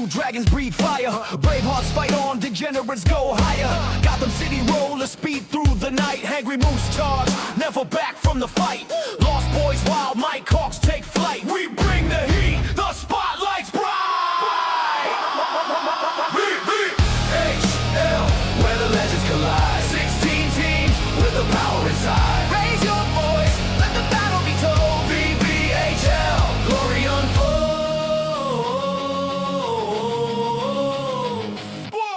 Dragons breathe fire, brave hearts fight on, degenerates go higher. Gotham City roller speed through the night, angry moose charge, never back from the fight. Lost boys wild, Mike Hawks take flight. We bring the heat, the spotlight's bright. VVHL, where the legends collide. 16 teams with the power inside. Raise your voice, let the battle be told. VVHL, glory unfolds.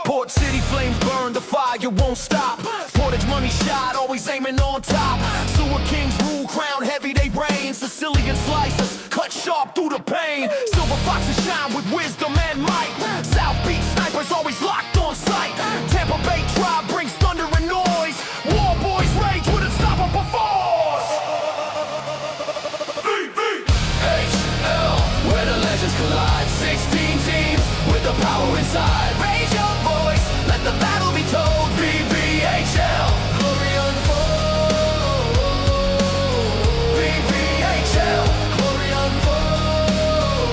Port City flames burn, the fire won't stop. Portage money shot, always aiming on top. Sewer kings rule, crown heavy they reign. Sicilian slices, cut sharp through the pain. Silver foxes shine with wisdom and might. South Beach snipers always locked on sight. Tampa Bay tribe brings thunder and noise. War boys rage with unstoppable force. VVHL, where the legends collide. 16 teams with the power inside. Raise your voice, let the battle be told. VVHL, glory unfold. VVHL, glory unfold.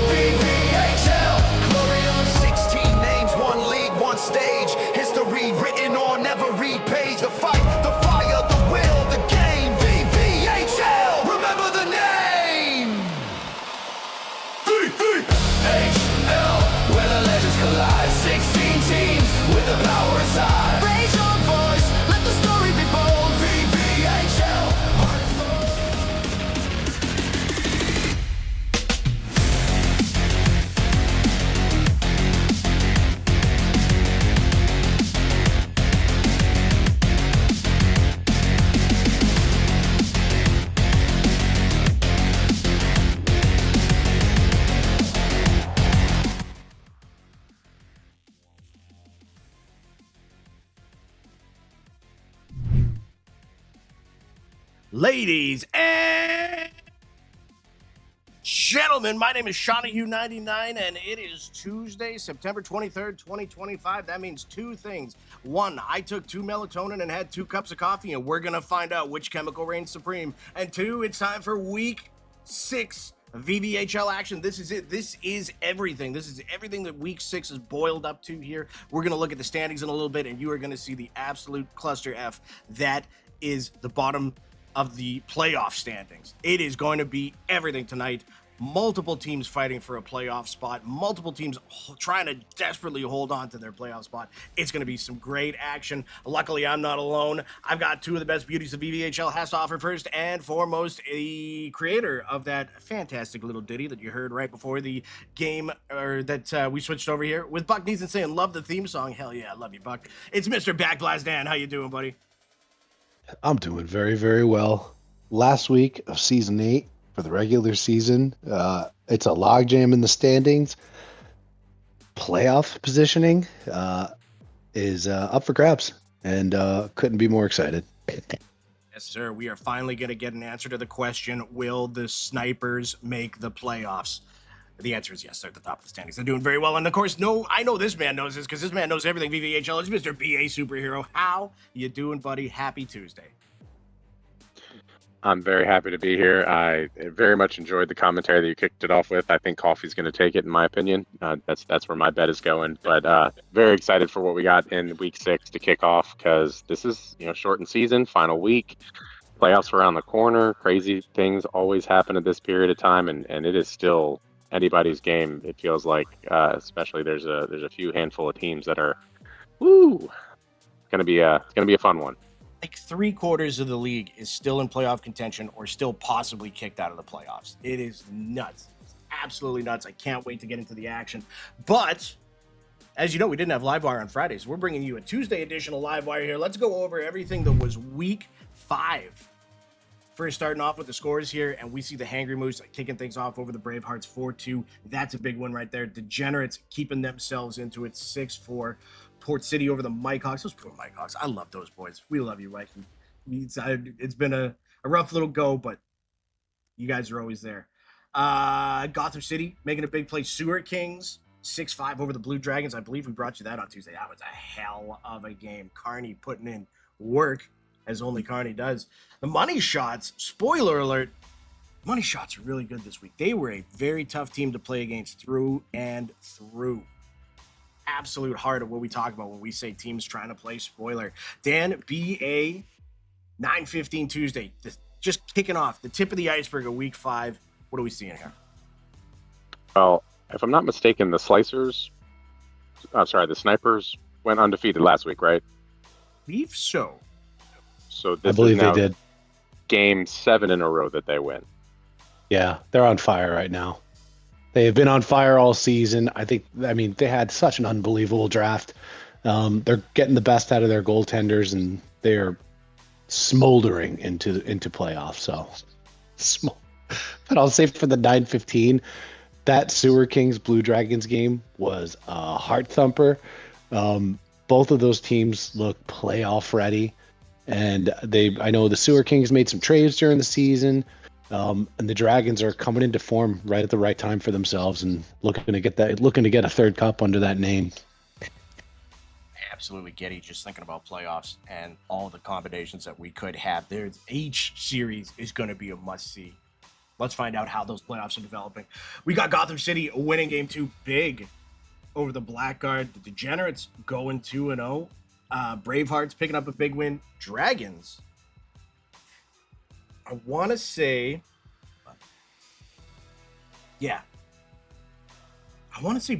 VVHL, glory unfold. 16 names, one league, one stage. History written on every page. The fight, the fire, the will, the game. VVHL, remember the name. VVHL, where the legends collide. 16 teams with the power inside. Raise your voice, let the story be bold. VVHL, heart and soul. Ladies and gentlemen, my name is Shawnee99, and it is Tuesday, September 23rd, 2025. That means two things. One, I took 2 melatonin and had 2 cups of coffee, and we're going to find out which chemical reigns supreme. And 2, it's time for Week 6 VVHL action. This is it. This is everything. This is everything that Week 6 is boiled up to here. We're going to look at the standings in a little bit, and you are going to see the absolute cluster F that is the bottom of the playoff standings. It is going to be everything tonight. Multiple teams fighting for a playoff spot. Multiple teams trying to desperately hold on to their playoff spot. It's going to be some great action. Luckily, I'm not alone. I've got 2 of the best beauties of VVHL has to offer. First and foremost, a creator of that fantastic little ditty that you heard right before the game, or that we switched over here with Buck Neeson saying, love the theme song. Hell yeah, I love you, Buck. It's Mr. Backblast Dan. How you doing, buddy? I'm doing very, very well. Last week of season 8 for the regular season. It's a logjam in the standings. Playoff positioning is up for grabs, and couldn't be more excited. Yes, sir. We are finally going to get an answer to the question, will the Snipers make the playoffs? The answer is yes. They're at the top of the standings. They're doing very well. And, of course, I know this man knows this because this man knows everything VVHL. It's Mr. BA Superhero. How you doing, buddy? Happy Tuesday. I'm very happy to be here. I very much enjoyed the commentary that you kicked it off with. I think coffee's going to take it, in my opinion. That's where my bet is going. But very excited for what we got in week 6 to kick off, because this is shortened season, final week, playoffs around the corner. Crazy things always happen at this period of time, and it is still anybody's game. It feels like, especially there's a few handful of teams that are, woo, it's gonna be a fun one. Like 3/4 of the league is still in playoff contention or still possibly kicked out of the playoffs. It is nuts. It's absolutely nuts. I can't wait to get into the action. But as you know, we didn't have Livewire on Fridays. We're bringing you a Tuesday edition of Livewire here. Let's go over everything that was week 5. First, starting off with the scores here, and we see the Hangry Moose kicking things off over the Bravehearts 4-2. That's a big one right there. Degenerates keeping themselves into it 6-4. Port City over the Mike Hawks. Those poor Mike Hawks. I love those boys. We love you, Mike. It's been a rough little go, but you guys are always there. Gotham City making a big play. Sewer Kings 6-5 over the Blue Dragons. I believe we brought you that on Tuesday. That was a hell of a game. Carney putting in work, as only Carney does. The Money Shots, spoiler alert, Money Shots are really good this week. They were a very tough team to play against through and through. Absolute heart of what we talk about when we say teams trying to play spoiler. Dan, BA, 9:15 Tuesday. Just kicking off the tip of the iceberg of week 5. What are we seeing here? Well, if I'm not mistaken, the Snipers went undefeated last week, right? Believe so. So this I believe is now they did. game 7 in a row that they win. Yeah, they're on fire right now. They have been on fire all season. I mean, they had such an unbelievable draft. They're getting the best out of their goaltenders, and they're smoldering into playoffs. So, but I'll say for the 9:15, that Sewer Kings Blue Dragons game was a heart thumper. Both of those teams look playoff ready, and I know the Sewer Kings made some trades during the season. And the Dragons are coming into form right at the right time for themselves, and looking to get a third cup under that name. Absolutely giddy just thinking about playoffs and all the combinations that we could have. Each series is going to be a must-see. Let's find out how those playoffs are developing. We got Gotham City winning game 2 big over the Blackguard. The Degenerates going 2-0. Bravehearts picking up a big win. Dragons, I want to say,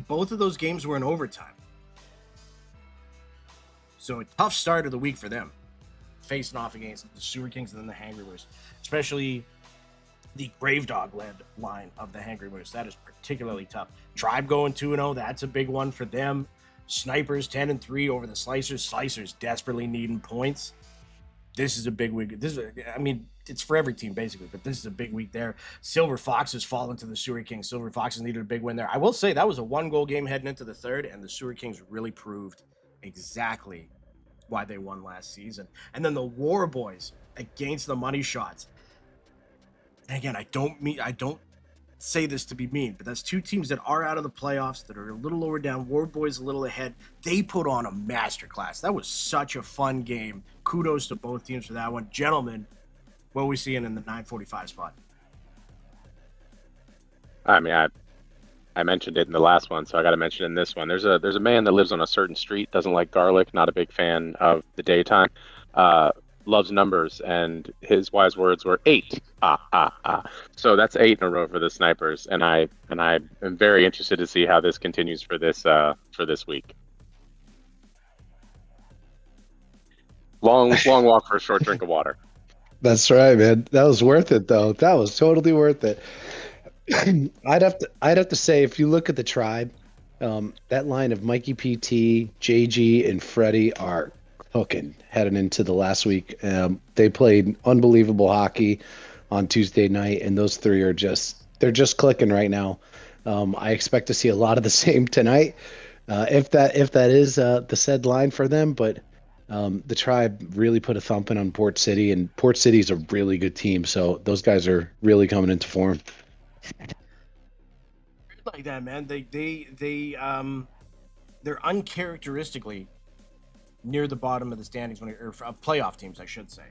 both of those games were in overtime. So a tough start of the week for them, facing off against the Sewer Kings and then the Hangry Moose, especially the Grave Dog-led line of the Hangry Moose. That is particularly tough. Tribe going 2-0, that's a big one for them. Snipers 10-3 over the Slicers. Slicers desperately needing points. This is a big week. It's for every team basically, but this is a big week there. Silver Foxes falling to the Sewer Kings. Silver Foxes needed a big win there. I will say that was a 1-goal game heading into the third, and the Sewer Kings really proved exactly why they won last season. And then the War Boys against the Money Shots. And again, I don't say this to be mean, but that's two teams that are out of the playoffs, that are a little lower down. War Boys a little ahead. They put on a masterclass. That was such a fun game. Kudos to both teams for that one. Gentlemen, what are we seeing in the 9:45 spot? I mean, I mentioned it in the last one, so I got to mention it in this one. There's a man that lives on a certain street, doesn't like garlic, not a big fan of the daytime, loves numbers, and his wise words were 8. So that's 8 in a row for the Snipers, and I am very interested to see how this continues for this week. Long walk for a short drink of water. That's right, man. That was worth it, though. That was totally worth it. I'd have to say, if you look at the Tribe, that line of Mikey PT, JG, and Freddie are cooking heading into the last week. They played unbelievable hockey on Tuesday night, and those three are just clicking right now. I expect to see a lot of the same tonight, if that is the said line for them. But the Tribe really put a thumping on Port City, and Port City's a really good team. So those guys are really coming into form. Like that, man. They're uncharacteristically near the bottom of the standings or playoff teams, I should say.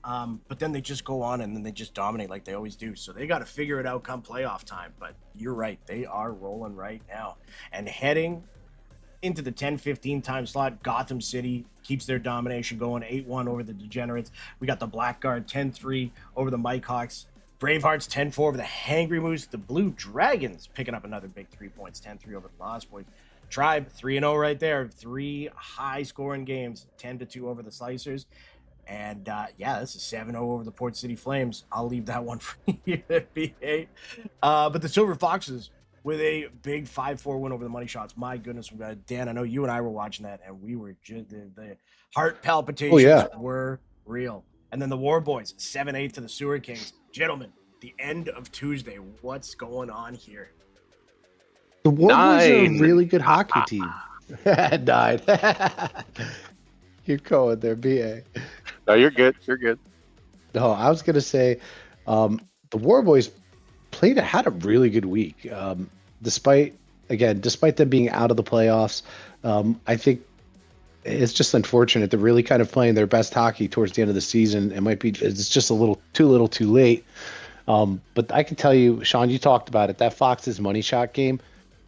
But then they just go on and then they just dominate like they always do. So they got to figure it out come playoff time. But you're right. They are rolling right now. And heading into the 10-15 time slot, Gotham City keeps their domination going, 8-1 over the Degenerates. We got the Blackguard 10-3 over the Mike Hawks. Bravehearts 10-4 over the Hangry Moose. The Blue Dragons picking up another big 3 points, 10-3 over the Lost Boys. Tribe 3-0 right there. 3 high-scoring games, 10-2 over the Slicers. And this is 7-0 over the Port City Flames. I'll leave that one for you to BA. But the Silver Foxes with a big 5-4 win over the Money Shots. My goodness, Dan, I know you and I were watching that, and we were just the heart palpitations were real. And then the War Boys 7-8 to the Sewer Kings. Gentlemen, the end of Tuesday. What's going on here? The War Boys are a really good hockey team. Died. Keep going there, BA. No, you're good. You're good. No, I was gonna say, the War Boys had a really good week. Despite them being out of the playoffs, I think it's just unfortunate. They're really kind of playing their best hockey towards the end of the season. It's just a little too late. But I can tell you, Sean, you talked about it. That Fox's money shot game,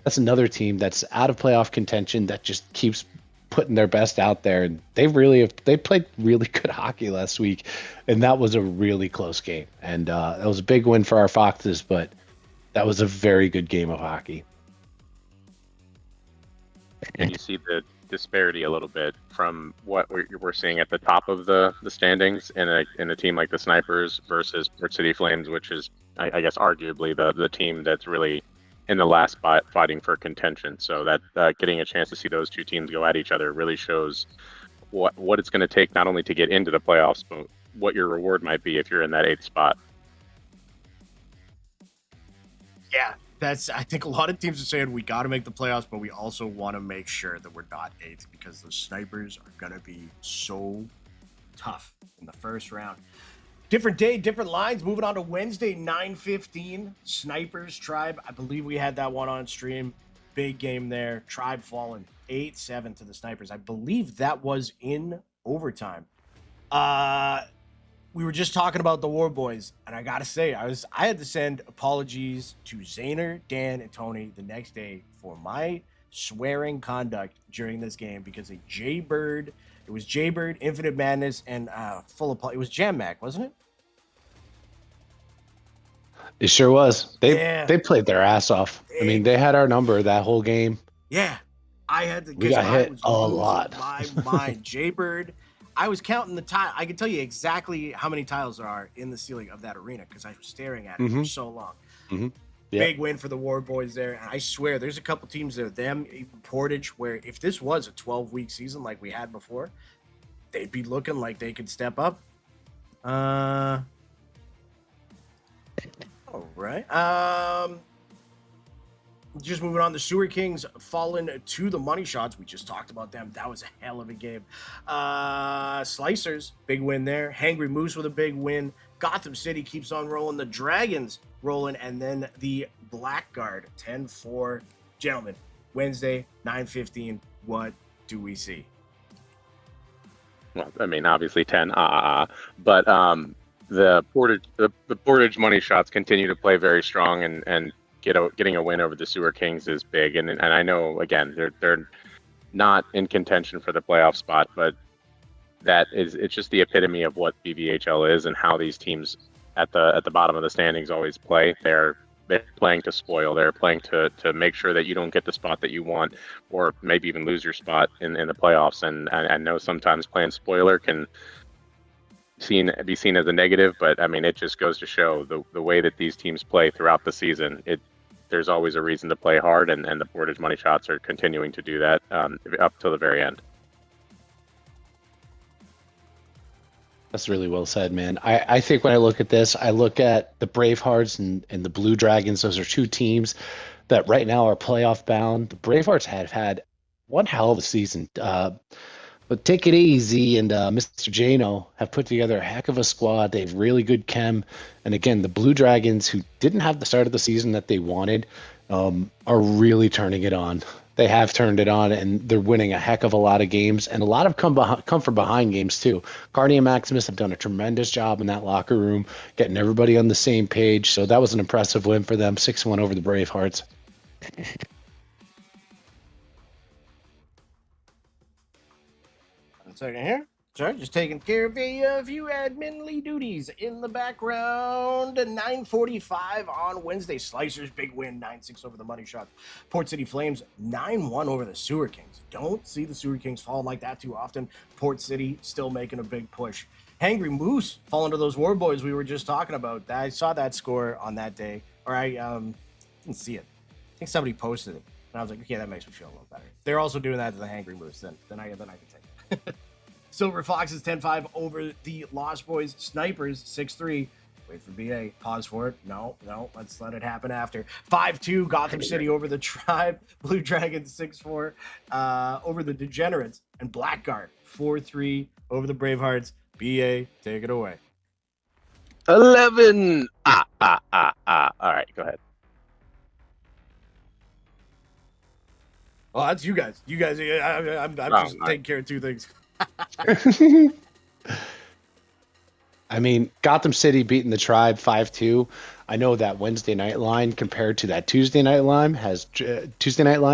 that's another team that's out of playoff contention that just keeps putting their best out there, and they played really good hockey last week, and that was a really close game, and that was a big win for our Foxes, but that was a very good game of hockey. And you see the disparity a little bit from what we're seeing at the top of the standings in a team like the Snipers versus Port City Flames, which is I guess arguably the team that's really in the last spot fighting for contention. So that getting a chance to see those two teams go at each other really shows what it's going to take, not only to get into the playoffs, but what your reward might be if you're in that 8th spot. Yeah, I think a lot of teams are saying we got to make the playoffs, but we also want to make sure that we're not 8th, because the Snipers are going to be so tough in the first round. Different day, different lines. Moving on to Wednesday, 9:15. Snipers, Tribe. I believe we had that one on stream. Big game there. Tribe falling 8-7 to the Snipers. I believe that was in overtime. We were just talking about the War Boys, and I gotta say, I had to send apologies to Zaner, Dan, and Tony the next day for my swearing conduct during this game, because it was Jaybird, Infinite Madness, and it was Jam Mac, wasn't it? It sure was. They played their ass off. I mean, they had our number that whole game. Yeah, I had to. We got hit a lot. My mind, Jaybird. I was counting the tile. I can tell you exactly how many tiles there are in the ceiling of that arena because I was staring at it for so long. Mm-hmm. Big win for the War Boys there. And I swear, there's a couple teams there, them, Portage, where if this was a 12-week season like we had before, they'd be looking like they could step up. All right. Just moving on, the Sewer Kings fallen to the Money Shots. We just talked about them. That was a hell of a game. Slicers, big win there. Hangry Moose with a big win. Gotham City keeps on rolling. The Dragons rolling. And then the Blackguard, 10-4. Gentlemen, Wednesday, 9:15. What do we see? Well, I mean, obviously 10, but the Portage Money Shots continue to play very strong, and getting a win over the Sewer Kings is big. And I know, again, they're not in contention for the playoff spot, but it's just the epitome of what VVHL is and how these teams at the bottom of the standings always play. They're playing to spoil. They're playing to make sure that you don't get the spot that you want, or maybe even lose your spot in the playoffs. And I know sometimes playing spoiler can be seen as a negative, but I mean, it just goes to show the way that these teams play throughout the season. There's always a reason to play hard, and the Portage Money Shots are continuing to do that up till the very end. That's really well said, man. I think when I look at this, I look at the Bravehearts and the Blue Dragons. Those are two teams that right now are playoff bound. The Bravehearts have had one hell of a season. But Take It Easy and Mr. Jano have put together a heck of a squad. They have really good chem. And again, the Blue Dragons, who didn't have the start of the season that they wanted, are really turning it on. They have turned it on, and they're winning a heck of a lot of games, and a lot of come from behind games too. Carney and Maximus have done a tremendous job in that locker room, getting everybody on the same page. So that was an impressive win for them, 6-1 over the Bravehearts. One second here. Sorry, just taking care of a few adminly duties in the background. 9:45 on Wednesday. Slicers big win, 9-6 over the Money Shots. Port City Flames 9-1 over the Sewer Kings. Don't see the Sewer Kings falling like that too often. Port City still making a big push. Hangry Moose falling to those War Boys we were just talking about. I saw that score on that day, or I didn't see it. I think somebody posted it, and I was like, okay, that makes me feel a little better. They're also doing that to the Hangry Moose. Then I can take it. Silver Foxes 10-5 over the Lost Boys. Snipers 6-3. Wait for BA. Pause for it. No. Let's let it happen after. 5-2 Gotham City over the Tribe. Blue Dragons 6-4 over the Degenerates. And Blackguard 4-3 over the Bravehearts. BA, take it away. 11. All right, go ahead. Well, that's you guys. I'm just taking care of two things. I mean, Gotham City beating the Tribe 5-2. I know that Wednesday night line compared to that Tuesday night line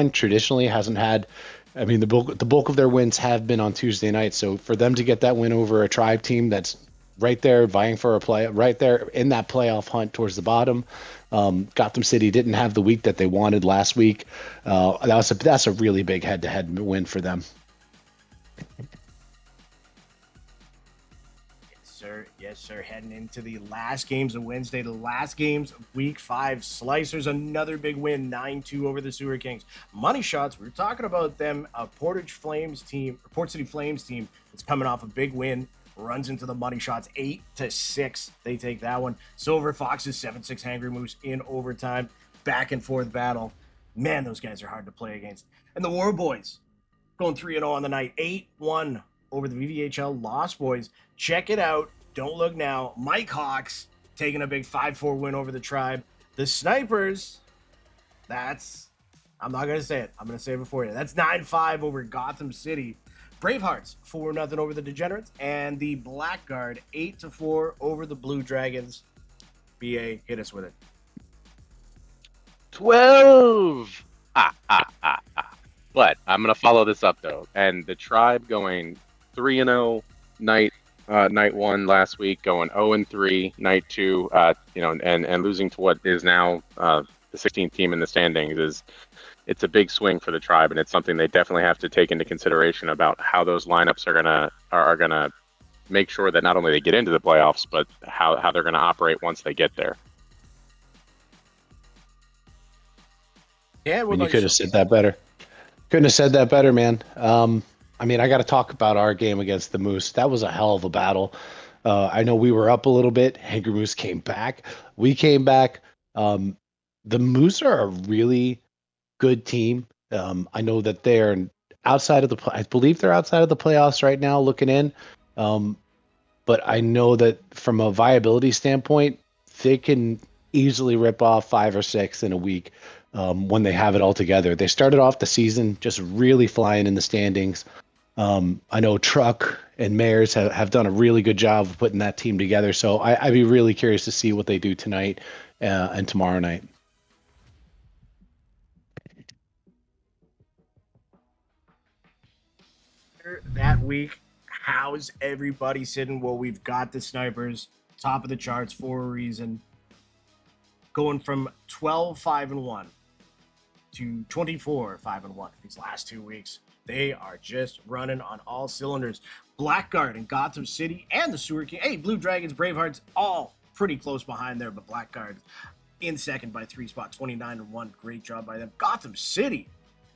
traditionally hasn't had. I mean, the bulk of their wins have been on Tuesday night. So for them to get that win over a Tribe team that's right there vying for a play, right there in that playoff hunt towards the bottom. Gotham City didn't have the week that they wanted last week. That's a really big head-to-head win for them. Yes, sir. Heading into the last games of Wednesday, the last games of week 5. Slicers, another big win, 9-2 over the Sewer Kings. Money Shots, we were talking about them, a Port City Flames team that's coming off a big win, runs into the Money Shots 8-6. They take that one. Silver Foxes 7-6 Hangry Moose in overtime. Back and forth battle. Man, those guys are hard to play against. And the War Boys going 3-0 on the night, 8-1 over the VVHL Lost Boys. Check it out. Don't look now. Mike Hawks taking a big 5-4 win over the Tribe. The Snipers, I'm not going to say it. I'm going to say it before you. That's 9-5 over Gotham City. Bravehearts, 4-0 over the Degenerates. And the Blackguard, 8-4 over the Blue Dragons. BA, hit us with it. 12. But I'm going to follow this up, though. And the Tribe going 3-0 night 1 last week, going 0-3 night 2, and losing to what is now the 16th team in the standings it's a big swing for the Tribe, and it's something they definitely have to take into consideration about how those lineups are gonna make sure that not only they get into the playoffs, but how they're gonna operate once they get there. Yeah, you could have said that better. Couldn't have said that better, man. I mean, I got to talk about our game against the Moose. That was a hell of a battle. I know we were up a little bit. Hangry Moose came back. We came back. The Moose are a really good team. I know that they're outside of I believe they're outside of the playoffs right now looking in. But I know that from a viability standpoint, they can easily rip off 5 or 6 in a week when they have it all together. They started off the season just really flying in the standings. I know Truck and Mayers have done a really good job of putting that team together. So I'd be really curious to see what they do tonight and tomorrow night. That week, how's everybody sitting? Well, we've got the Snipers, top of the charts for a reason. Going from 12-5-1 to 24-5-1 these last 2 weeks. They are just running on all cylinders. Blackguard and Gotham City and the Sewer King. Hey, Blue Dragons, Bravehearts, all pretty close behind there, but Blackguard in second by 3 spots, 29-1. Great job by them. Gotham City,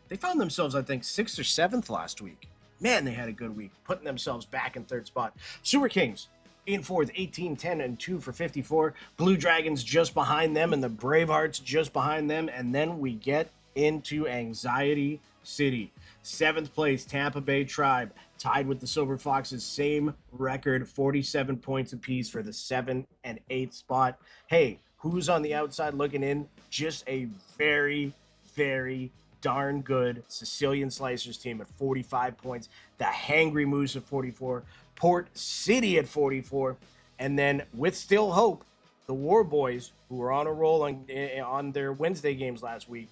they found themselves, I think, 6th or 7th last week. Man, they had a good week, putting themselves back in 3rd spot. Sewer Kings in 4th, 18-10-2 for 54. Blue Dragons just behind them, and the Bravehearts just behind them. And then we get into Anxiety City. 7th place, Tampa Bay Tribe, tied with the Silver Foxes, same record, 47 points apiece for the 7th and 8th spot. Hey, who's on the outside looking in? Just a very, very darn good Sicilian Slicers team at 45 points, the Hangry Moose at 44, Port City at 44, and then with still hope, the War Boys, who were on a roll on their Wednesday games last week,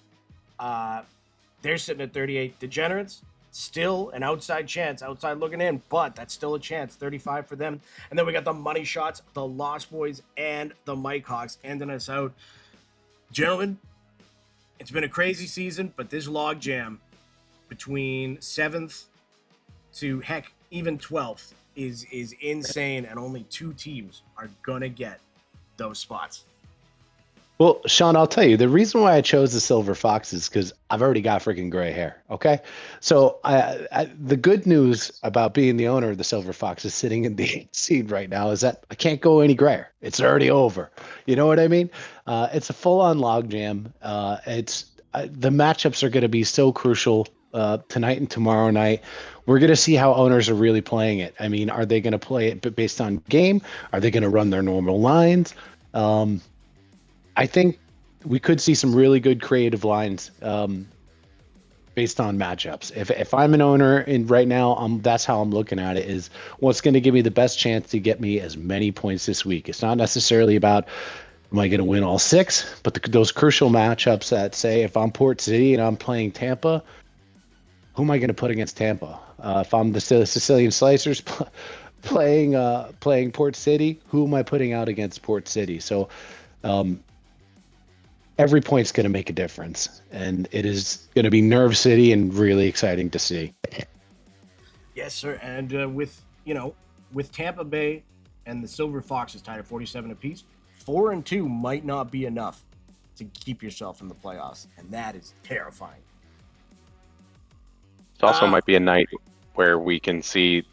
they're sitting at 38. Degenerates, still an outside chance, outside looking in, but that's still a chance. 35 for them. And then we got the Money Shots, the Lost Boys, and the Mike Hawks ending us out. Gentlemen, it's been a crazy season, but this log jam between 7th to, heck, even 12th is insane, and only 2 teams are going to get those spots. Well, Sean, I'll tell you, the reason why I chose the Silver Fox is because I've already got freaking gray hair. Okay. So the good news about being the owner of the Silver Fox is sitting in the 8th seed right now is that I can't go any grayer. It's already over. You know what I mean? It's a full on log jam. The matchups are going to be so crucial tonight and tomorrow night. We're going to see how owners are really playing it. I mean, are they going to play it based on game? Are they going to run their normal lines? I think we could see some really good creative lines based on matchups. If I'm an owner and right now, that's how I'm looking at it, is what's going to give me the best chance to get me as many points this week. It's not necessarily about am I going to win all 6, but those crucial matchups that say if I'm Port City and I'm playing Tampa, who am I going to put against Tampa? If I'm the Sicilian Slicers playing Port City, who am I putting out against Port City? So every point's going to make a difference, and it is going to be Nerve City and really exciting to see. Yes, sir. And with Tampa Bay and the Silver Foxes tied at 47 apiece, 4-2 might not be enough to keep yourself in the playoffs, and that is terrifying. It also might be a night where we can see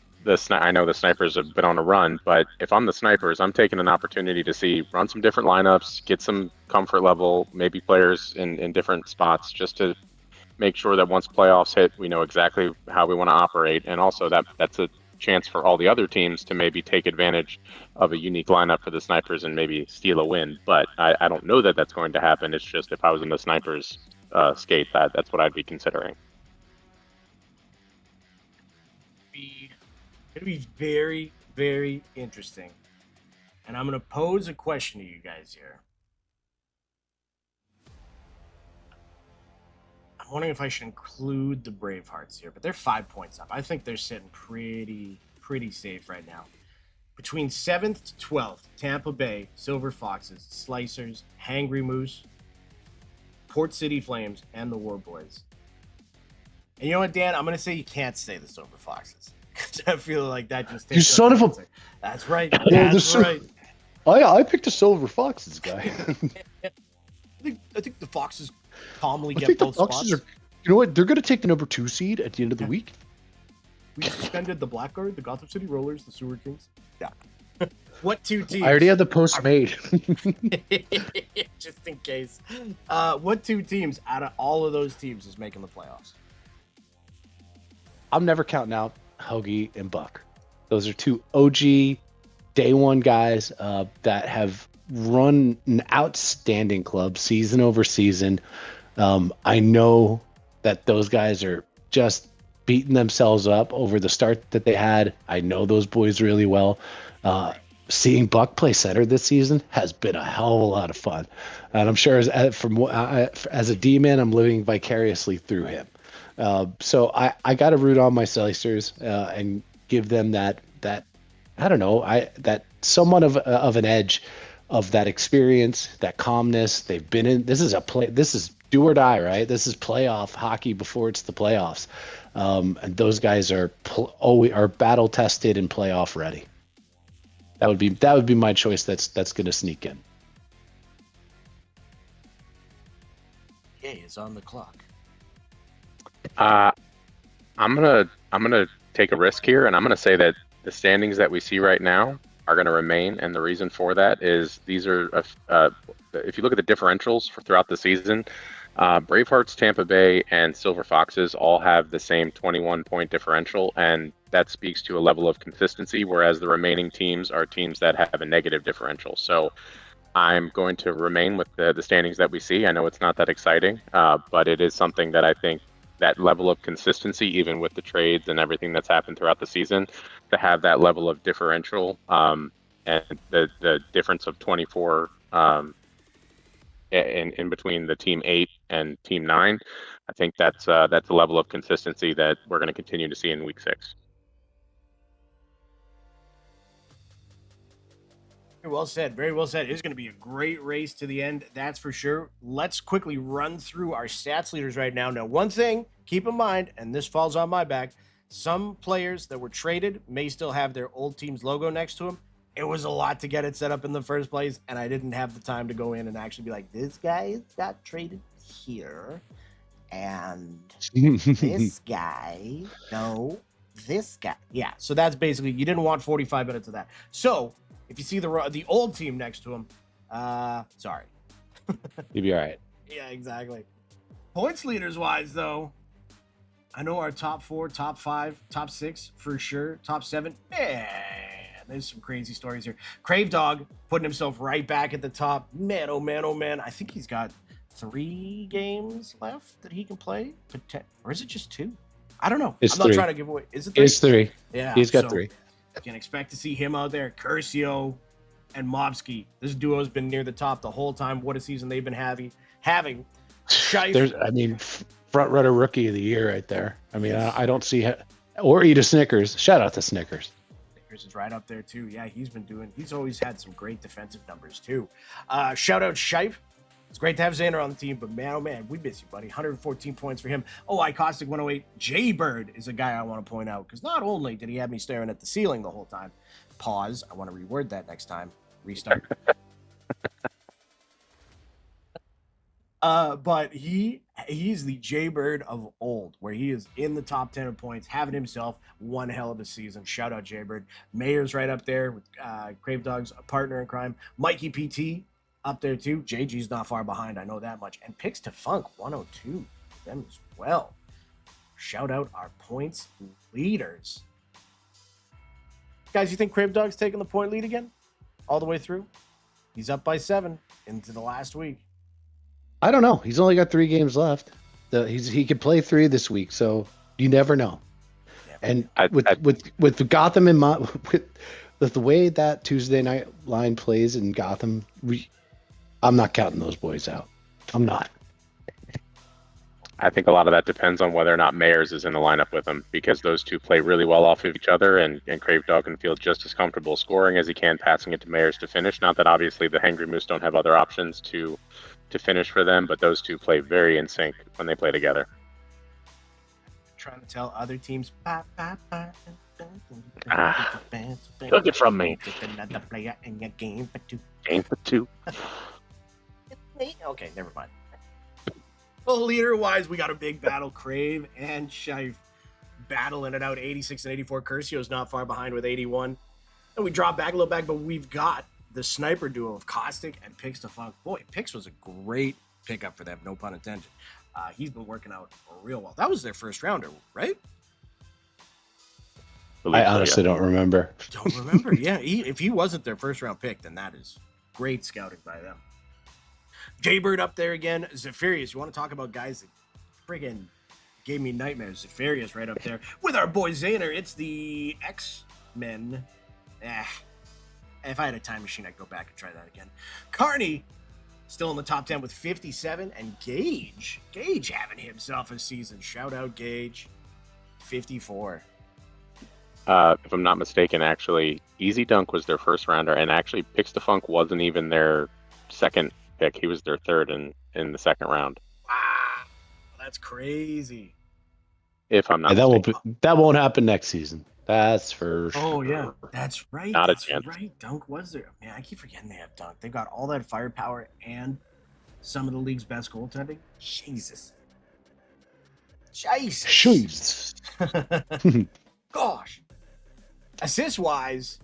I know the Snipers have been on a run, but if I'm the Snipers, I'm taking an opportunity to run some different lineups, get some comfort level, maybe players in different spots, just to make sure that once playoffs hit, we know exactly how we want to operate. And also that's a chance for all the other teams to maybe take advantage of a unique lineup for the Snipers and maybe steal a win. But I don't know that that's going to happen. It's just if I was in the Snipers skate, that's what I'd be considering. It'll be very, very interesting. And I'm going to pose a question to you guys here. I'm wondering if I should include the Bravehearts here, but they're 5 points up. I think they're sitting pretty safe right now. Between 7th to 12th, Tampa Bay, Silver Foxes, Slicers, Hangry Moose, Port City Flames, and the War Boys. And you know what, Dan? I'm going to say you can't say the Silver Foxes. I feel like that just takes. You son of a. That's right. That's right. I picked the Silver Foxes guy. I think the Foxes calmly get both spots. You know what? They're going to take the number 2 seed at the end of the week. We suspended the Blackguard, the Gotham City Rollers, the Sewer Kings. Yeah. What 2 teams? I already had the post made. Just in case. What 2 teams out of all of those teams is making the playoffs? I'm never counting out Hoagie and Buck. Those are 2 OG day one guys that have run an outstanding club season over season. I know that those guys are just beating themselves up over the start that they had. I know those boys really well. Seeing Buck play center this season has been a hell of a lot of fun, and I'm sure as a D-man, I'm living vicariously through him. So I got to root on my Slicers and give them that I don't know, that somewhat of an edge of that experience, that calmness. They've been in. This is do or die, right? This is playoff hockey before it's the playoffs, and those guys are battle tested and playoff ready. That would be my choice. That's going to sneak in. Yay is on the clock. I'm gonna take a risk here, and I'm gonna say that the standings that we see right now are going to remain, and the reason for that is these are if you look at the differentials throughout the season, Bravehearts, Tampa Bay, and Silver Foxes all have the same 21-point differential, and that speaks to a level of consistency, whereas the remaining teams are teams that have a negative differential. So I'm going to remain with the standings that we see. I know it's not that exciting, but it is something that I think that level of consistency, even with the trades and everything that's happened throughout the season, to have that level of differential and the difference of 24 in between the team 8 and team 9, I think that's a level of consistency that we're going to continue to see in week 6. Very well said. Very well said. It's going to be a great race to the end. That's for sure. Let's quickly run through our stats leaders right now. Now, one thing, keep in mind, and this falls on my back, some players that were traded may still have their old team's logo next to them. It was a lot to get it set up in the first place, and I didn't have the time to go in and actually be like, this guy got traded here, and this guy, no, this guy. Yeah, so that's basically, you didn't want 45 minutes of that. So, if you see the old team next to him, sorry. You'll be all right. Yeah, exactly. Points leaders wise, though, I know our top 4, top 5, top 6 for sure. Top 7, man, there's some crazy stories here. Crave Dog putting himself right back at the top. Man, oh man, oh man. I think he's got 3 games left that he can play. Or is it just 2? I don't know. It's I'm not 3. trying to give away. Is it 3? It's 3. Yeah. He's got 3. You can expect to see him out there. Curcio and Mobsky. This duo's been near the top the whole time. What a season they've been having. There's, front runner rookie of the year right there. I mean, I don't see or eat a Snickers. Shout out to Snickers. Snickers is right up there too. Yeah, he's always had some great defensive numbers too. Shout out Shipe. It's great to have Xander on the team, but man, oh man, we miss you, buddy. 114 points for him. Oh, iCaustic 108. Jaybird is a guy I want to point out because not only did he have me staring at the ceiling the whole time. Pause. I want to reword that next time. Restart. But he's the Jaybird of old, where he is in the top 10 of points, having himself one hell of a season. Shout out Jaybird. Mayer's right up there with Crave Dog's partner in crime. Mikey PT up there too. JG's not far behind, I know that much. And Picks to Funk 102, them as well. Shout out our points leaders. Guys, you think Crave Dog's taking the point lead again? All the way through? He's up by 7 into the last week. I don't know. He's only got 3 games left. He could play 3 this week, so you never know. Yeah. And with Gotham in mind, with the way that Tuesday night line plays in Gotham, I'm not counting those boys out. I'm not. I think a lot of that depends on whether or not Mayers is in the lineup with them, because those two play really well off of each other, and Crave Dog can feel just as comfortable scoring as he can passing it to Mayers to finish. Not that obviously the Hangry Moose don't have other options to finish for them, but those two play very in sync when they play together. Trying to tell other teams, Took it from me. Another player in your game for 2. Game for 2. Okay, never mind. Well, leader-wise, we got a big battle. Crave and Shife battling it out. 86 and 84. Curcio's not far behind with 81. And we drop back a little back, but we've got the sniper duo of Caustic and Picks to Funk. Boy, Picks was a great pickup for them, no pun intended. He's been working out real well. That was their first rounder, right? I honestly don't remember. Don't remember. Yeah, if he wasn't their first round pick, then that is great scouting by them. Jaybird up there again. Zephyrius, you want to talk about guys that friggin' gave me nightmares? Zephyrius right up there with our boy Zaner. It's the X-Men. If I had a time machine, I'd go back and try that again. Carney still in the top 10 with 57, and Gage having himself a season. Shout out Gage, 54. If I'm not mistaken, actually, Easy Dunk was their first rounder, and actually Picks to Funk wasn't even their second pick. He was their third in the second round. Wow, that's crazy. If I'm not mistaken. That won't happen next season. That's for sure. Oh yeah, that's right. Not a that's chance. right. Dunk was there. Man, I keep forgetting they have Dunk. They've got all that firepower and some of the league's best goaltending. Jesus. Jeez. Gosh. Assist-wise,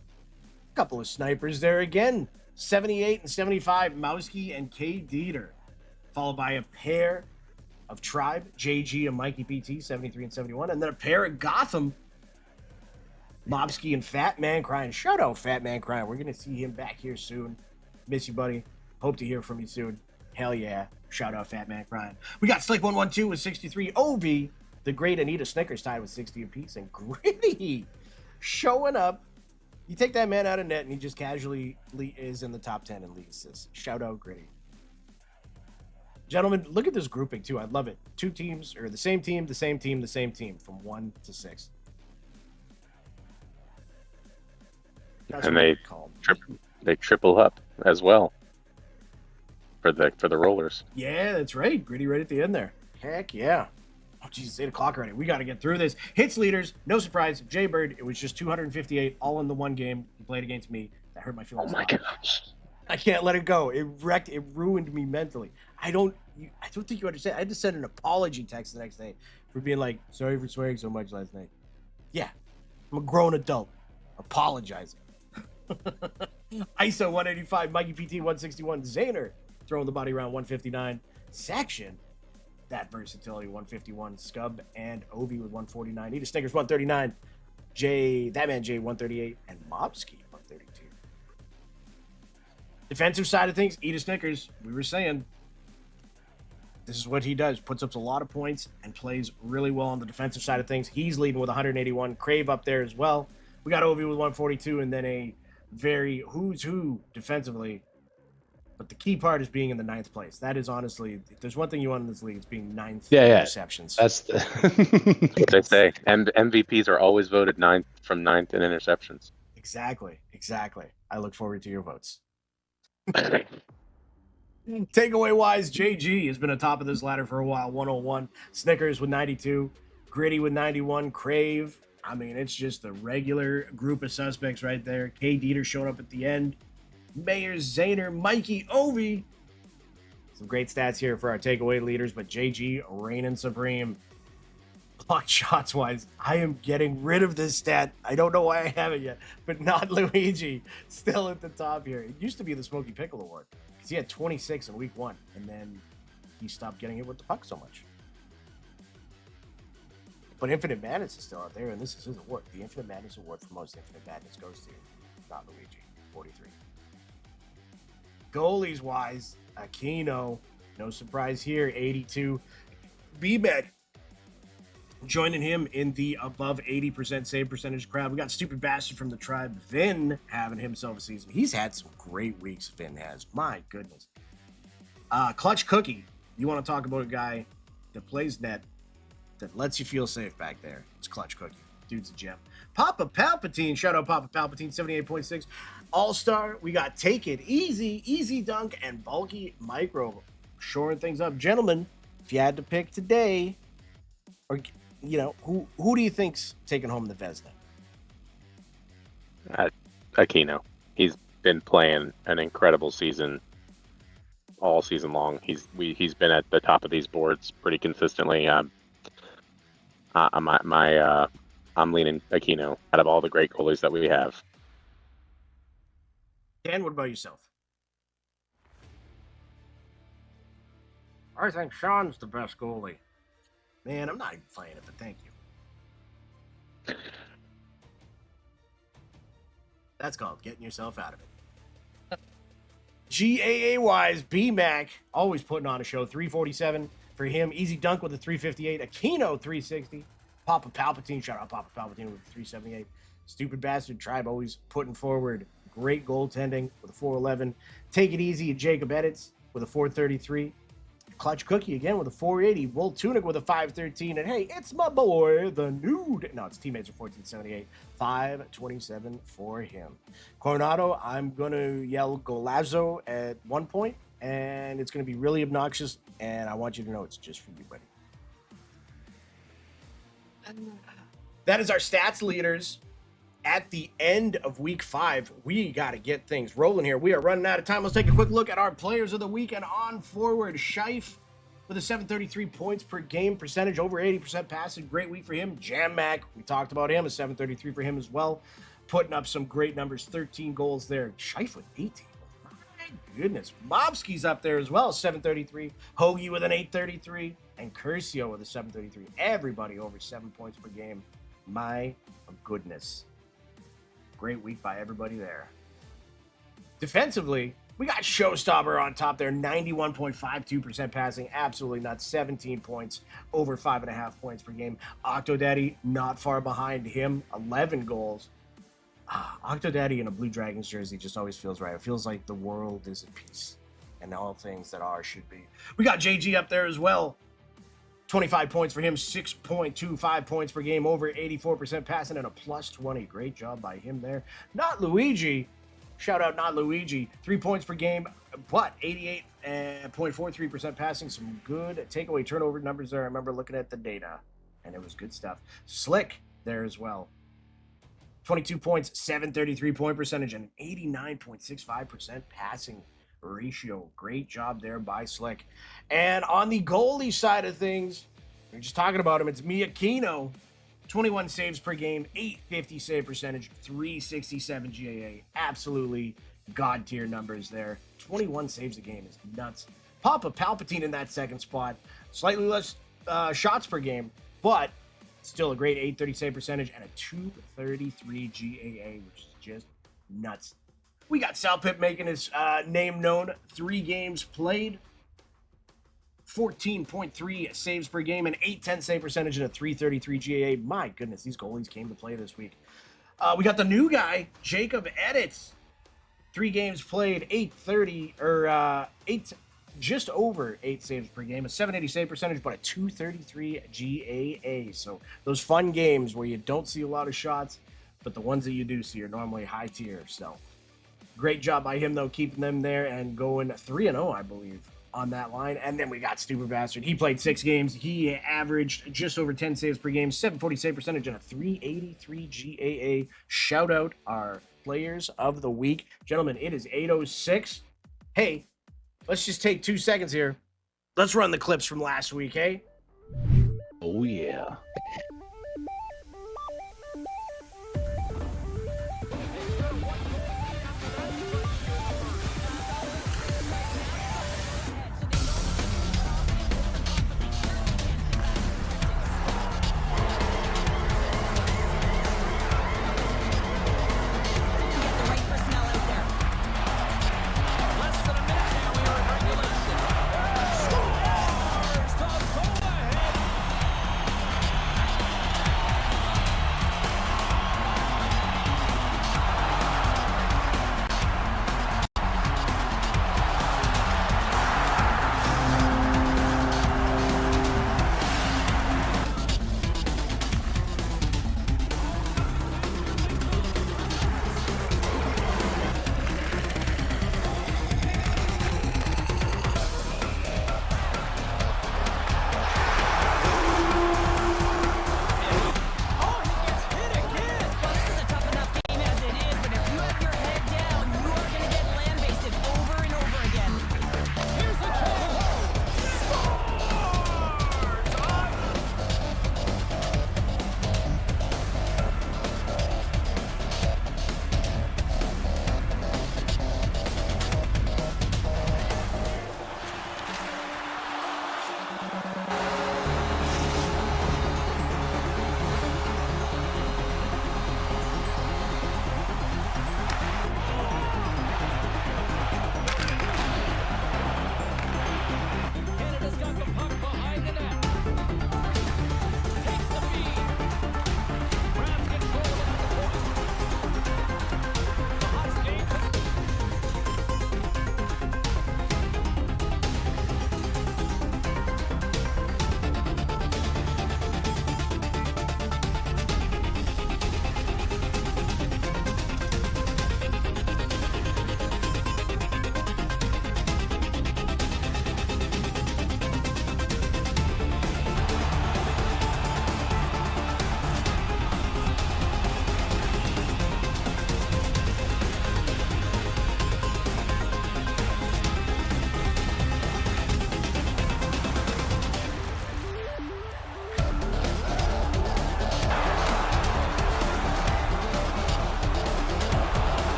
a couple of snipers there again. 78 and 75, Mowski and K. Dieter. Followed by a pair of Tribe, JG and Mikey PT, 73 and 71. And then a pair of Gotham, Mobsky and Fat Man Crying. Shout out Fat Man Crying. We're going to see him back here soon. Miss you, buddy. Hope to hear from you soon. Hell yeah. Shout out Fat Man Brian. We got Slick112 with 63. Ovi, the great Anita Snickers tied with 60 apiece. And Gritty showing up. You take that man out of net and he just casually is in the top 10 in league assists. Shout out Gritty. Gentlemen, look at this grouping too. I love it. Two teams, or the same team, the same team, the same team from 1 to 6. That's And what they triple up as well for the rollers. Yeah, that's right. Gritty right at the end there. Heck yeah. Oh, Jesus, 8 o'clock already. We got to get through this. Hits leaders, no surprise. Jay Bird, it was just 258 all in the one game. He played against me. That hurt my feelings. Oh my gosh. I can't let it go. It ruined me mentally. I don't think you understand. I had to send an apology text the next day for being like, sorry for swearing so much last night. Yeah, I'm a grown adult. Apologizing. ISO 185, Mikey PT 161, Zayner throwing the body around 159. Section, that versatility 151, Scub and Ovi with 149. Nita Stickers 139. That man Jay 138, and Mobski 132. Defensive side of things, Eda Snickers, we were saying, this is what he does. Puts up a lot of points and plays really well on the defensive side of things. He's leading with 181. Crave up there as well. We got Ovi with 142, and then a very who's who defensively. But the key part is being in the 9th place. That is honestly, if there's one thing you want in this league, it's being 9th in receptions. That's What they say. And MVPs are always voted 9th from 9th in interceptions. Exactly. I look forward to your votes. Takeaway wise, JG has been atop of this ladder for a while. 101. Snickers with 92. Gritty with 91. Crave. I mean, it's just the regular group of suspects right there. K. Dieter showed up at the end. Mayor, Zayner, Mikey, Ovi. Some great stats here for our takeaway leaders, but JG reigning supreme. Block shots wise, I am getting rid of this stat. I don't know why I haven't yet, but not Luigi. Still at the top here. It used to be the Smokey Pickle Award because he had 26 in week 1, and then he stopped getting it with the puck so much. But Infinite Madness is still out there, and this is his award. The Infinite Madness Award for most Infinite Madness goes to not Luigi, 43. Goalies wise, Aquino, no surprise here, 82. B-Med joining him in the above 80% save percentage crowd. We got Stupid Bastard from the Tribe, Vin, having himself a season. He's had some great weeks, Vin has. My goodness. Clutch Cookie, you want to talk about a guy that plays net, that lets you feel safe back there. It's Clutch Cookie. Dude's a gem. Papa Palpatine, shout out Papa Palpatine, 78.6. All-Star, we got Take It Easy, Easy Dunk, and Bulky Micro. Shoring things up. Gentlemen, if you had to pick today, or, you know, who do you think's taking home the Vezina? Aquino. He's been playing an incredible season all season long. He's been at the top of these boards pretty consistently. I'm leaning Aquino out of all the great goalies that we have. Dan, what about yourself? I think Sean's the best goalie. Man, I'm not even playing it, but thank you. That's called getting yourself out of it. GAA-wise, B-Mac, always putting on a show. 347 for him. Easy Dunk with a 358. Aquino, 360. Papa Palpatine, shout out Papa Palpatine with a 378. Stupid Bastard Tribe always putting forward great goaltending with a 411. Take It Easy, Jacob Edits with a 433. Clutch Cookie again with a 480. Wool Tunic with a 513. And hey, it's my boy, the Nude. No, it's teammates are 1478. 527 for him. Coronado, I'm going to yell Golazo at one point, and it's going to be really obnoxious, and I want you to know it's just for you, buddy. That is our stats leaders at the end of week 5. We got to get things rolling here. We are running out of time. Let's take a quick look at our players of the week. And on forward, Scheif with a 733 points per game percentage, over 80% passing. Great week for him. Jam Mac, we talked about him, a 733 for him as well. Putting up some great numbers, 13 goals there. Scheif with 18. My goodness. Mobski's up there as well, 733. Hoagie with an 833. And Curcio with a 733. Everybody over 7 points per game. My goodness. Great week by everybody there. Defensively, We got Showstopper on top there, 91.52% passing, absolutely nuts, 17 points, over 5.5 points per game. Octodaddy not far behind him, 11 goals. Octodaddy in a Blue Dragons jersey just always feels right. It feels like the world is at peace, and all things that are should be. We got JG up there as well. 25 points for him, 6.25 points per game, over 84% passing, and a plus 20. Great job by him there. Not Luigi. Shout out, not Luigi. 3 points per game, but 88.43% passing. Some good takeaway turnover numbers there. I remember looking at the data, and it was good stuff. Slick there as well. 22 points, 733 point percentage, and 89.65% passing ratio. Great job there by Slick. And on the goalie side of things, we're just talking about him. It's Miakino. 21 saves per game, 850 save percentage, 367 GAA. Absolutely god tier numbers there. 21 saves a game is nuts. Papa Palpatine in that second spot. Slightly less shots per game, but still a great 830 save percentage and a 233 GAA, which is just nuts. We got Sal Pip making his name known. 3 games played, 14.3 saves per game, an 810 save percentage, and a 333 GAA. My goodness, these goalies came to play this week. We got the new guy, Jacob Edits. 3 games played, 830 or just over 8 saves per game, a 780 save percentage, but a 233 GAA. So those fun games where you don't see a lot of shots, but the ones that you do see are normally high tier. So great job by him, though, keeping them there and going 3-0, I believe, on that line. And then we got Stupid Bastard. He played 6 games. He averaged just over 10 saves per game, 740 save percentage, and a 383 GAA. Shout out our players of the week. Gentlemen, it is 8:06. Hey, let's just take 2 seconds here. Let's run the clips from last week, hey? Oh, yeah.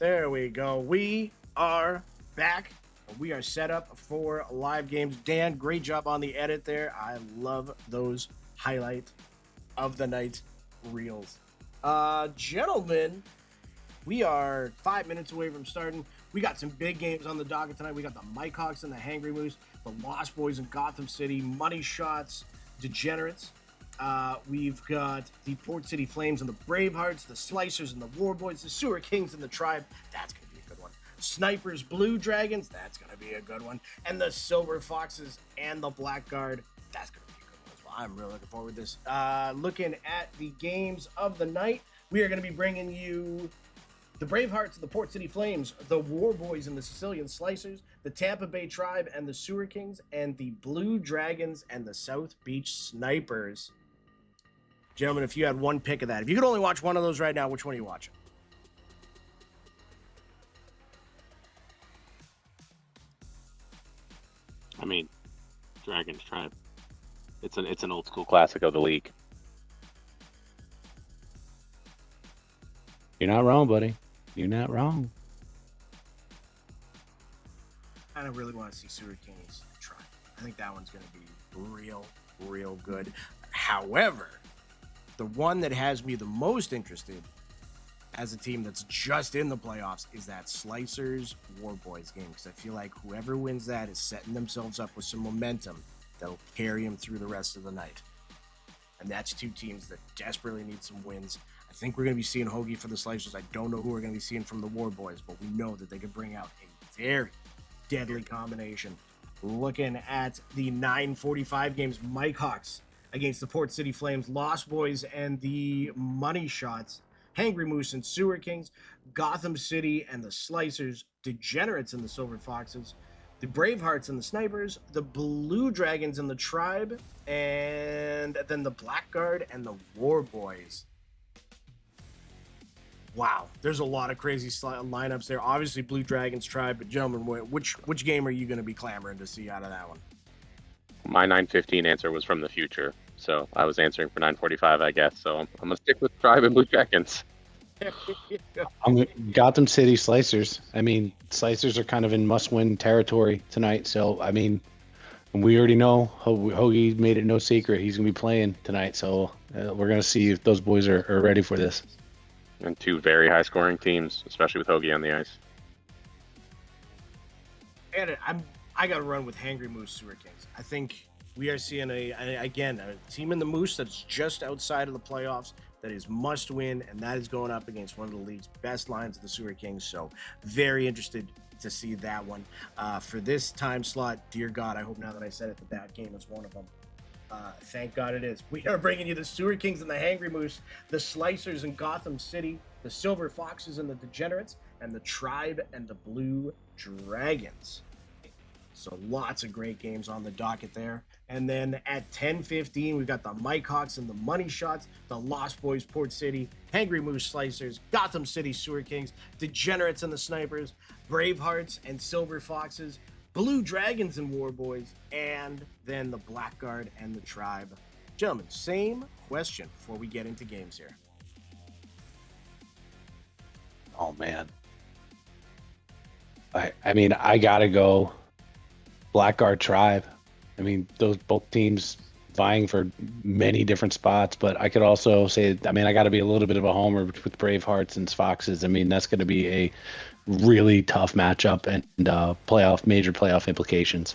There we go. We are back. We are set up for live games. Dan, great job on the edit there. I love those highlight of the night reels. Gentlemen, we are 5 minutes away from starting. We got some big games on the docket tonight. We got the Mike Hawks and the Hangry Moose, the Lost Boys in Gotham City, Money Shots, Degenerates. We've got the Port City Flames and the Bravehearts, the Slicers and the War Boys, the Sewer Kings and the Tribe. That's going to be a good one. Snipers, Blue Dragons. That's going to be a good one. And the Silver Foxes and the Blackguard. That's going to be a good one as well. I'm really looking forward to this. Looking at the games of the night, we are going to be bringing you the Bravehearts and the Port City Flames, the War Boys and the Sicilian Slicers, the Tampa Bay Tribe and the Sewer Kings, and the Blue Dragons and the South Beach Snipers. Gentlemen, if you had one pick of that, if you could only watch one of those right now, which one are you watching? I mean, Dragons Tribe. It's an old school classic of the league. You're not wrong, buddy. You're not wrong. I don't really want to see Sewer Kings try. I think that one's going to be real good. However, the one that has me the most interested as a team that's just in the playoffs is that Slicers War Boys game, because I feel like whoever wins that is setting themselves up with some momentum that'll carry them through the rest of the night. And that's two teams that desperately need some wins. I think we're going to be seeing Hoagie for the Slicers. I don't know who we're going to be seeing from the War Boys, but we know that they can bring out a very deadly combination. Looking at the 9:45 games, Mike Hawks against the Port City Flames, Lost Boys and the Money Shots, Hangry Moose and Sewer Kings, Gotham City and the Slicers, Degenerates and the Silver Foxes, the Bravehearts and the Snipers, the Blue Dragons and the Tribe, and then the Blackguard and the War Boys. Wow, there's a lot of crazy lineups there. Obviously, Blue Dragons, Tribe, but gentlemen, which game are you going to be clamoring to see out of that one? My 9:15 answer was from the future, so I was answering for 9:45, I guess. So I'm gonna stick with Tribe and Blue Dragons. I'm Gotham City Slicers. I mean, Slicers are kind of in must-win territory tonight. So, I mean, we already know Hoagie made it no secret he's going to be playing tonight. So we're going to see if those boys are ready for this. And two very high-scoring teams, especially with Hoagie on the ice. And I got to run with Hangry Moose Sewer Kings. I think we are seeing a team in the Moose that's just outside of the playoffs that is must win, and that is going up against one of the league's best lines of the Sewer Kings. So very interested to see that one. For this time slot, dear God, I hope now that I said it that game is one of them. Thank God it is. We are bringing you the Sewer Kings and the Hangry Moose, the Slicers in Gotham City, the Silver Foxes and the Degenerates, and the Tribe and the Blue Dragons. So lots of great games on the docket there. And then at 10:15, we've got the Mike Hawks and the Money Shots, the Lost Boys Port City, Hangry Moose Slicers, Gotham City Sewer Kings, Degenerates and the Snipers, Bravehearts and Silver Foxes, Blue Dragons and War Boys, and then the Blackguard and the Tribe. Gentlemen, same question before we get into games here. Oh, man. I mean, I got to go Blackguard Tribe. I mean, those both teams vying for many different spots, but I could also say, I mean, I got to be a little bit of a homer with Bravehearts and Foxes. I mean, that's going to be a really tough matchup and major playoff implications.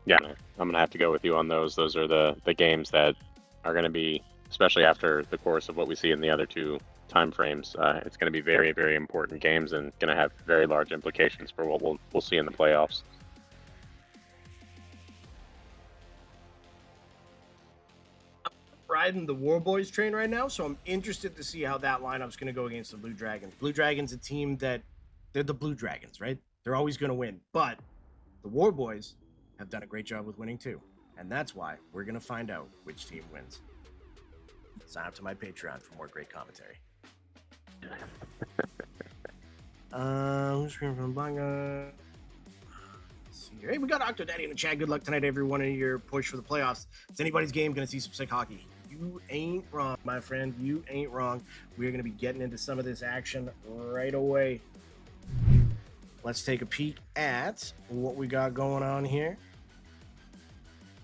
Yeah, I'm going to have to go with you on those. Those are the games that are going to be, especially after the course of what we see in the other two time frames, it's going to be very, very important games and going to have very large implications for what we'll see in the playoffs. Riding the War Boys train right now, so I'm interested to see how that lineup's going to go against the Blue Dragons. Blue Dragons, a team that they're the Blue Dragons, right? They're always going to win, but the War Boys have done a great job with winning too, and that's why we're going to find out which team wins. Sign up to my Patreon for more great commentary. Who's screaming from Banga? Hey, we got Octo Daddy in the chat. Good luck tonight, everyone, in your push for the playoffs. It's anybody's game. Going to see some sick hockey. You You ain't wrong, my friend. You ain't wrong. We're going to be getting into some of this action right away. Let's take a peek at what we got going on here.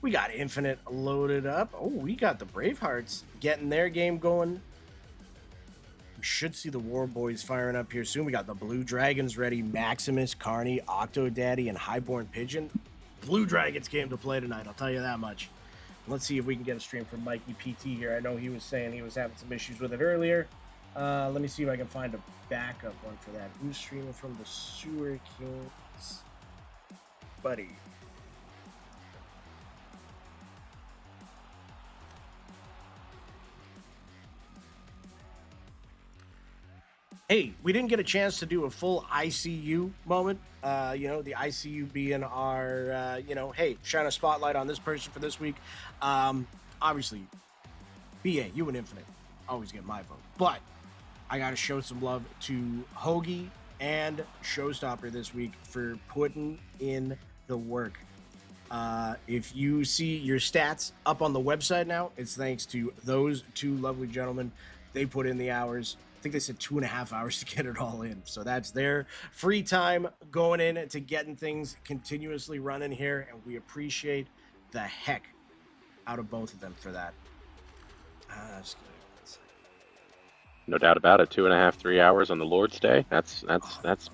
We got Infinite loaded up. Oh, we got the Bravehearts getting their game going. We should see the War Boys firing up here soon. We got the Blue Dragons ready. Maximus, Carney, Octodaddy, and Highborn Pigeon. Blue Dragons came to play tonight, I'll tell you that much. Let's see if we can get a stream from Mikey PT here. I know he was saying he was having some issues with it earlier. Let me see if I can find a backup one for that. Who's streaming from the Sewer Kings? Buddy. Hey, we didn't get a chance to do a full ICU moment. The ICU being our, hey, shine a spotlight on this person for this week. Obviously, BA, you and Infinite always get my vote. But I got to show some love to Hoagie and Showstopper this week for putting in the work. If you see your stats up on the website now, it's thanks to those two lovely gentlemen. They put in the hours. I think they said 2.5 hours to get it all in. So that's their free time going in to getting things continuously running here. And we appreciate the heck out of both of them for that. No doubt about it. 2.5, 3 hours on the Lord's Day. That's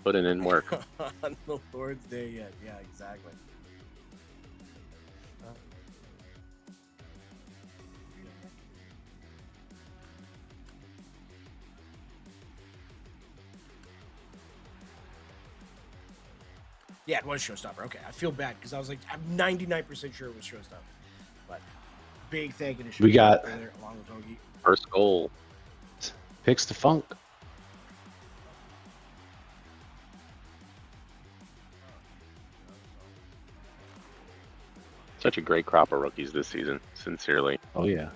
putting in work. On the Lord's Day yet. Yeah, exactly. Yeah, it was Showstopper. Okay, I feel bad because I was like, I'm 99% sure it was Showstopper. But big thank you to Showstopper We got there, along with Hoagie. First goal. Picks the funk. Such a great crop of rookies this season, sincerely. Oh, yeah.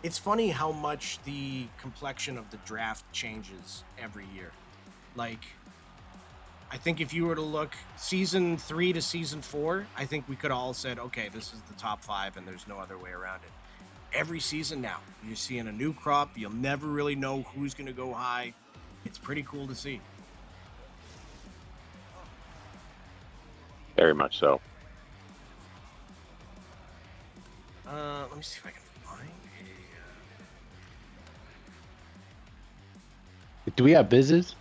It's funny how much the complexion of the draft changes every year. Like, I think if you were to look season 3 to season 4, I think we could all said, okay, this is the top 5 and there's no other way around it. Every season now, you're seeing a new crop. You'll never really know who's going to go high. It's pretty cool to see. Very much so. Let me see if I can find Do we have Bizzes?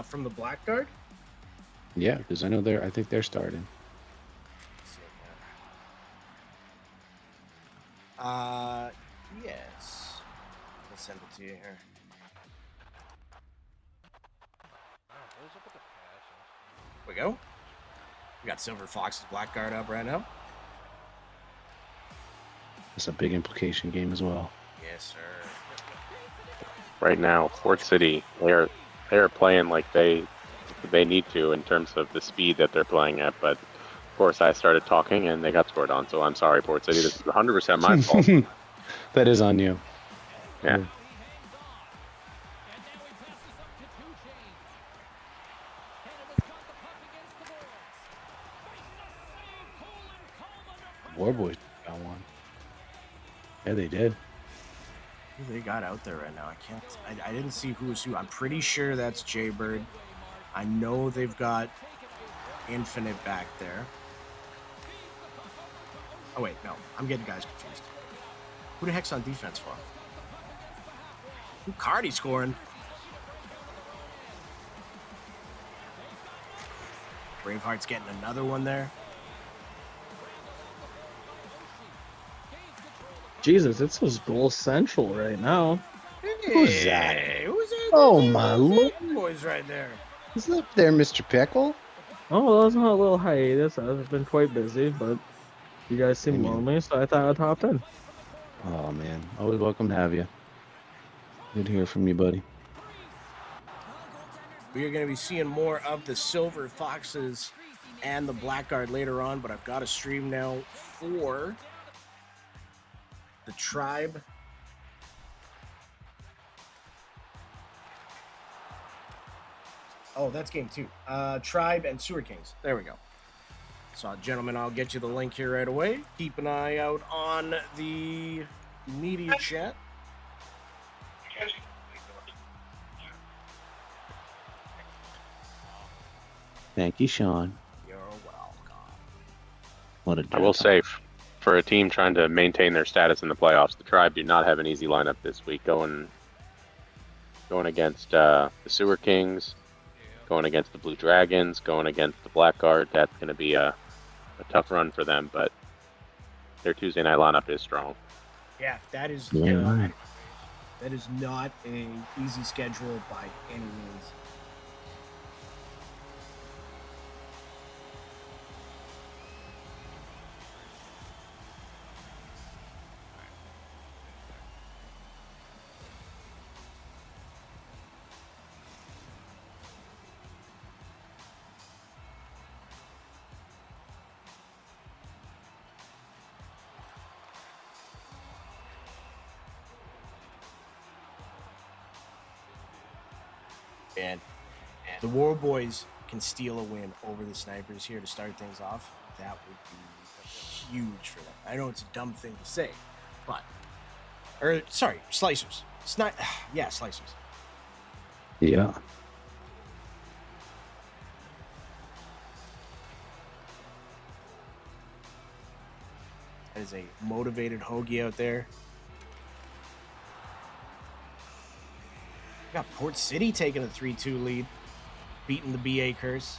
from the Blackguard. Yeah, because I think they're starting. Yes. I'll send it to you here. Here we go. We got Silver Fox's Blackguard up right now. It's a big implication game as well. Yes, sir. Right now, Port City, they are playing like they need to in terms of the speed that they're playing at. But of course, I started talking and they got scored on. So I'm sorry, Port City. This is 100% my fault. That is on you. Yeah. War Boys got one. Yeah, they did. Who they got out there right now? I didn't see who was who. I'm pretty sure that's Jaybird. I know they've got Infinite back there. Oh, wait, no. I'm getting guys confused. Who the heck's on defense for? Who Cardi scoring? Braveheart's getting another one there. Jesus, it's his goal central right now. Who's that? Hey, who's that? Oh, my lord. Boys right there. Is up there, Mr. Pickle? Oh, well, that was not a little hiatus. I've been quite busy, but you guys seem Amen. lonely, so I thought I'd hop in. Oh, man. Always welcome to have you. Good to hear from you, buddy. We are going to be seeing more of the Silver Foxes and the Blackguard later on, but I've got a stream now for the Tribe. Oh, that's game 2. Tribe and Sewer Kings. There we go. So, gentlemen, I'll get you the link here right away. Keep an eye out on the media chat. Thank you, Sean. You're welcome. What a I will say, for a team trying to maintain their status in the playoffs, the Tribe do not have an easy lineup this week. Going against the Sewer Kings, going against the Blue Dragons, going against the Blackguard. That's going to be a tough run for them, but their Tuesday night lineup is strong. Yeah, that is that is not a easy schedule by any means. And the War Boys can steal a win over the Snipers here to start things off. That would be huge for them. I know it's a dumb thing to say, but sorry, Slicers. Yeah, Slicers. Yeah. That is a motivated Hoagie out there. Got Port City taking a 3-2 lead, beating the BA curse.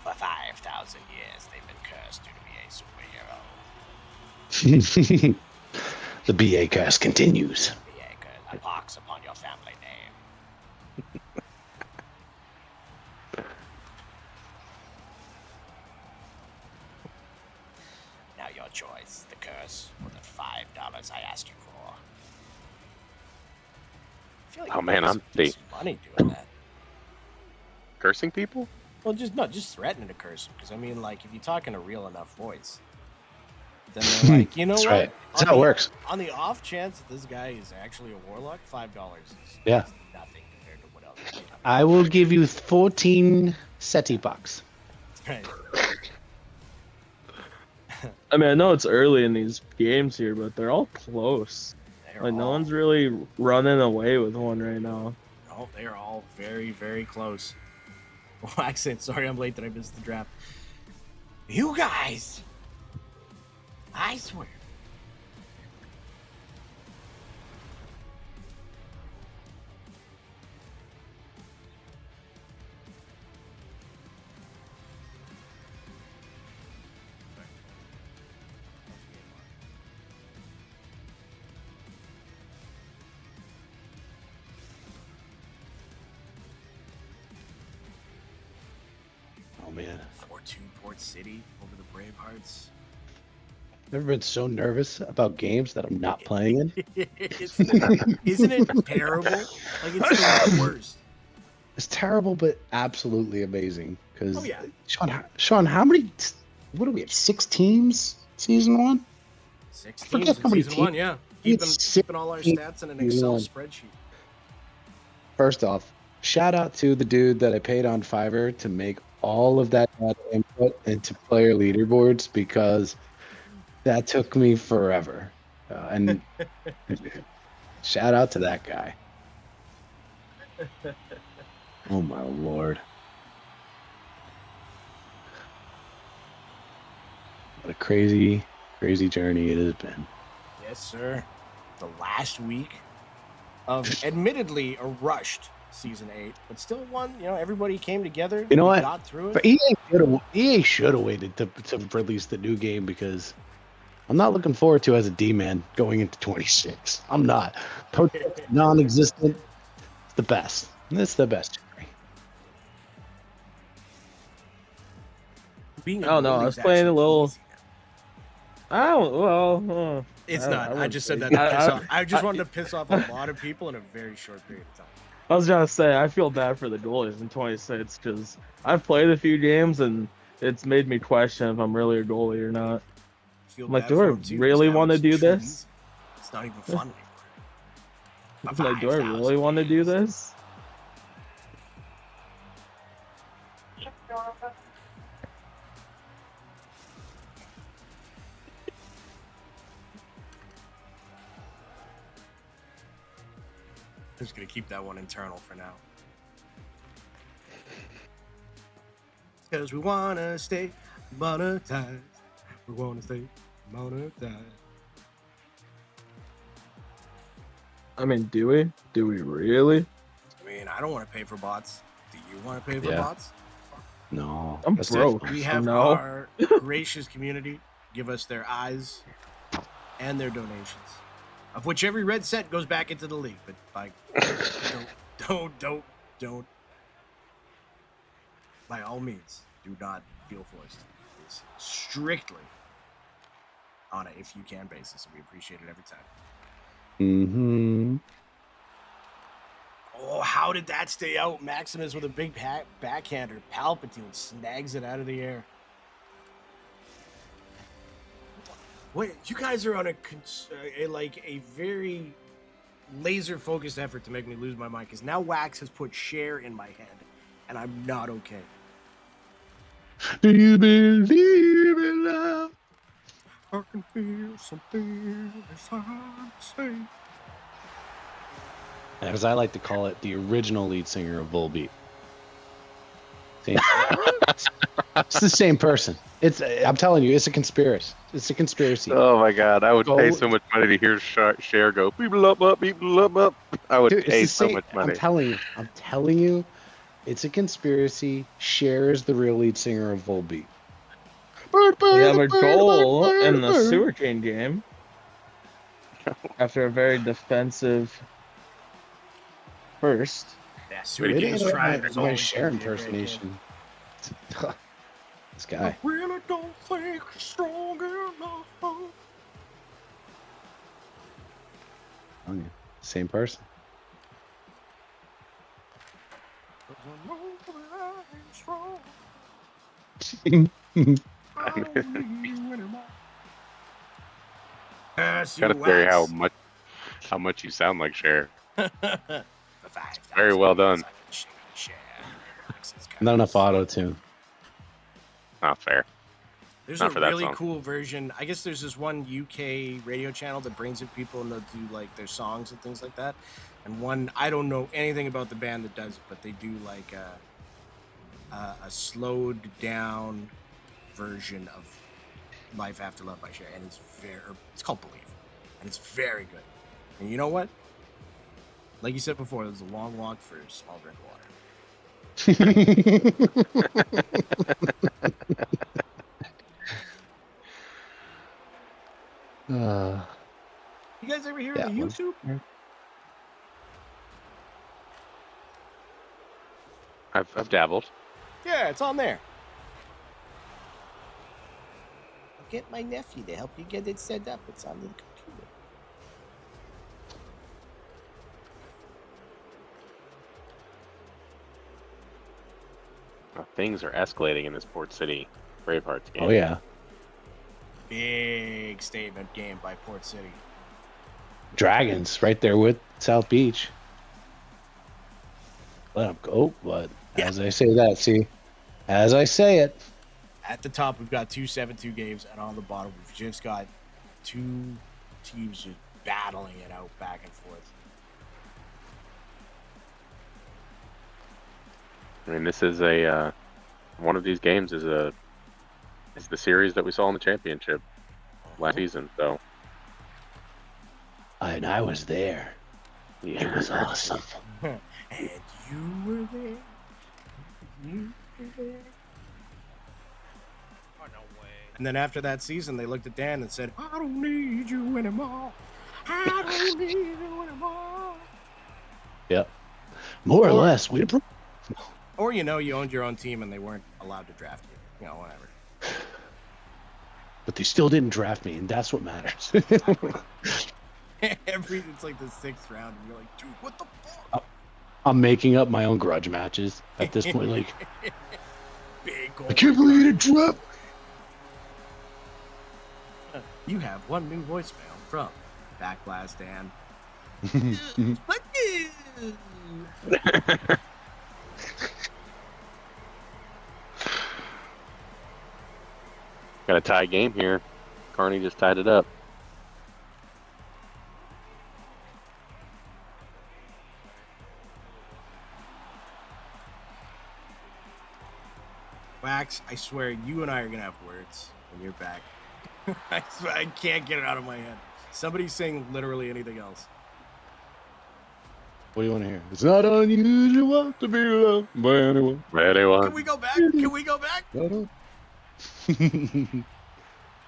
For 5,000 years, they've been cursed due to be a superhero. The BA cast continues. BA curse, a pox upon your family name. Now your choice, the curse or the $5 I asked you for. I feel like Oh, man, I'm some money doing that. Cursing people? Well, just threatening to curse them. Because I mean, like, if you're talking a real enough voice, then they're like, you know That's what? right. That's how it works. On the off chance that this guy is actually a warlock, $5 is Yeah. nothing compared to what else. Is going on. I will give you 14 SETI bucks. Right. I mean, I know it's early in these games here, but they're all close. They're Like, no all- one's really running away with one right now. Oh, they are all very, very close. Well, accent. Sorry, I'm late that I missed the draft. You guys, I swear. Oh, man. 4-2 Port City over the Bravehearts. Never been so nervous about games that I'm not playing in. Isn't it terrible? Like, it's the worst. It's terrible, but absolutely amazing. Because, Oh, yeah. Sean, how many? What do we have? 6 teams season 1? 6 forget teams how in many season 1, teams- yeah. It's Keeping all our 16 stats in an Excel season spreadsheet. First off, shout out to the dude that I paid on Fiverr to make all of that data input into player leaderboards, because that took me forever. And shout out to that guy. Oh my lord. What a crazy, crazy journey it has been. Yes, sir. The last week of admittedly a rushed season 8, but still one, everybody came together. You know we what? got through it. But EA should have waited to release the new game, because I'm not looking forward to as a D-man going into 26. I'm not. Protest non-existent. It's the best. It's the best. Being I don't know, I goalie was is playing a actually little- easy now. I don't. Well, It's I- not. I I wouldn't just said say- that to piss I- off. I just wanted to piss off a lot of people in a very short period of time. I was gonna say I feel bad for the goalies in 26 because I've played a few games and it's made me question if I'm really a goalie or not. Feel I'm like, bad do for I him, too, really 'cause now wanna it's do too this? easy. It's not even fun anymore. It's like, do I really want to do this? I'm just gonna keep that one internal for now. Because we wanna stay monetized. We wanna stay monetized. I mean, do we? Do we really? I mean, I don't want to pay for bots. Do you want to pay for Yeah. bots? No, I'm that's broke. different. We have No. our gracious community give us their eyes and their donations, of which every red cent goes back into the league. But by don't. By all means, do not feel forced. It's strictly on a if you can basis, and we appreciate it every time. Mm-hmm. Oh, how did that stay out? Maximus with a big backhander. Palpatine snags it out of the air. Wait, you guys are on a very laser-focused effort to make me lose my mind, because now Wax has put Cher in my head, and I'm not okay. Do you believe in love? I can feel something inside say. As I like to call it, the original lead singer of Volbeat. See? It's the same person. I'm telling you, it's a conspiracy. It's a conspiracy. Oh my god, I would pay Go- so much money to hear Cher go people up, people up. I would Dude, it's pay the so same. much money. I'm telling you, it's a conspiracy. Cher is the real lead singer of Volbeat. We have a goal in the Sewer King game after a very defensive first. Yeah, Way Sewer to It King's ain't trying my, his my own Cher to be a great game. impersonation. This guy. I really don't think it's strong enough. Oh, yeah. Same person. 'Cause I know that I ain't strong. I don't need you anymore. Pass Kind you of scary Wax. how much you sound like Cher. For 5,000 Very well done. years, I've been singing Cher. Wax's Not enough covers. auto tune. Not fair. There's Not a for that really song. cool version. I guess there's this one UK radio channel that brings in people and they'll do like their songs and things like that. And one, I don't know anything about the band that does it, but they do like a slowed down version of Life After Love by Cher, and it's called Believe, and it's very good. And you know what? Like you said before, there's a long walk for a small drink of water. You guys ever hear Yeah, of the well- YouTube? I've dabbled. Yeah, it's on there. I'll get my nephew to help you get it set up. It's on the computer. Things are escalating in this Port City Bravehearts game. Oh yeah. Big statement game by Port City. Dragons right there with South Beach. Let them go, but as I say that, see, as I say it, At the top, we've got 2 7-2 games, and on the bottom, we've just got 2 teams just battling it out back and forth. I mean, this is a one of these games is the series that we saw in the championship last season. So and I was there. It yeah, was awesome. And you were there. You were there. Oh, no way. And then after that season, they looked at Dan and said, I don't need you anymore. I don't need you anymore. Yep. More or Or- less, we approved. Or, you owned your own team and they weren't allowed to draft you. Whatever. But they still didn't draft me, and that's what matters. It's like the 6th round, and you're like, dude, what the fuck? I'm making up my own grudge matches at this point. Like, Big goal. I can't believe it dropped. You have one new voicemail from Backblast Dan. Fuck you. Got a tie game here. Carney just tied it up. Wax, I swear, you and I are gonna have words when you're back. I swear, I can't get it out of my head. Somebody's saying literally anything else. What do you want to hear? It's not unusual to be loved by anyone. Can we go back? Can we go back?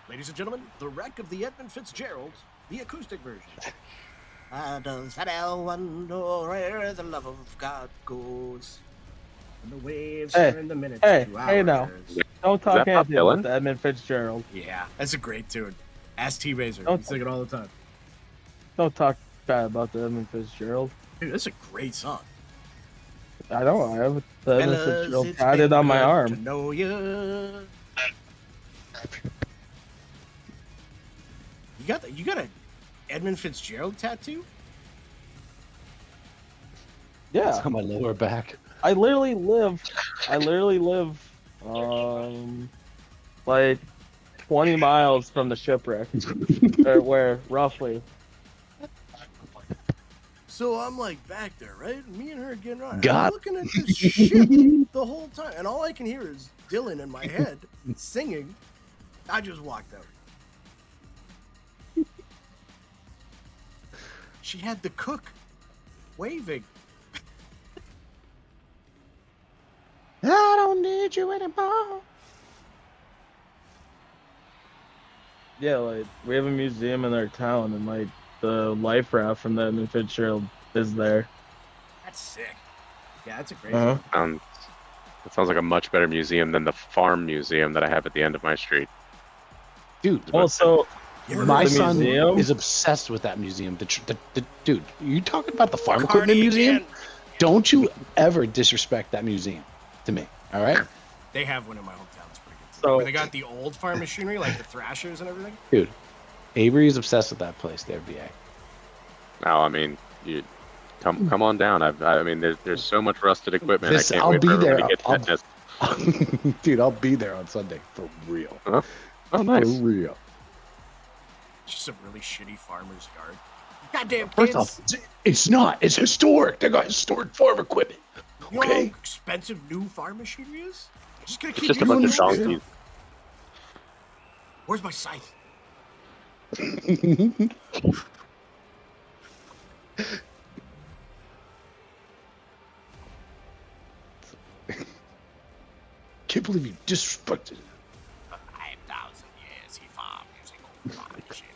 Ladies and gentlemen, the wreck of the Edmund Fitzgerald, the acoustic version. Does anyone know where the love of God goes? And the waves turn the minutes to hours. Hey now. Don't talk that Bob anything Dylan? about the Edmund Fitzgerald. Yeah, that's a great tune. Ask T-Baser. Don't- We sing it all the time. Don't talk bad about the Edmund Fitzgerald. Dude, that's a great song. I know. I have the Edmund Fellas, Fitzgerald it's tatted been on my good arm. to know you. You got a Edmund Fitzgerald tattoo? Yeah. It's on my lower back. I literally live like 20 miles from the shipwreck. Or where, roughly. So I'm like back there, right? Me and her getting on. God. I'm looking at this shit the whole time, and all I can hear is Dylan in my head singing. I just walked out. She had the cook waving. I don't need you anymore. Yeah, like, we have a museum in our town, and, like, the life raft from the Edmund Fitzgerald is there. That's sick. Yeah, that's a great Uh-huh. That sounds like a much better museum than the farm museum that I have at the end of my street. Dude, Also, my the son museum? is obsessed with that museum. Dude, are you talking about the farm Carney equipment museum? again. Don't you ever disrespect that museum to me, all right? They have one in my hometown. It's pretty good. So- Where they got the old farm machinery, like the thrashers and everything. Dude, Avery is obsessed with that place, the RBA. No, I mean, you come on down. I mean, there's so much rusted equipment. This- I can't I'll wait be for everyone there. to get to that. Dude, I'll be there on Sunday for real. Oh, For nice. real. It's just a really shitty farmer's yard. Goddamn First kids. off, it's not. It's historic. They got historic farm equipment. You know how Okay. expensive new farm machinery is? Just gonna It's keep just a bunch of using old donkeys. stuff. Where's my scythe? Can't believe you disrespected it. 5,000 years he farmed using old farm machinery.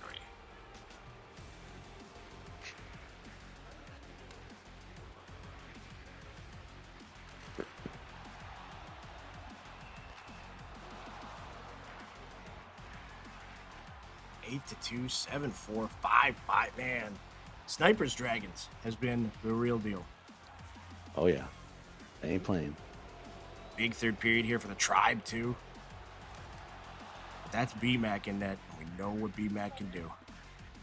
Eight to 2, 7-4, 5-5. Man, Snipers Dragons has been the real deal. Oh yeah, they ain't playing. Big third period here for the Tribe too. But that's BMAC in net, and we know what BMAC can do.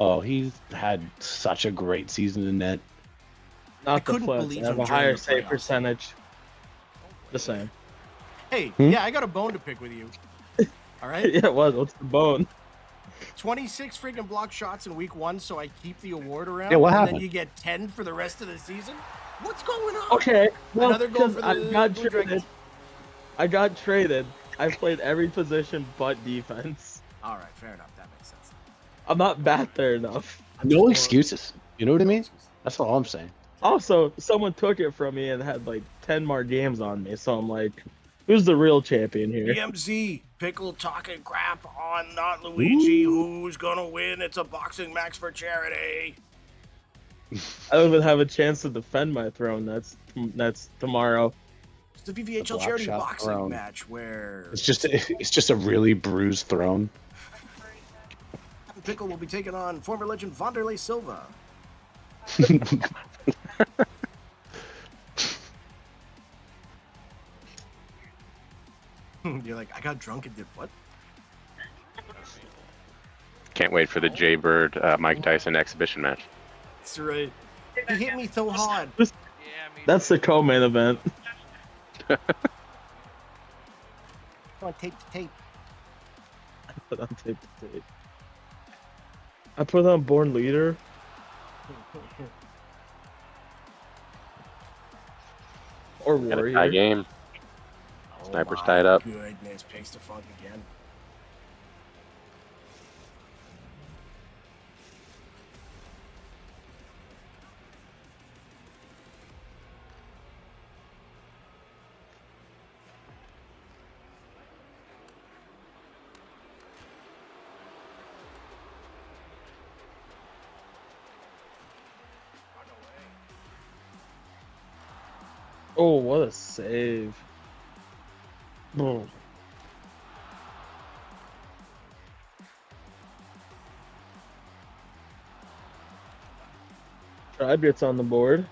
Oh, he's had such a great season in net. Not the couldn't Flits. believe I have him a during higher the save playoffs. percentage. The same. Hey, yeah, I got a bone to pick with you. All right, Yeah, what? What's the bone? 26 freaking block shots in week 1, so I keep the award around. Yeah, what and happened? then you get 10 for the rest of the season. What's going on? Okay, well, Another goal 'cause for I the got Blue Dragons. traded. I played every position but defense. All right, fair enough. That makes sense. I'm not bad there enough. No excuses. You know what I mean? That's all I'm saying. Also, someone took it from me and had like 10 more games on me, so I'm like, who's the real champion here? DMZ, Pickle talking crap on Not Luigi. Who's gonna win? It's a boxing match for charity. I don't even have a chance to defend my throne. That's tomorrow. It's the VVHL Black charity Shot boxing Throne. match where It's just a really bruised throne. Pickle will be taking on former legend Vanderlei Silva. You're like, I got drunk and did what? Can't wait for the Jaybird Mike Tyson exhibition match. That's right. He hit me so hard. That's the co-main event. Come on, tape to tape. Put on tape to tape. I put on Born Leader. Or Got a tie Warrior. game. Oh Sniper's my tied up. goodness, Pace to Funk again. Oh, what a save. Boom. Tribe gets on the board.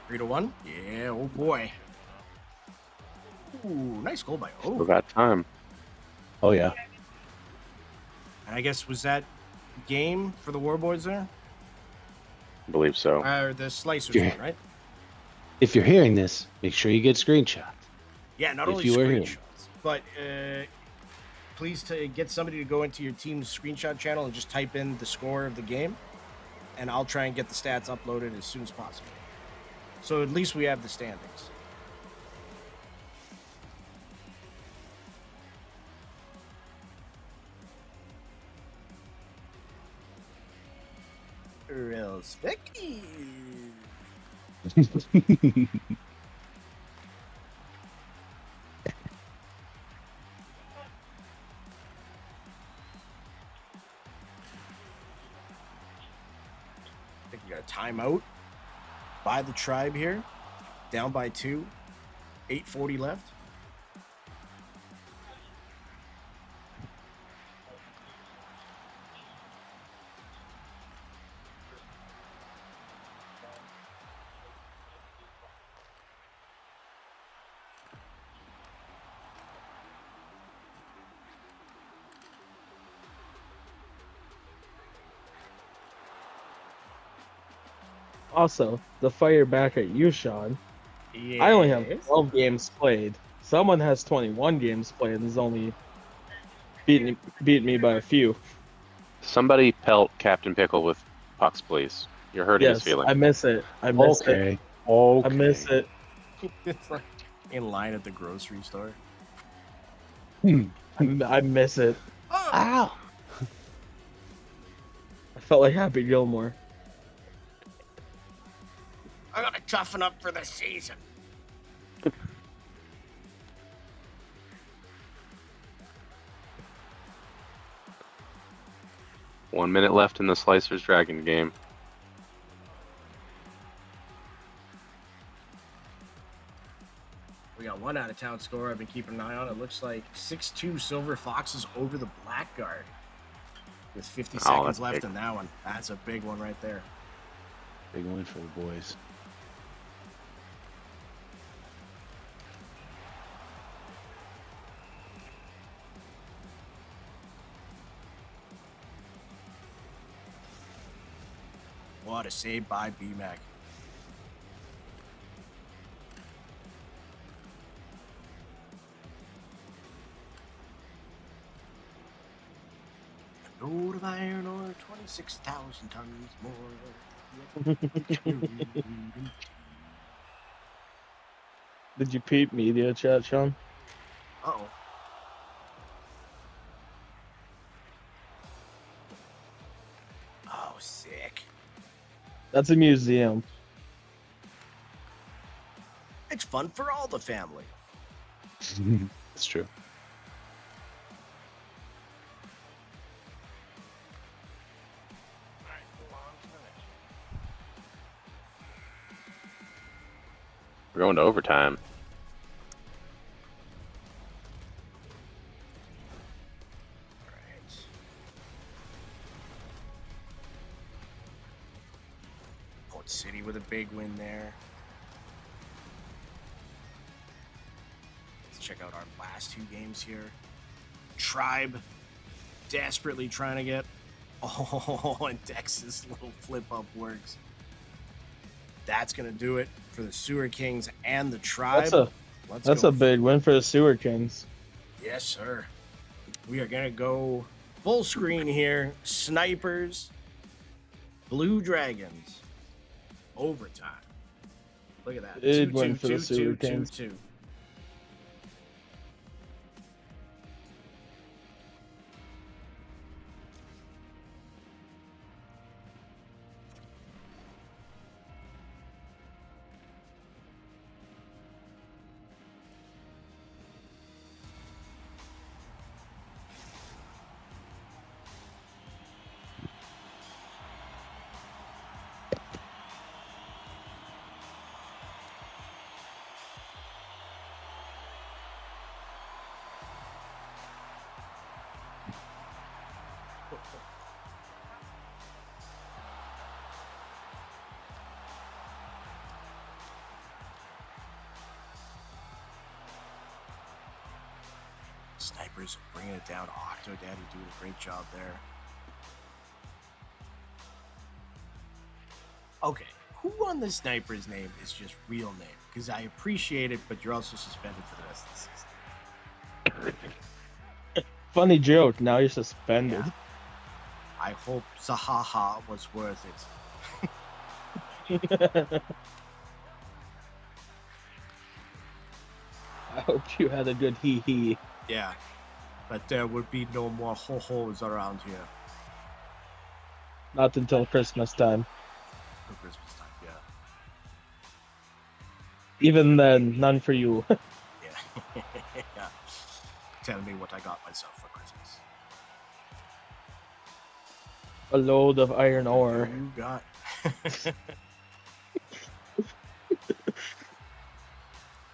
3-1. Yeah, oh boy. Ooh, nice goal by Still O. got time. Oh yeah. And I guess was that game for the Warboys there? I believe so. Or the Slicers Yeah. one, right? If you're hearing this, make sure you get screenshots. Yeah, not If only you were here. screenshots, but please get somebody to go into your team's screenshot channel and just type in the score of the game, and I'll try and get the stats uploaded as soon as possible. So at least we have the standings. Real spicky. I think we got a timeout by the Tribe here. Down by 2. 8:40 left. Also, the fire back at you, Sean. Yeah. I only have 12 games played. Someone has 21 games played and has only beaten me by a few. Somebody pelt Captain Pickle with pucks, please. You're hurting his Yes, feelings. I miss it. I miss it. Okay. Okay. I miss it. It's like in line at the grocery store. I miss it. Oh, Ow. I felt like Happy Gilmore. I gotta toughen up for the season. One minute left in the Slicers Dragon game. We got one out of town score I've been keeping an eye on. It looks like 6-2 Silver Foxes over the Blackguard. With 50 seconds that's left big. in that one. That's a big one right there. Big win for the boys. What a save by B-Mac. A load of iron ore, 26,000 tons more. Did you peep media chat, Sean? Uh-oh. Oh, sick. That's a museum. It's fun for all the family. It's true. We're going to overtime. Right. Port City with a big win there. Let's check out our last 2 games here. Tribe desperately trying to get. Oh, and Dex's little flip up works. That's gonna do it for the Sewer Kings and the Tribe. That's a big win for the Sewer Kings. Yes, sir. We are gonna go full screen here. Snipers, Blue Dragons, overtime. Look at that. Big 2-2, win for the 2-2, Sewer Kings. 2-2. Snipers bringing it down. Octo Daddy doing a great job there. Okay, who on the Sniper's name is just real name? Because I appreciate it, but you're also suspended for the rest of the season. Funny joke. Now you're suspended. Yeah. I hope Zahaha was worth it. I hope you had a good hee hee. Yeah, but there would be no more ho-hos around here Not until Christmas time. for Christmas time. Yeah. Even then, none for you. Yeah. Yeah. Tell me what I got myself for Christmas. A load of iron ore. You got.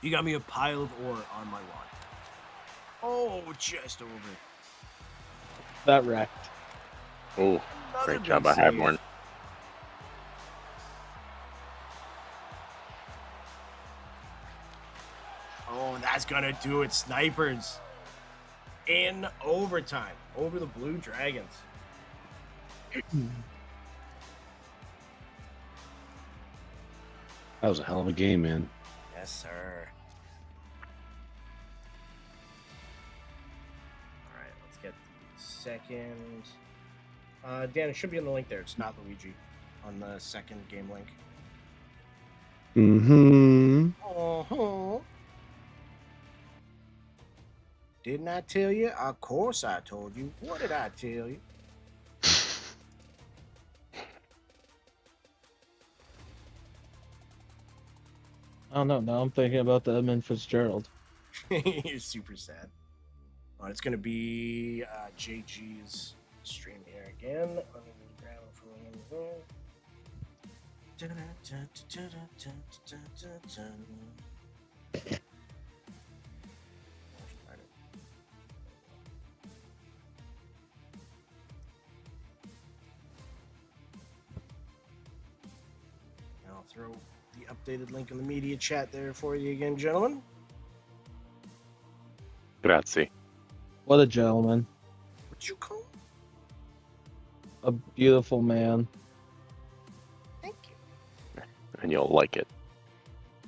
You got me a pile of ore on my lawn. Oh, just over. That wrecked. Oh, Another great big job by save. Highborn. Oh, that's gonna do it. Snipers in overtime over the Blue Dragons. That was a hell of a game, man. Yes, sir. All right, let's get the second. Dan, it should be on the link there. It's not Luigi on the second game link. Mm-hmm. Uh-huh. Didn't I tell you? Of course I told you. What did I tell you? I don't know. Now I'm thinking about the Edmund Fitzgerald. You're super sad. Oh, it's gonna be JG's stream here again. Let me grab it for I'll throw the updated link in the media chat there for you again, gentlemen. Grazie. What a gentleman. What you call? A beautiful man. Thank you. And you'll like it.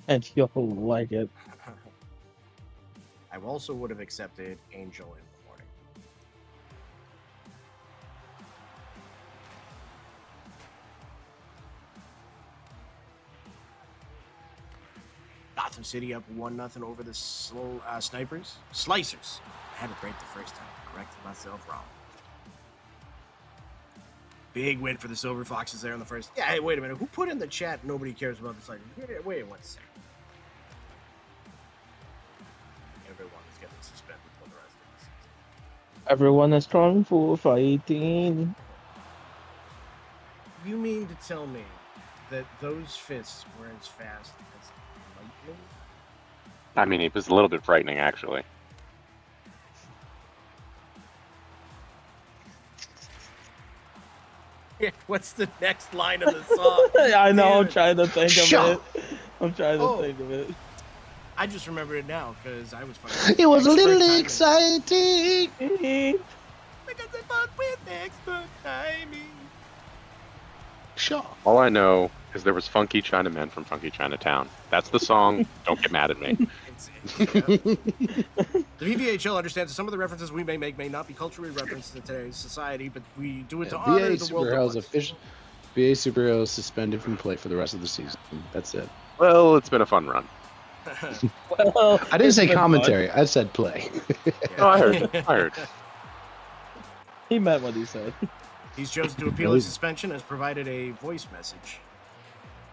And you'll like it. I also would have accepted Angel in the morning. Gotham City up 1-0 over the slow Snipers. Slicers. I had it right the first time. Corrected myself wrong. Big win for the Silver Foxes there in the first. Yeah, hey, wait a minute. Who put in the chat nobody cares about the Slicers? Wait 1 second. Everyone is getting suspended for the rest of the season. Everyone is strong for fighting. You mean to tell me that those fists were as fast as lightning? I mean, it was a little bit frightening, actually. Yeah, what's the next line of the song? I know. Damn I'm it. trying to think of Shut it. I'm trying to Oh. think of it. I just remember it now because I was fucking. It was a expert little timing. exciting. Because I fought with expert timing. Sure. All I know is there was Funky Chinamen from Funky Chinatown. That's the song. Don't get mad at me. The The VVHL understands that some of the references we may make may not be culturally referenced to today's society, but we do it to honor VA the world that was. VA superheroes suspended from play for the rest of the season. That's it. Well, it's been a fun run. Well, I didn't it's say been fun. commentary. I said play. Oh, I heard. I heard. He meant what he said. He's chosen to appeal his suspension and has provided a voice message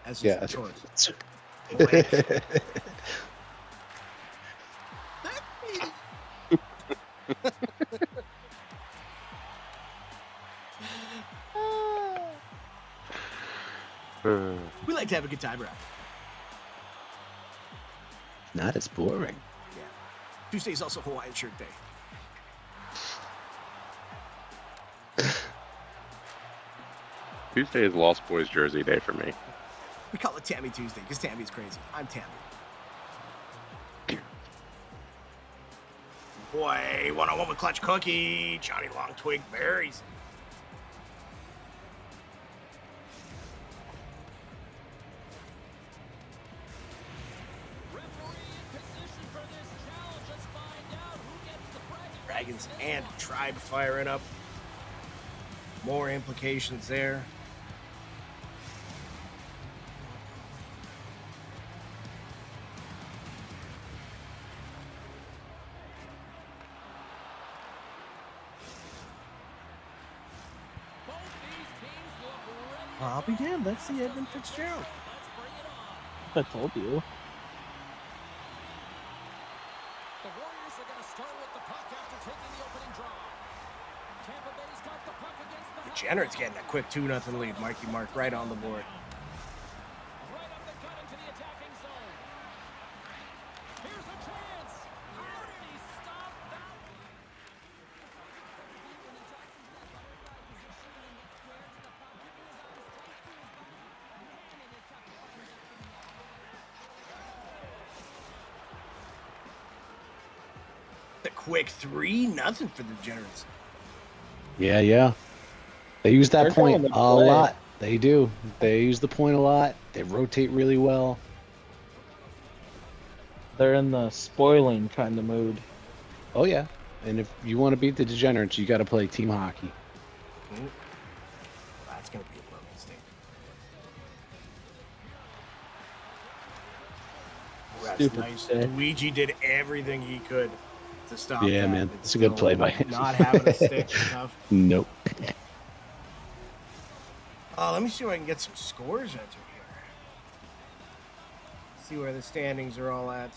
as his Yeah. retort. We like to have a good time around. Not as boring. Yeah. Tuesday is also Hawaiian Shirt Day. Tuesday is Lost Boys jersey day for me. We call it Tammy Tuesday because Tammy's crazy. I'm Tammy. Boy, 1-on-1 with Clutch Cookie. Johnny Long Twig berries. Dragons and Tribe firing up. More implications there. I'll be damned. That's the Edmund Fitzgerald. I told you. The Warriors are going to start with the puck after taking the opening draw. Tampa Bay's got the puck against the Degenerate's getting a quick 2-0 lead. Marky Mark right on the board. right up the gut into the attacking zone. Here's a chance. How did he stop that? The quick 3-0 for the Degenerates. Yeah. They use that They're point going to a play. lot. They do. They use the point a lot. They rotate really well. They're in the spoiling kind of mood. Oh yeah. And if you want to beat the Degenerates, you got to play team hockey. That's going to be a blow mistake. That's Stupid nice. mistake. Luigi did everything he could to stop Yeah, that. man. It's It's a good still play by him. Not having a stick is tough. Nope. Let me see if I can get some scores entered here. See where the standings are all at.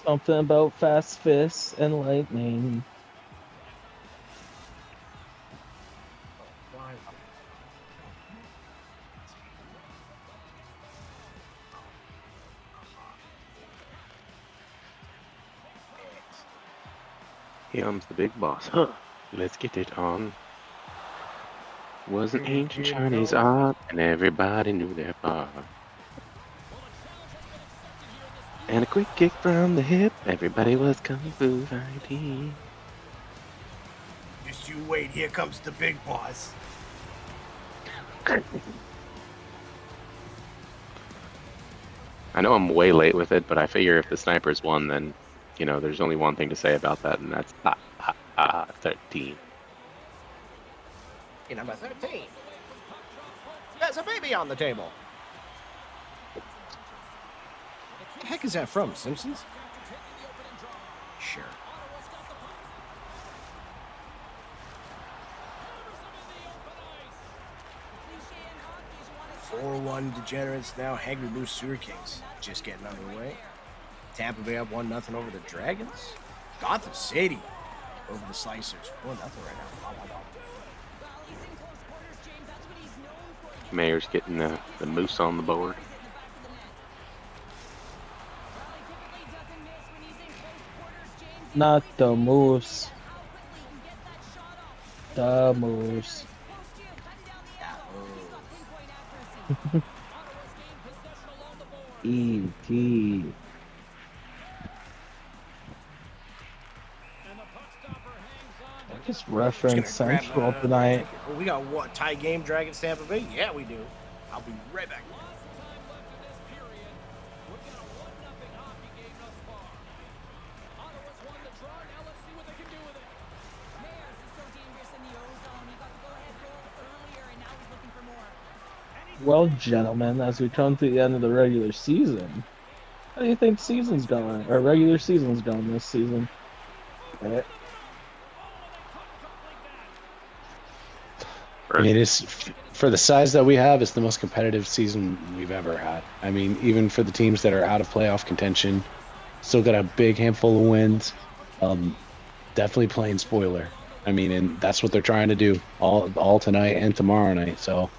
Something about fast fists and lightning. Here comes the big boss. Huh. Let's get it on. Was an ancient Chinese art, and everybody knew their part. And a quick kick from the hip, everybody was kung fu fighting. Just you wait, here comes the big boss. I know I'm way late with it, but I figure if the snipers won, then, you know, there's only one thing to say about that, and that's 13. Number 13. There's a baby on the table. What the heck is that from? Simpsons? Sure. 4-1 Degenerates now. Hangry Moose Sewer Kings just getting underway. Tampa Bay up 1-0 over the Dragons. Gotham City over the Slicers. 1-0 right now. Wow. Mayor's getting the moose on the board. Not the moose. The moose. E.T. Just Just reference gonna grab Central my tonight. drink here. Oh, we got what? Tie game, Dragons, Tampa Bay? Yeah, we do. I'll be right back. Ottawa's won the draw. Now let's see what they can do with it. Mares is so dangerous in the ozone. He got the go-ahead goal earlier, and now he's looking for more. Well, gentlemen, as we come to the end of the regular season, how do you think season's going, or regular season's going this season? Right? I mean, it's for the size that we have, it's the most competitive season we've ever had. I mean, even for the teams that are out of playoff contention, still got a big handful of wins. Definitely playing spoiler. I mean, and that's what they're trying to do all tonight and tomorrow night. So,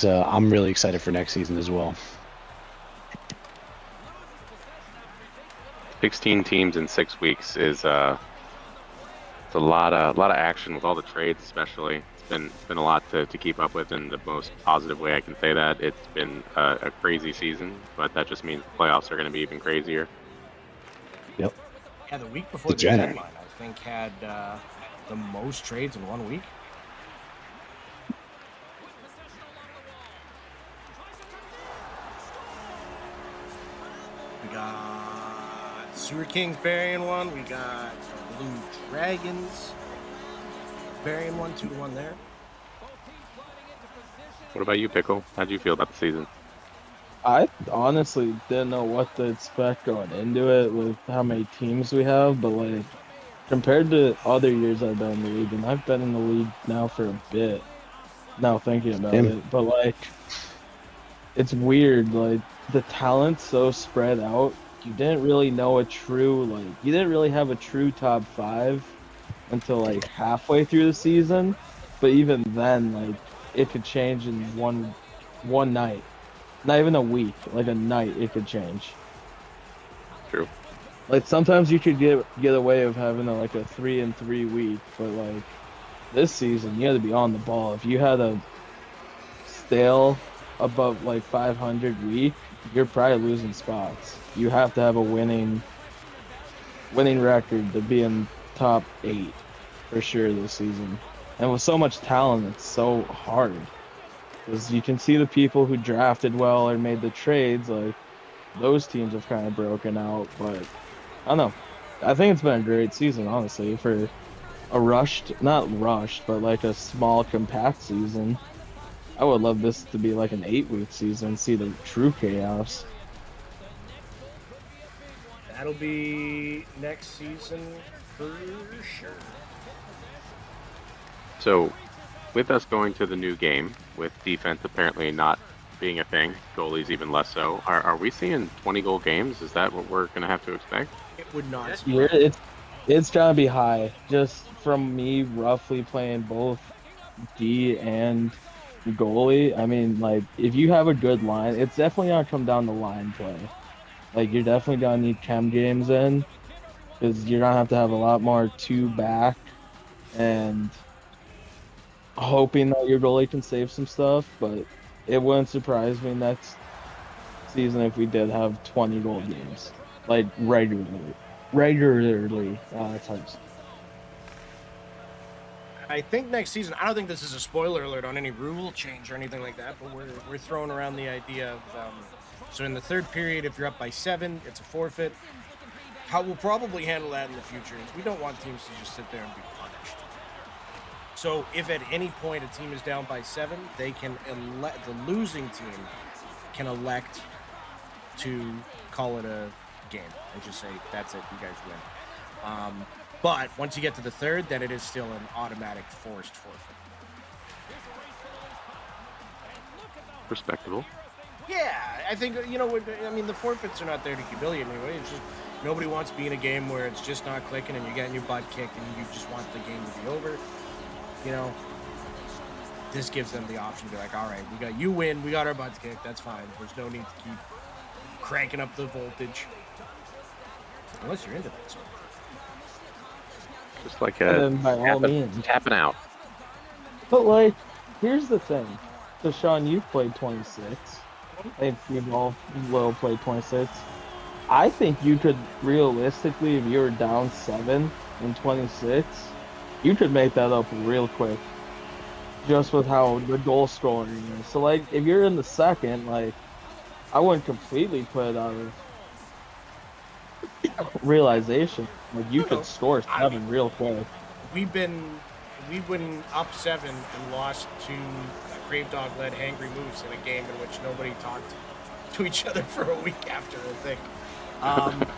I'm really excited for next season as well. 16 teams in 6 weeks is it's a lot of action with all the trades, especially. It's been a lot to keep up with in the most positive way I can say that. It's been a crazy season, but that just means the playoffs are going to be even crazier. Yep. Yeah, the week before the Degenerate. deadline, I think, had the most trades in 1 week. We got Sewer Kings burying one. We got Blue Dragons burying one, 2-1 there. What about you, Pickle? How'd you feel about the season? I honestly didn't know what to expect going into it with how many teams we have, but like compared to other years I've been in the league, and I've been in the league now for a bit, now thinking about Same. it, but like it's weird, like the talent's so spread out. You didn't really know you didn't really have a true top five until like halfway through the season, but even then, like it could change in one night. Not even a week, like a night, it could change. True. Like sometimes you could get away with having like a 3-3 week, but like this season you had to be on the ball. If you had a stale above like 500 week, you're probably losing spots. You have to have a winning record to be in top 8 for sure this season. And with so much talent, it's so hard. Because you can see the people who drafted well or made the trades, like those teams have kind of broken out. But I don't know. I think it's been a great season, honestly, for a not rushed, but like a small, compact season. I would love this to be like an 8-week season, see the true chaos. That'll be next season for sure. So, with us going to the new game, with defense apparently not being a thing, goalies even less so, are we seeing 20-goal games? Is that what we're going to have to expect? It would not. Yeah, it's gonna be high. Just from me roughly playing both D and goalie. I mean, like if you have a good line, it's definitely gonna come down to line play. Like you're definitely gonna need chem games in because you're gonna have to have a lot more two back and hoping that your goalie can save some stuff. But it wouldn't surprise me next season if we did have 20-goal games, like regularly. That's hard. I think next season, I don't think this is a spoiler alert on any rule change or anything like that, but we're throwing around the idea of, so in the third period, if you're up by 7, it's a forfeit. How we'll probably handle that in the future is we don't want teams to just sit there and be punished. So if at any point a team is down by 7, they can elect, the losing team can elect to call it a game and just say, that's it, you guys win. But once you get to the third, then it is still an automatic forced forfeit. Respectable. Yeah, I think, I mean, the forfeits are not there to humiliate anybody. It's just nobody wants to be in a game where it's just not clicking and you're getting your butt kicked and you just want the game to be over. This gives them the option to be like, all right, you win, we got our butts kicked, that's fine. There's no need to keep cranking up the voltage. Unless you're into that sort of thing. Just like By all means. tapping out. But like, here's the thing. So Sean, you've played 26. I think we've all played 26. I think you could realistically, if you were down 7 in 26, you could make that up real quick just with how the goal scoring is. So like if you're in the second, like I wouldn't completely put it out of realization. Like you No, could no. score I mean, 7 real quick. we've been we've been up 7 and lost to a Grave Dog led Hangry Moose in a game in which nobody talked to each other for a week after, I think. Um,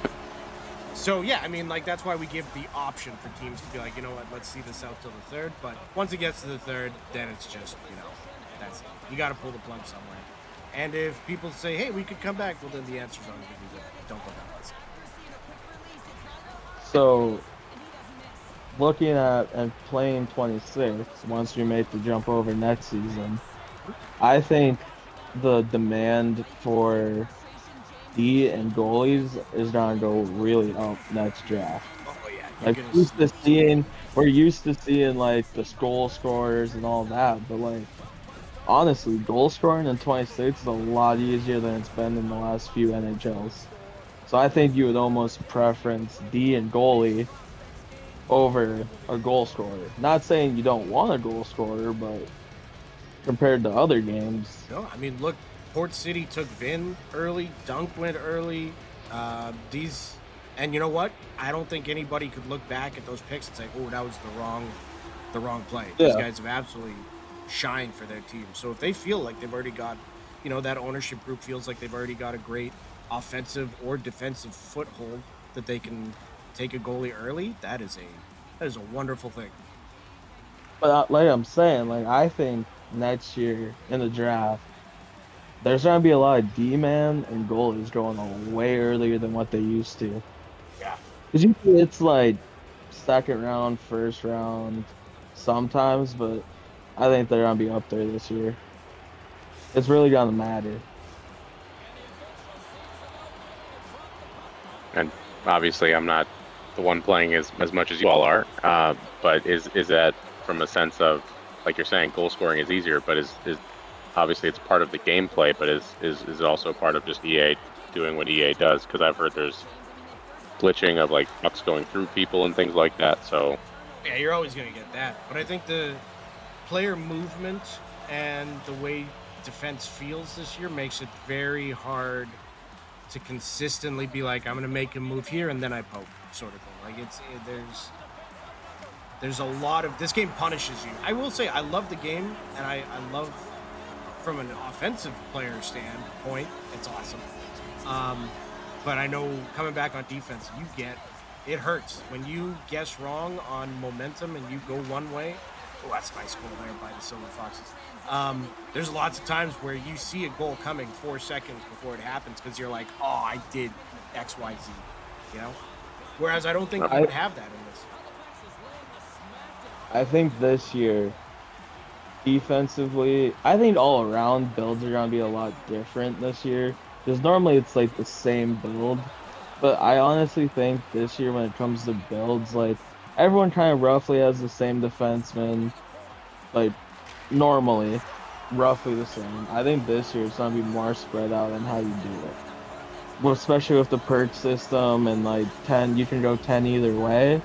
so yeah, I mean, like that's why we give the option for teams to be like, you know what, let's see this out till the third. But once it gets to the third, then it's just, that's it. You got to pull the plug somewhere. And if people say, hey, we could come back, well, then the answer's always going to be don't go down this. So looking at and playing 26 once we make the jump over next season, I think the demand for D and goalies is gonna go really up next draft. Oh yeah, you're Like going to see. we're used to seeing like the goal scorers and all that, but like honestly, goal scoring in 26 is a lot easier than it's been in the last few NHLs. So I think you would almost preference D and goalie over a goal scorer. Not saying you don't want a goal scorer, but compared to other games, No, I mean, look, Port City took Vin early, Dunk went early. And you know what? I don't think anybody could look back at those picks and say, "Oh, that was the wrong play." These yeah. guys have absolutely shined for their team. So if they feel like they've already got, that ownership group feels like they've already got a great offensive or defensive foothold that they can take a goalie early, that is a wonderful thing. But like I'm saying, like I think next year in the draft, there's gonna be a lot of D man and goalies going on way earlier than what they used to. Yeah. Because usually it's like second round, first round, sometimes, but I think they're gonna be up there this year. It's really gonna matter. And obviously, I'm not the one playing as much as you all are. But is that from a sense of, like you're saying, goal scoring is easier, but is obviously it's part of the gameplay, but is it also part of just EA doing what EA does? Because I've heard there's glitching of like pucks going through people and things like that. So Yeah, you're always going to get that. But I think the player movement and the way defense feels this year makes it very hard to consistently be like, I'm going to make a move here and then I poke, sort of thing. Like there's a lot of this game punishes you. I will say I love the game, and I love from an offensive player standpoint, it's awesome. But I know coming back on defense, it hurts when you guess wrong on momentum and you go one way. Oh, that's a nice goal there by the Silver Foxes. There's lots of times where you see a goal coming 4 seconds before it happens because you're like, oh, I did X, Y, Z, you know? Whereas I don't think you would have that in this. I think this year, defensively, I think all around builds are gonna be a lot different this year. Because normally it's like the same build, but I honestly think this year when it comes to builds, like everyone kind of roughly has the same defenseman, like normally, roughly the same. I think this year it's gonna be more spread out on how you do it. Well, especially with the perk system and like 10, you can go 10 either way.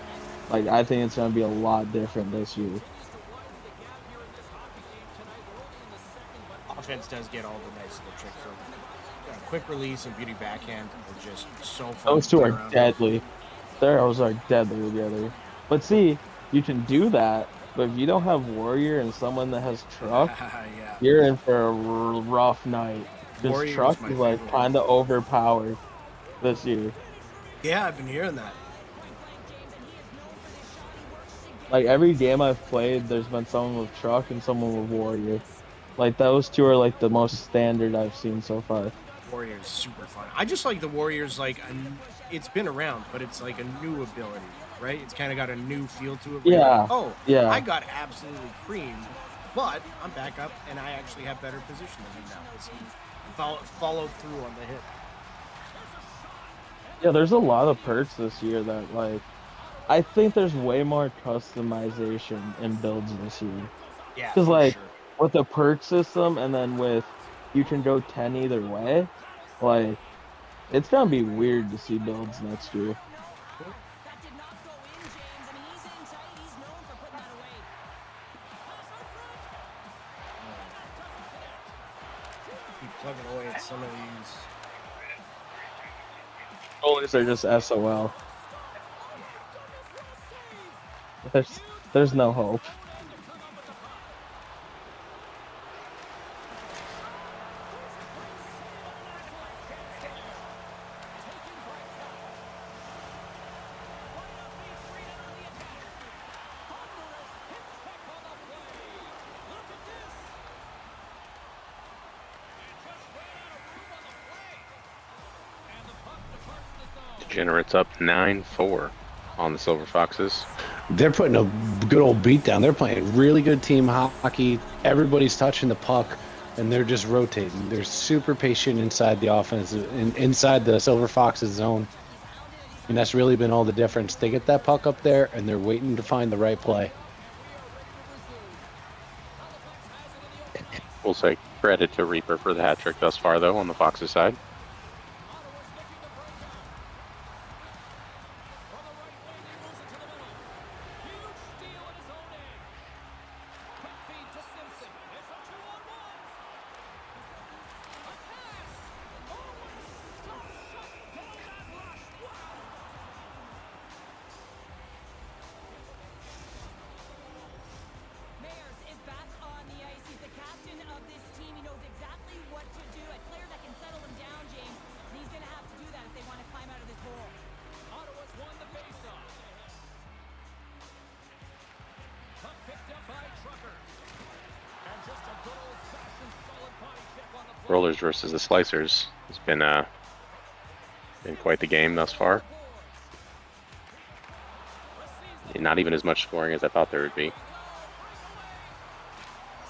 Like I think it's gonna be a lot different this year. Offense does get all the nice little tricks. So, quick release and beauty backhand are just so fun Those to two play are around with. deadly. Their arrows are deadly together. But see, you can do that, but if you don't have warrior and someone that has truck, Yeah. you're in for a rough night. Because Warrior truck is my is like favorite. kind of overpowered this year. Yeah, I've been hearing that. Like every game I've played, there's been someone with truck and someone with warrior. Like those two are like the most standard I've seen so far. Warrior is super fun. I just like the Warriors it's been around, but it's like a new ability, right? It's kind of got a new feel to it. Where you're like, Yeah, oh, yeah. I got absolutely creamed, but I'm back up and I actually have better position than you now. So follow through on the hit. Yeah, there's a lot of perks this year that like I think there's way more customization in builds this year. Yeah, Because for like sure. with the perk system and then with you can go 10 either way, like it's gonna be weird to see builds next year. Plugging away at some of these. Goalies are just SOL. There's no hope. Degenerates up 9-4 on the Silver Foxes. They're putting a good old beat down. They're playing really good team hockey. Everybody's touching the puck, and they're just rotating. They're super patient inside the offense, inside the Silver Foxes zone. And that's really been all the difference. They get that puck up there, and they're waiting to find the right play. We'll say credit to Reaper for the hat trick thus far, though, on the Foxes side. Mayers is back on the ice. He's the captain of this team. He knows exactly what to do. A player that can settle him down, James. And he's going to have to do that if they want to climb out of this hole. Ottawa's won the faceoff. Puck picked up by Trucker. And just a good old-fashioned solid body check on the play. Rollers versus the Slicers has been quite the game thus far. Not even as much scoring as I thought there would be.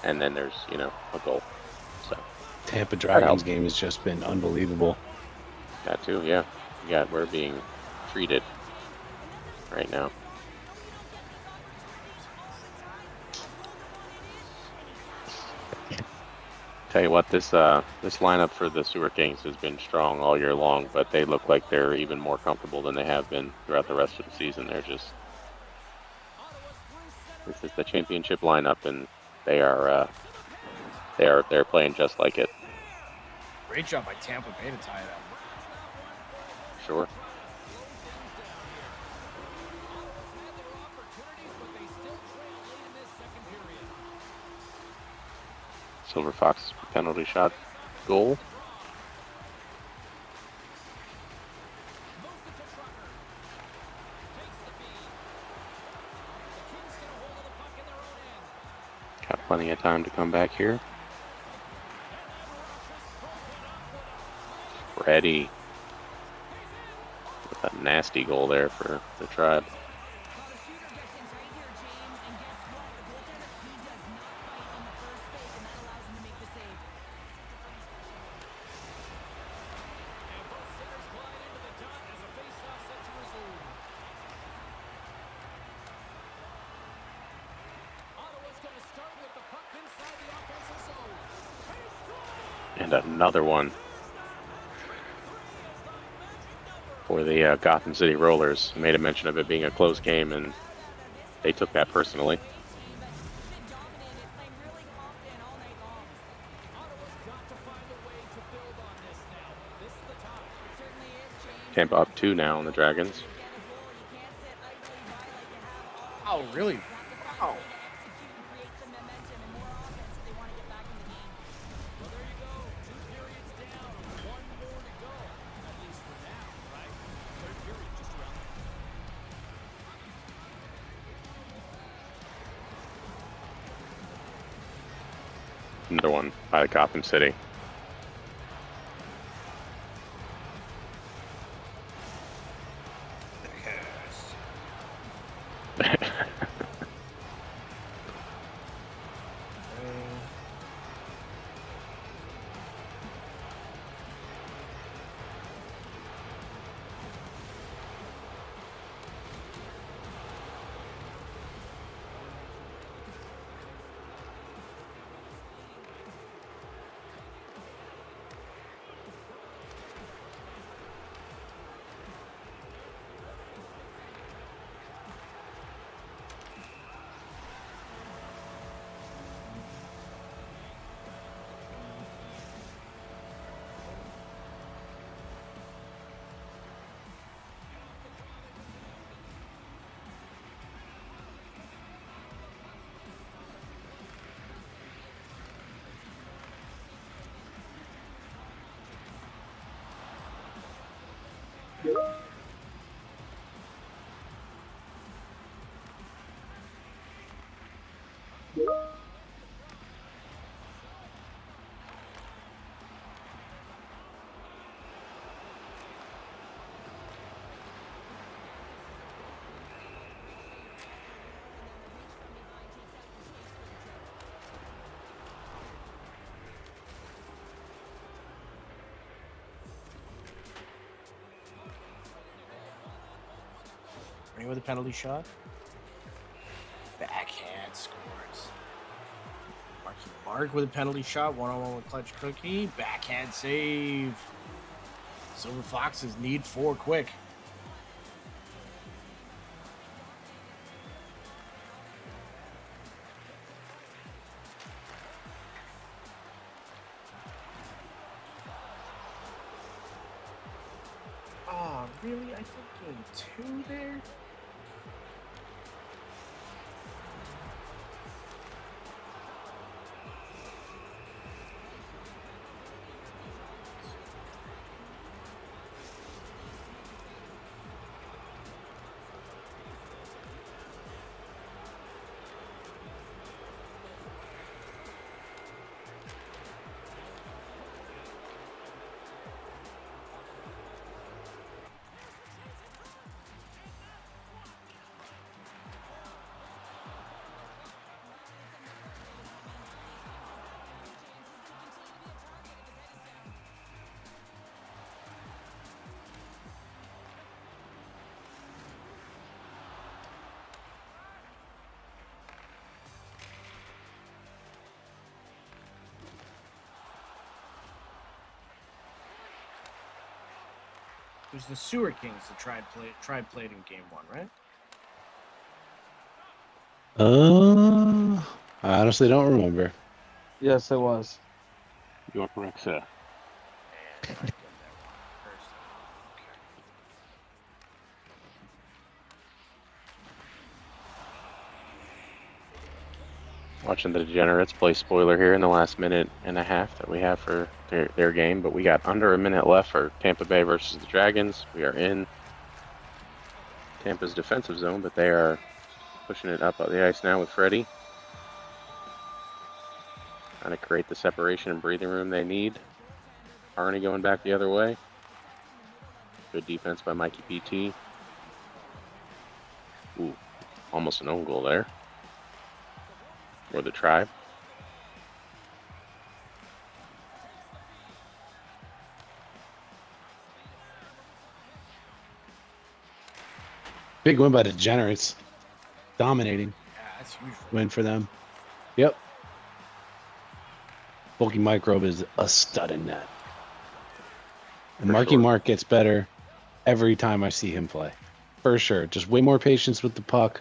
And then there's, a goal. So Tampa Dragons game has just been unbelievable. that too, yeah. We're being treated right now. Tell you what, this lineup for the Sewer Kings has been strong all year long, but they look like they're even more comfortable than they have been throughout the rest of the season. This is the championship lineup, and they're playing just like it. Great job by Tampa Bay to tie it up. Sure. Silver Fox penalty shot goal. Got plenty of time to come back here. Ready. With a nasty goal there for the Tribe. And another one for the Gotham City Rollers. Made a mention of it being a close game, and they took that personally. Tampa up 2 now on the Dragons. Oh, really? Wow. Another one by Gotham City. Ready with a penalty shot. Backhand scores. Mark with a penalty shot. 1-on-1 with Clutch Cookie. Backhand save. Silver Foxes need 4 quick. Oh, really? I think game 2 there? It was the Sewer Kings that tried played in game 1, right? I honestly don't remember. Yes, it was. York Rexa. Watching the Degenerates play spoiler here in the last minute and a half that we have for their game, but we got under a minute left for Tampa Bay versus the Dragons. We are in Tampa's defensive zone, but they are pushing it up the ice now with Freddie. Trying to create the separation and breathing room they need. Arnie going back the other way. Good defense by Mikey PT. Ooh, almost an own goal there. Or the Tribe. Big win by the Degenerates. Dominating Yeah, that's huge. win for them. Yep. Bulky Microbe is a stud in net. And For Marky sure. Mark gets better every time I see him play. For sure. Just way more patience with the puck.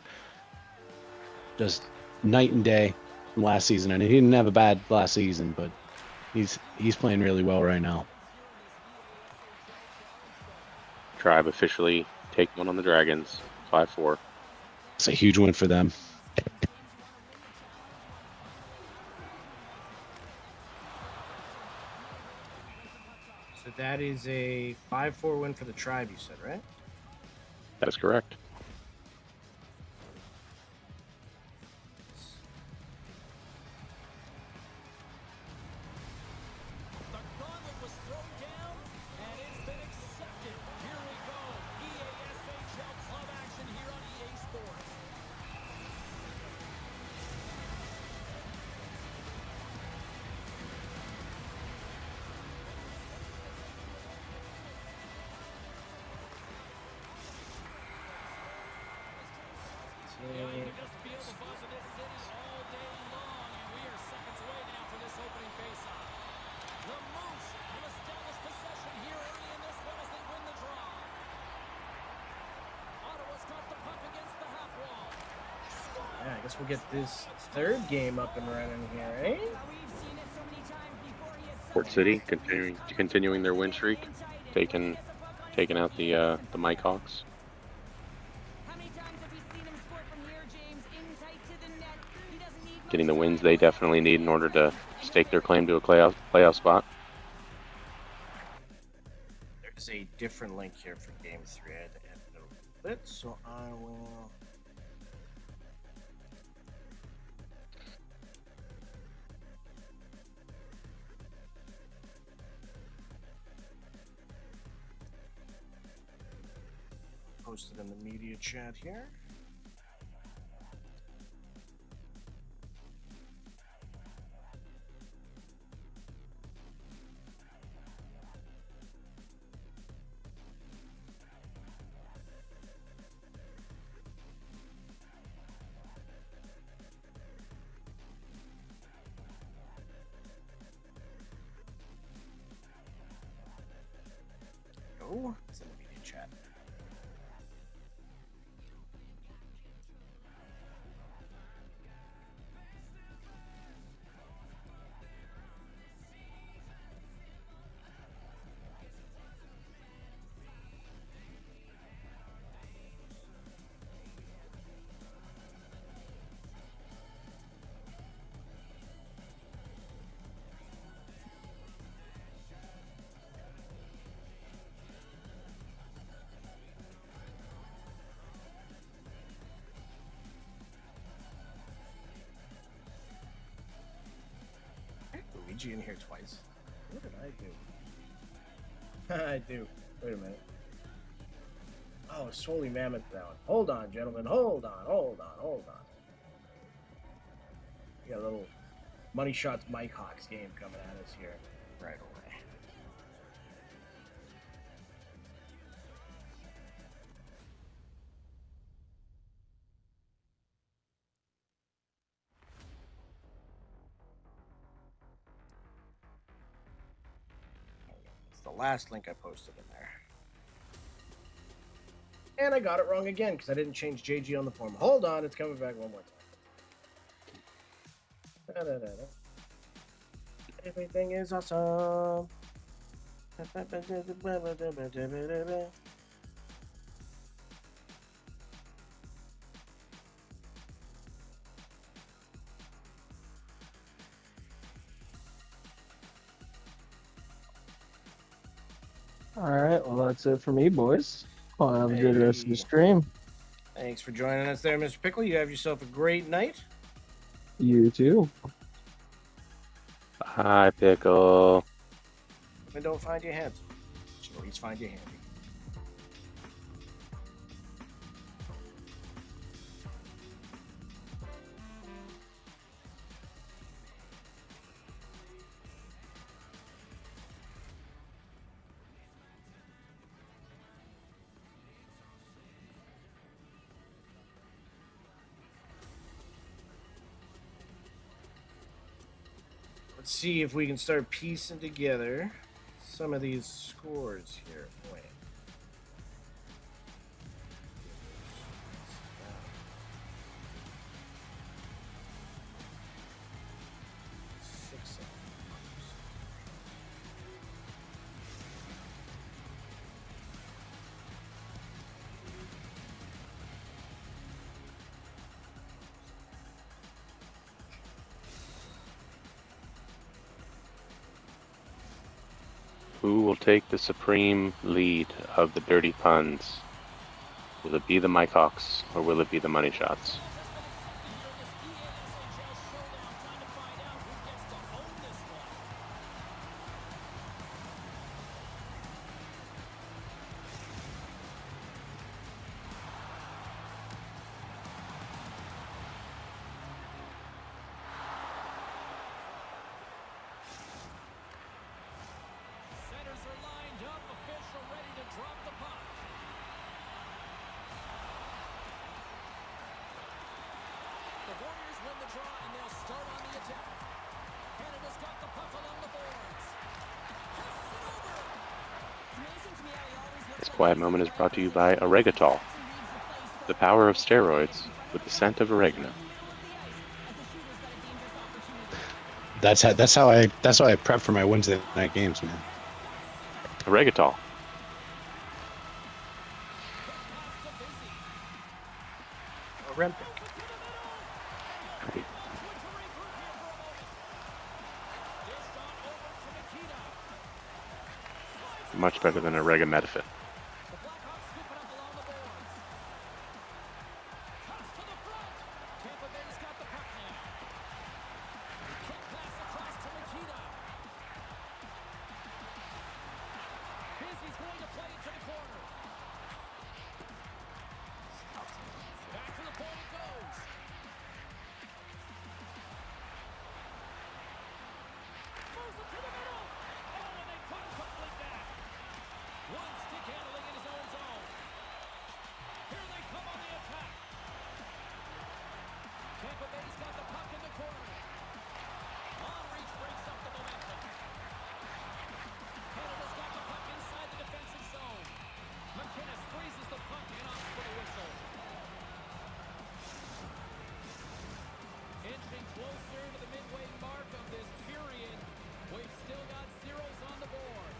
Just night and day from last season. And he didn't have a bad last season, but he's playing really well right now. Tribe officially take one on the Dragons. 5-4. It's a huge win for them. So that is a 5-4 win for the Tribe, you said, right? That is correct. The gauntlet was thrown down, and it's been accepted. Here we go. VVHL club action here on EA Sports. You can just feel the buzz of this city all day long, and we are seconds away now for this opening faceoff. The Moose have established possession here early in this one as they win the draw. Ottawa's got the puck against the half wall. Yeah, I guess we'll get this 3rd game up and running here, eh? We've seen it so many times before. He is so Port City fast. continuing their win streak, taking out the Mike Hawks. How many times have we seen him score from here, James? In tight to the net. He doesn't need Getting the wins they definitely need in order to stake their claim to a playoff spot. There's a different link here for Game 3. I had to edit it a little bit, so I will. Post it in the media chat here. Oh, it's in the media chat. Luigi in here twice. What did I do? I do. Wait a minute. Oh, it's totally Mammoth Brown. Hold on, gentlemen. Hold on. We got a little Money Shots Mike Hawks game coming at us here right away. It's the last link I posted in there. And I got it wrong again because I didn't change JG on the form. Hold on, it's coming back one more time. Da-da-da-da. Everything is awesome. All right, well, that's it for me, boys. Well, have a good rest of the Hey. stream. Thanks for joining us there, Mr. Pickle. You have yourself a great night. You too. Hi, Pickle. And don't find your hands. Should at least find your handy. Let's see if we can start piecing together some of these scores here. Wait. Six. Who will take the supreme lead of the dirty puns? Will it be the Mike Hawks or will it be the Money Shots? Centers are lined up, official ready to drop the puck. The Warriors win the draw and they'll start on the attack. Canada's got the puck along the boards. Passes it over. It's amazing to me how he always looks This like quiet he's moment is right brought to you there. by Oregatol, Jackson reads the play so the power of well. steroids with the scent of oregano. Middle of the ice as the shooter's got a dangerous opportunity. That's how I prep for my Wednesday night games, man. Oregatol. Olympic. much better than a regametaphit. The Blackhawks scoop it up along the boards. Cuts to the front. Tampa Bay's got the puck now. Quick pass across to Nikita. Busey's going to play it to the corner. Back to the point it goes. Moves it to the middle. Oh, and they couldn't complete that. One stick handling in his own zone. Here they come on the attack. Tampa Bay's got the puck in the corner. Long reach breaks up the momentum. Canada's got the puck inside the defensive zone. McKinnis freezes the puck and opts for the whistle. Inching closer to the midway mark of this period. We've still got zeros on the board.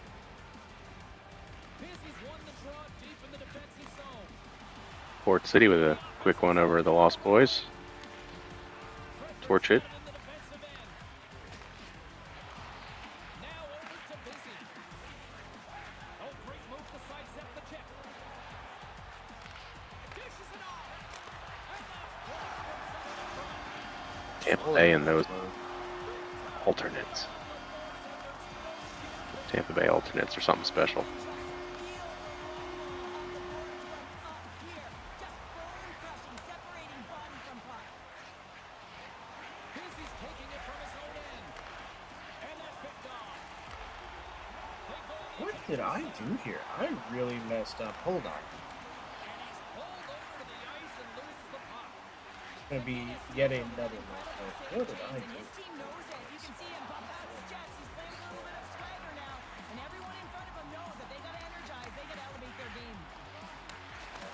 Busey's won the draw deep in the defensive zone. Port City with a quick one over the Lost Boys. Torch it. In the defensive end. Now over to Busey. Oh, great move to sidestep the check. Dishes it off. And that's blocked from center to front. Tampa Bay and those alternates. Tampa Bay alternates are something special. Busey's taking it from his own end. And that's picked off. Big goal. What did I do here? I really messed up. Hold on. And he's pulled over to the ice and loses the puck. It's going to be yet another mistake. What did I do? His team knows it. You can see him pump out his chest. He's playing a little bit of swagger now. And everyone in front of him knows that they got to energize. They got to elevate their game.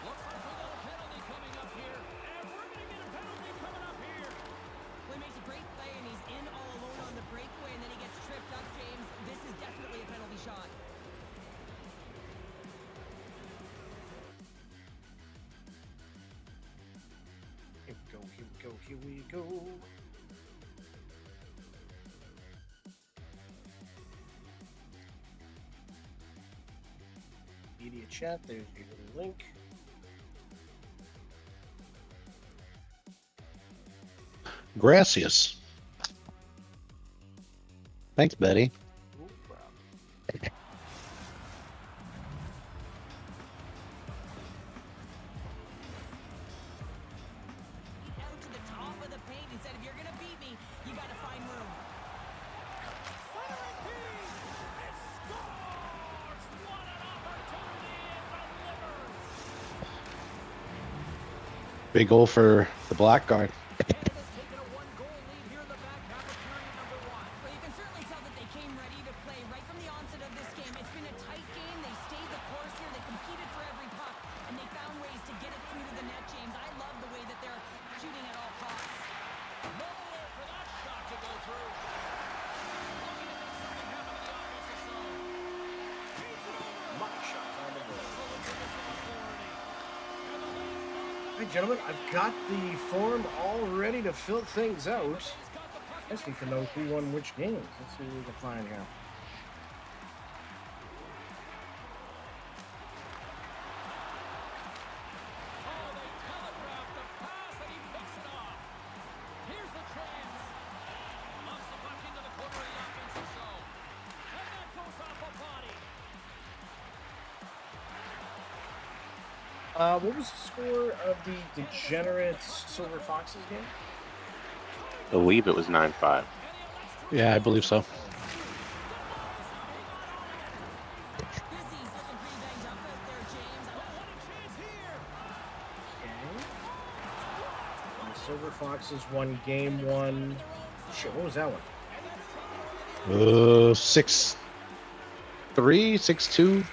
Looks like we got a penalty coming up here. And we're going to get a penalty coming up here. Well, he makes a great play, and he's in all alone on the breakaway, and then he gets tripped up, James. This is definitely a penalty shot. Here we go, here we go, here we go. Media chat, there's your little link. Gracias. Thanks, Betty. No problem. Out to the top of the paint and said, if you're going to beat me, you got to find room. Centering feed. It scores. What an opportunity. It delivers. Big goal for the Blackguard. Canada's taken a one-goal lead here in the back half of period number one. Well, you can certainly tell that they came ready to play right from the onset of this game. It's been a tight game. They stayed the course here. They competed for every puck, and they found ways to get it through to the net, James. I love the way that they're shooting at all costs. Nowhere for that shot to go through. Looking to make something happen in the offensive zone. Feeds it over. Much shot on the goal. Full of goodness and authority. And the lead's dropped Hey, up. gentlemen, I've got the form all ready to fill things out. He's got the puck. I just need to know who won which games. Let's see what we can find here. Oh, they telegraphed the pass, and he picks it off. Here's the chance. Lumps the puck into the corner of the offensive zone. And that goes off a body. What was the score of the Degenerate Silver Foxes game? I believe it was 9-5. Yeah, I believe so. Busey's looking pretty banged up out there, James. What a chance here. Okay. And the Silver Foxes won game one. Shit, what was that one? 6-3, 6-2. There's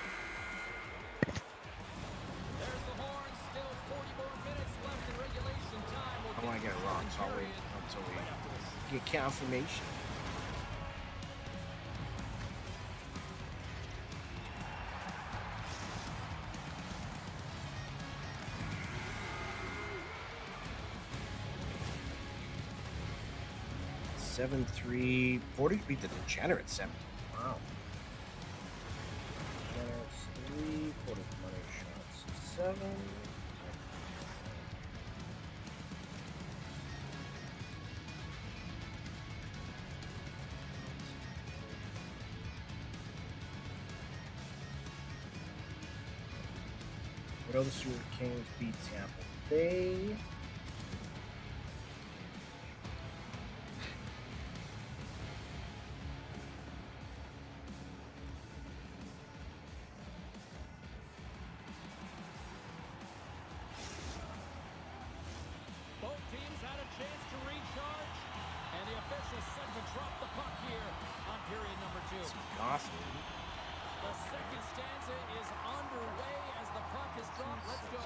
the horn. Still 40 more minutes left in regulation time. We'll I want to get it wrong, so I'll wait until we get confirmation. Seven, 3, 40 beat the Degenerate 7. Wow. 3, 40 money shots 7. What else do the Kings beat Tampa Bay? Both teams had a chance to recharge, and the officials set to drop the puck here on period number 2. Awesome. The second stanza is underway as the puck is dropped. Let's go.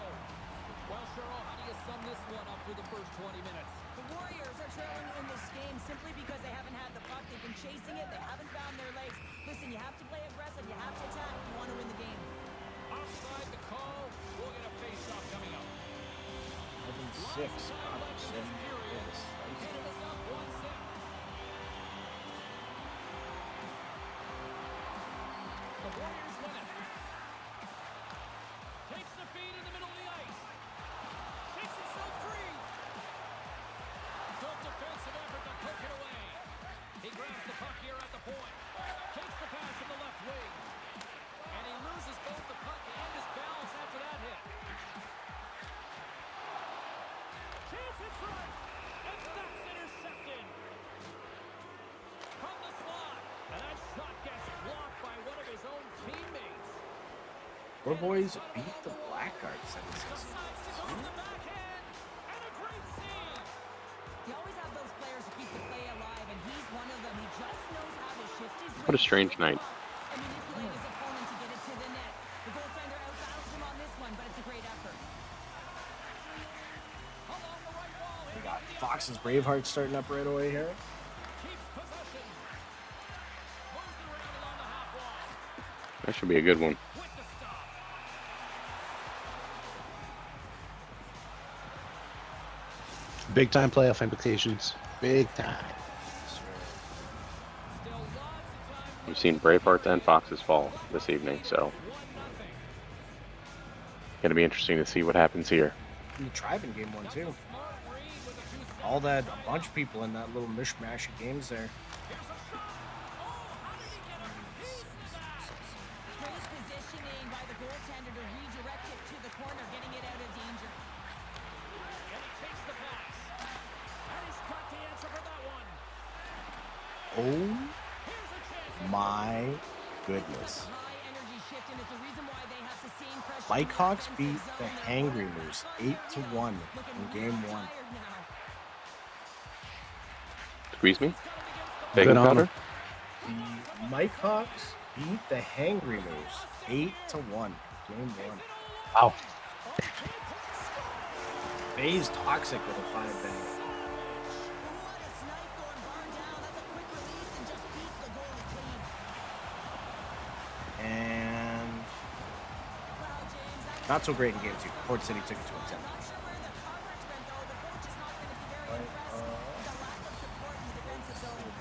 Well, Cheryl, how do you sum this one up through the first 20 minutes? The Warriors are trailing in this game simply because they haven't had the puck. They've been chasing it. They haven't found their legs. Listen, you have to play aggressive. You have to attack if you want to win the game. Offside the call. We'll get a face-off coming up. 7-6. Yes. Canada's up 1-0. The Warriors win it. Takes the feed in the middle of the ice. Shakes himself free. Good defensive effort to poke it away. He grabs the puck here at the point. Takes the pass from the left wing. And he loses both the puck and his balance after that hit. Chance in front. And that's intercepted. From the slot. And that shot gets blocked by one of his own teammates. Our boys beat the Blackguards 7-6. Decides to go to the backhand. And a great save. You always have those players who keep the play alive, and he's one of them. He just knows how to shift his What a weight strange to the night. puck and manipulate his opponent to get it to the net. The goaltender outbattles him on this one, but it's a great effort. Along the right wall. We got Fox's Braveheart starting up right away here. Keeps possession. Moves it around along the half wall. That should be a good one. With the stop. Big time playoff implications. Big time. Still lots of time. We've seen Braveheart and Foxes fall this evening, so 1-0. going to be interesting to see what happens here. In the Tribe in game 1 too. Smart read with the 2 seconds. All that, a bunch of people in that little mishmash of games there. Here's a shot. Oh, how did he get a piece of that? Great positioning by the goaltender to redirect it to the corner, getting it out of danger. And he takes the pass. And he's got the answer for that one. Oh Here's a chance. my goodness. High energy shift, and it's a reason why they have sustained pressure. Blackhawks in beat offensive the zone. Hangry They're Moose constantly 8-1 looking in really game 1. tired now. Squeeze me? Good Bacon on powder? The Mike Hawks beat the Hangry Moose 8-1 game 1. Wow. Bay's toxic with a 5-bang. What a snipe going barn down. That's a quick release and just beats the goalie clean. And Wow, James, that was not so great in game 2. Port City took it to a 10. not sure where the coverage went, though. The coach is not going to be very impressed with the lack of support in the defensive zone.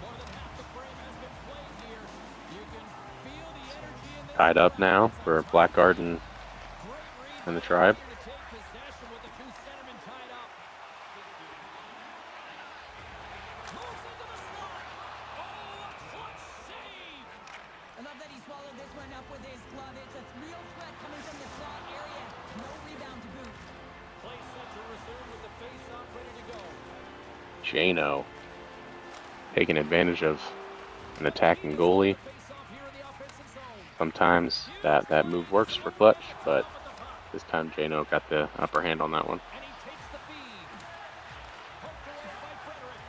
More than half the frame has been played here. You can feel the energy in there. Tied up now for Blackguard and Great read the by Tribe. to take possession with the 2 centermen tied up. Moves into the slot. Oh, a clutch save. I love that he swallowed this one up with his glove. It's a real threat coming from the slot area. No rebound to boot. Play set to resume with the face-off ready to go. Jano taking advantage of an attacking goalie. Face-off here in the offensive zone. Sometimes that move works for Clutch, but this time Jano got the upper hand on that one. And he takes the feed. Poked away by Frederick.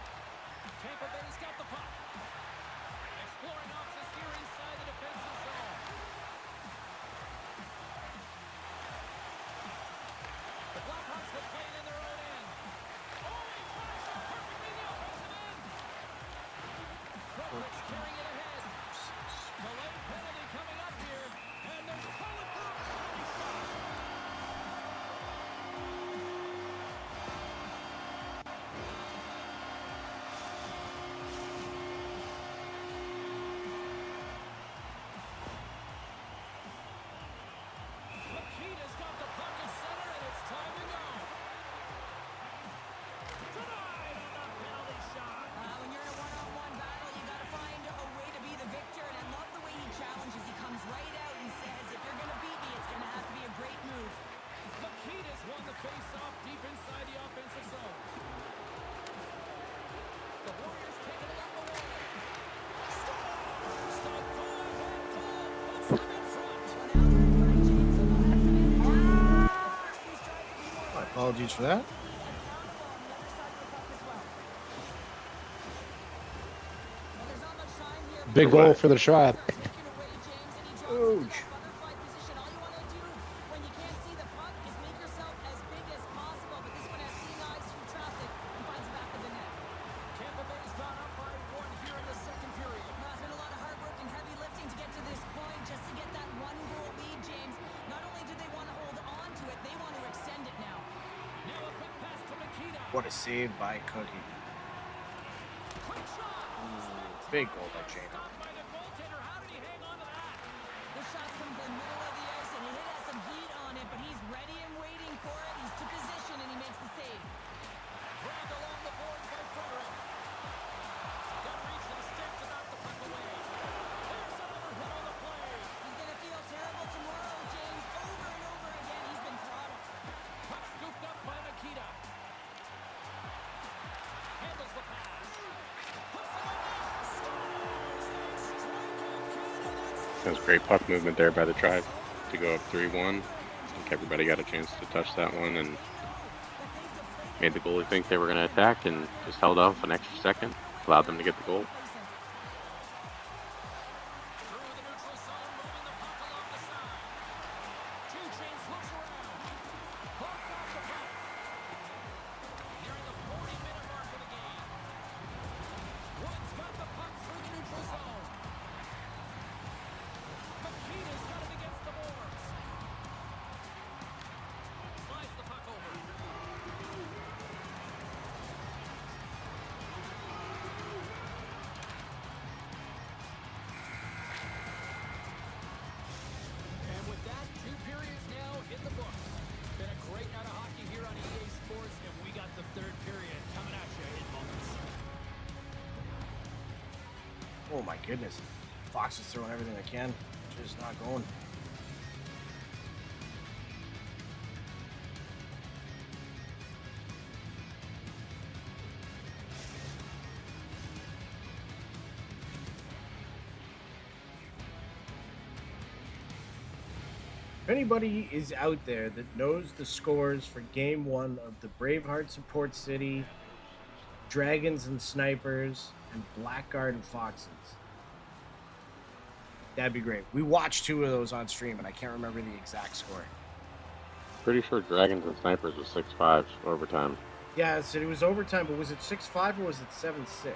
Tampa Bay's got the puck. Exploring options here inside the defensive zone. The Blackhawks have played in their own end. Oh, he crashed perfectly in the offensive end. Frederick's carrying it ahead. Delayed penalty coming up here. And they're calling for a penalty shot. Apologies for that. Big goal for the Tribe. Huge. What a save by Cookie. Big goal by James. The shot's coming from the middle of the ice, and he has some heat on it, but he's ready and waiting for it. He's to position, and he makes the save. Dragged along the boards by Frederick. Got reach and a stick to knock the puck away. There's another hit on the play. He's going to feel terrible tomorrow, James. Over and over again, he's been throttled. Puck scooped up by Nikita. Handles the pass. Puts it on net. Scores! They strike out Canada. That was great puck movement there by the Tribe to go up 3-1. I think everybody got a chance to touch that one and made the goalie think they were going to attack and just held off an extra second, allowed them to get the goal. Through the neutral zone, moving the puck along the side. Two chains looks around. Hawk off the puck. Nearing the 40-minute mark of the game. Woods got the puck through the neutral zone. Makita's got it against the boards. Slides the puck over. And with that, 2 periods now in the books. Been a great night of hockey here on EA Sports, and we got the 3rd period coming at you in moments. Oh my goodness. Fox is throwing everything they can. Just not going. If anybody is out there that knows the scores for Game 1 of the Bravehearts of Port City, Dragons and Snipers, and Blackguard and Foxes, that'd be great. We watched 2 of those on stream, and I can't remember the exact score. Pretty sure Dragons and Snipers was 6-5 overtime. Yeah, so it was overtime, but was it 6-5 or was it 7-6?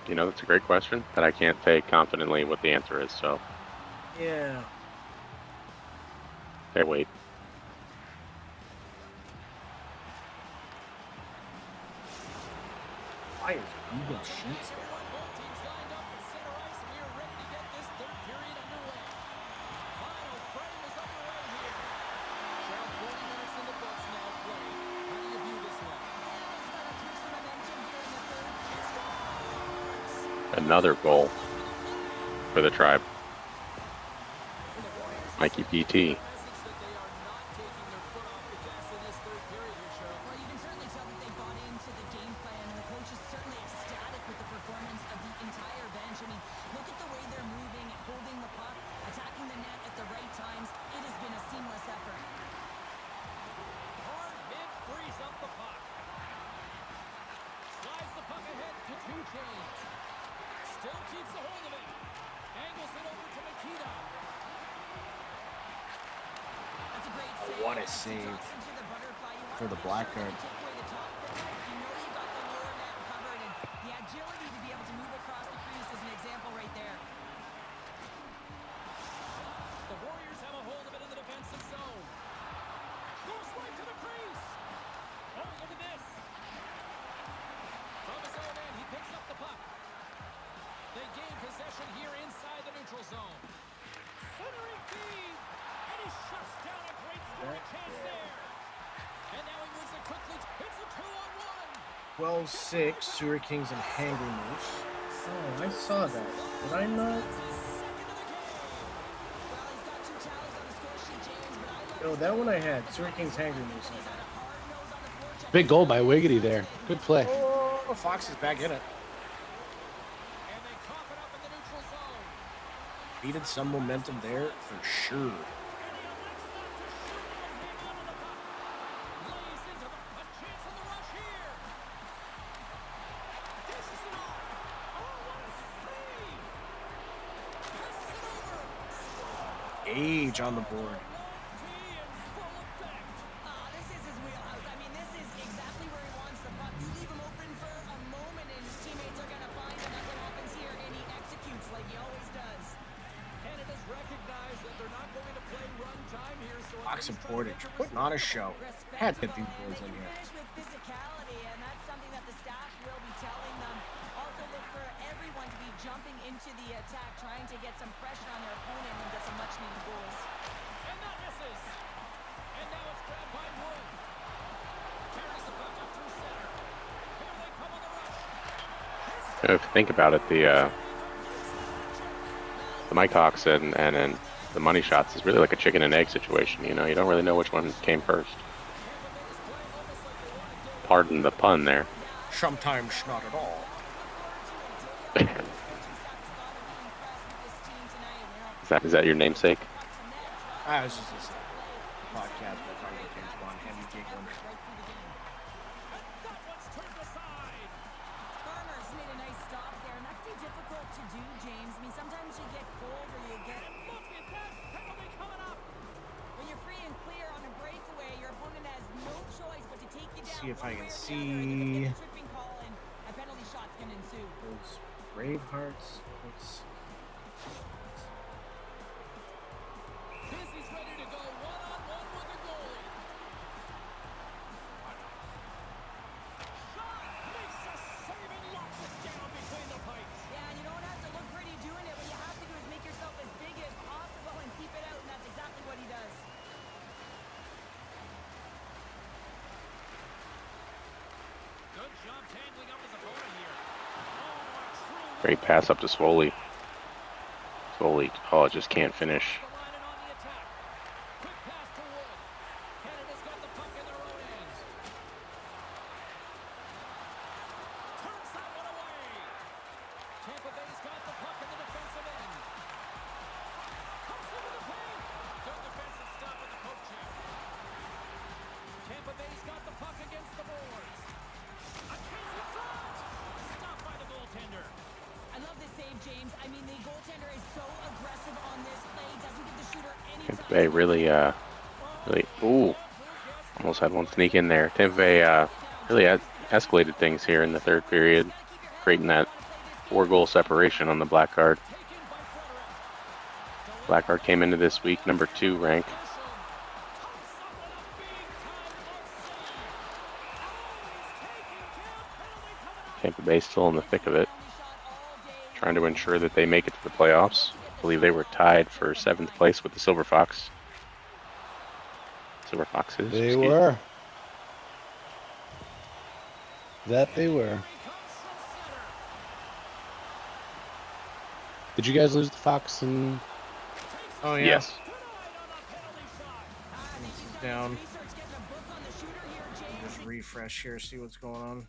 You know, that's a great question, but I can't say confidently what the answer is, so Yeah. okay, wait. Fires Eagle sheets. Both teams lined up at center ice, and we are ready to get this 3rd period underway. Final frame is underway here. Sheriff, 40 minutes in the books now played. How do you view this one? Another goal for the Tribe. Mikey PT. Message that they are not taking their foot off the gas in this 3rd period here, Sheriff. Well, you can certainly tell that they bought into the game plan, and the coach is certainly ecstatic with the performance of the entire bench. I mean, look at the way they're moving, holding the puck, attacking the net at the right times. It has been a seamless effort. Hard hit frees up the puck. Slides the puck ahead to 2 chains. Still keeps a hold of it. Angles it over to Nikita. That's a great Oh, save. what a As he save drops into the butterfly, you for wanna the make sure Blackguard. that you take away the top bit. You know you got the lower net covered, and the agility to be able to move across the crease is an example right there. The Warriors have a hold of it in the defensive zone. Goes right to the crease. Oh, look at this. From his own end, he picks up the puck. They gain possession here inside the neutral zone. Centering feed. And he shuts down a great scoring chance there. And now he moves it quickly. It's a 2-on-1. 12-6, Sewer Kings and Hangry Moose. Oh, I saw that. Did I not? No, that one I had. Sewer Kings, Hangry Moose. I had. Big goal by Wiggity there. Good play. Oh, Fox is back in it. And they cough it up in the neutral zone. Needed some momentum there for sure. Age on the board. This is his wheelhouse. I mean, this is exactly where he wants the puck. You leave him open for a moment, and his teammates are going to find him. That's what happens here, and he executes like he always does. Canada's recognized that they're not going to play run time here, so Fox and Portage putting on a show. Had to get these boys in here. Finish with physicality, and that's something that the staff will be telling them. Also look for everyone to be jumping into the attack, trying to get some pressure on their opponent and get some much-needed goals. And that misses. And now it's grabbed by Wood. Carries the puck up through center. Here they come on the rush. If you think about it, the Mike Hawks and the money shots is really like a chicken and egg situation. You know, you don't really know which one came first. Pardon the pun there. Sometimes not at all. Is that your namesake? This is just a podcast with Carly James Bond, Henry Giggling. That one's turned aside. Farmers made a nice stop there, and that's pretty difficult to do, James. I mean, sometimes you get cold or you get... Look at that penalty coming up. When you're free and clear on a breakaway, your opponent has no choice but to take you down. See if I can one way or the other, and you see get a tripping call, and a penalty shot's going to ensue. those Bravehearts. Dizzy's ready to go one-on-one with the goalie. Shot! Makes a save and locks it down between the pipes. Yeah, and you don't have to look pretty doing it. What you have to do is make yourself as big as possible and keep it out, and that's exactly what he does. Good job tangling up his opponent here. Oh, a true Great pass up to Swoley. Swoley, just can't finish. the line and on the attack. Quick pass to Wood. Canada's got the puck in their own hands. Turns that one away. Tampa Bay's got the puck in the defensive end. Comes into the paint. Good defensive stop with the poke check. Tampa Bay's got the puck against the boards. A chance in front. Stopped by the goaltender. I love this save, James. I mean, the goaltender is so aggressive on this play. He doesn't give the shooter any Tampa time. Bay really, ooh, almost had one sneak in there. Tampa Bay really escalated things here in the third period, creating that 4-goal separation on the black card. Black card came into this week number 2 rank. Tampa Bay still in the thick of it, trying to ensure that they make it to the playoffs. I believe they were tied for 7th place with the Silver Foxes. They were. That they were. Did you guys lose the Fox and Oh yeah. Yes. This is down. Just refresh here, see what's going on.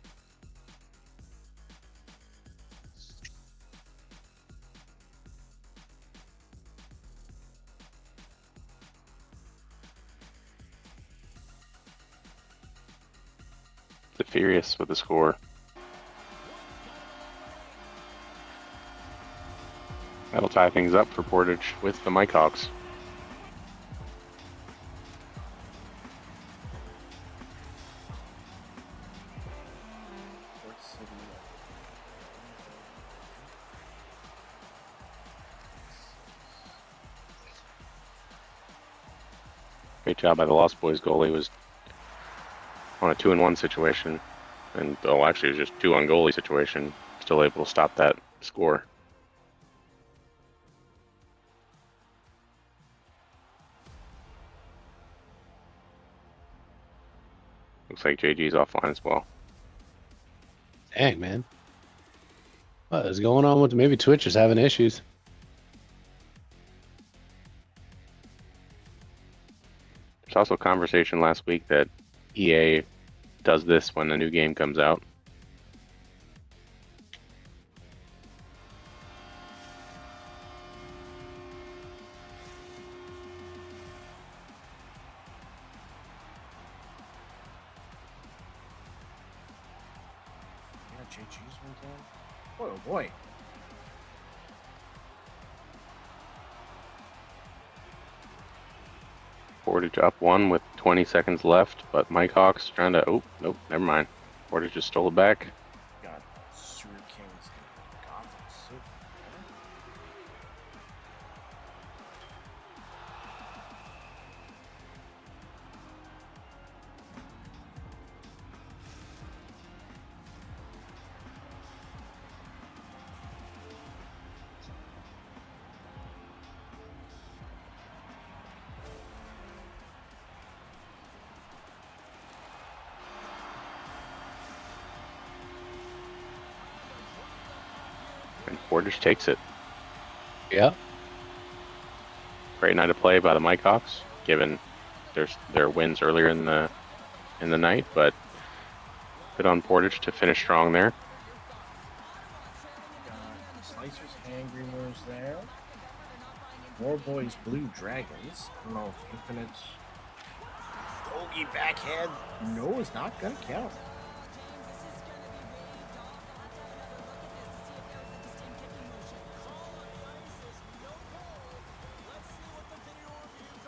Furious with the score. That'll tie things up for Portage with the Mike Hawks. Great job by the Lost Boys goalie. Was on a 2-1 situation, and actually it was just 2 on goalie situation, still able to stop that score. Looks like JG's offline as well. dang, man? What is going on with maybe Twitch is having issues? There's also a conversation last week that EA does this when a new game comes out. Yeah, JG's went down. Boy, oh boy. Portage up 1 with 20 seconds left, but Mike Hawks trying to. Oh, nope, never mind. Portage just stole it back. Got Sewer Kings. Gotham City. And Portage takes it. Yeah. Great night of play by the Mike Hawks, given their wins earlier in the night, but good on Portage to finish strong there. Got Slicers, Angry Moves there. War Boys, Blue Dragons. I don't know if Infinite. Bogey backhand. No, is not going to count.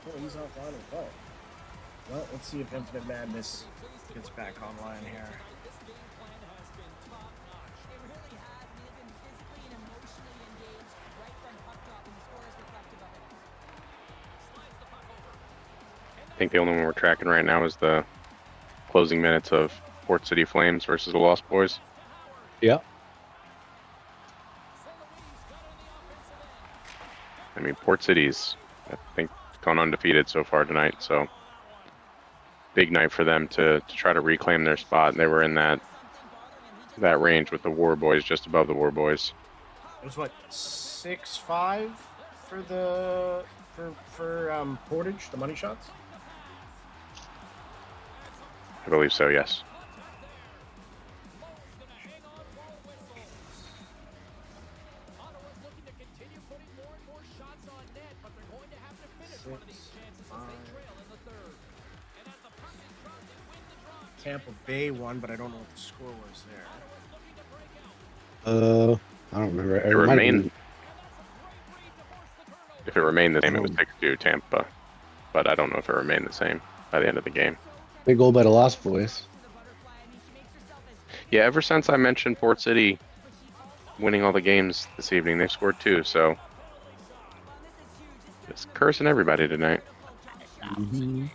Oh, he's offline as well. Well, let's see if Infinite Madness gets back online here. I think the only one we're tracking right now is the closing minutes of Port City Flames versus the Lost Boys. Yeah. I mean, Port City's, I think, gone undefeated so far tonight, so big night for them to try to reclaim their spot. They were in that range with the War Boys, just above the War Boys. It was what, 6-5 for the for Portage, the money shots? I believe so, yes. Tampa Bay won, but I don't know what the score was there. I don't remember. It remained. If it remained the same, it was 6-2 Tampa, but I don't know if it remained the same by the end of the game. Big goal by the Lost Boys. Yeah, ever since I mentioned Port City winning all the games this evening, they've scored 2, so just cursing everybody tonight. Mm-hmm.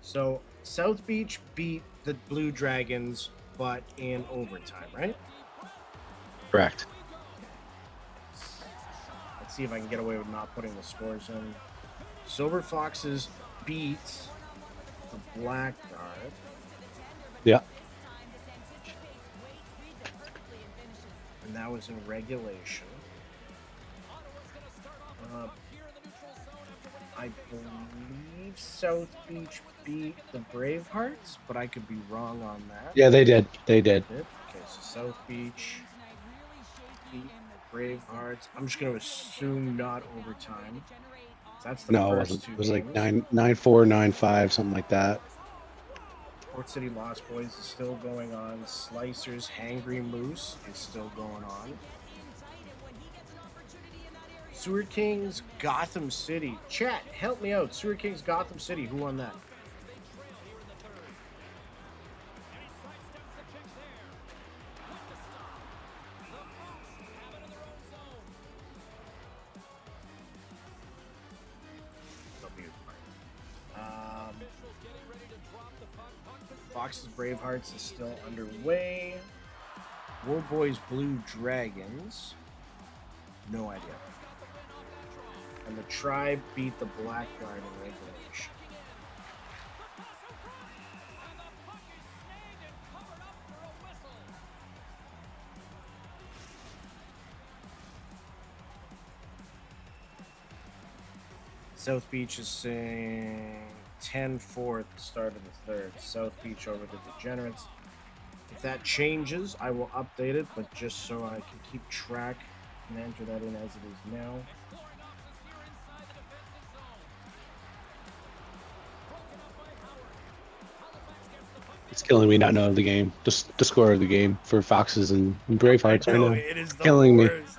So South Beach beat the Blue Dragons, but in overtime, right? Correct. Let's see if I can get away with not putting the scores in. Silver Foxes beat the Blackguard. Yeah. And that was in regulation. I believe South Beach beat the Bravehearts, but I could be wrong on that. Yeah, they did. They did. Okay, so South Beach beat Bravehearts. I'm just going to assume not overtime. That's the No, it first wasn't. two It was like games. 9-4, 9-5, something like that. Port City Lost Boys is still going on. Slicers Hangry Moose is still going on. Sewer Kings Gotham City. Chat, help me out. Sewer Kings Gotham City. Who won that? Fox's Bravehearts is still underway. War Boys Blue Dragons. No idea. And the Tribe beat the Blackguard in regulation. South Beach is saying 10-4 at the start of the third. South Beach over the Degenerates. If that changes, I will update it, but just so I can keep track and enter that in as it is now. It's killing me not knowing the game. Just the score of the game for Foxes and Bravehearts right now. It is the Killing me. worst.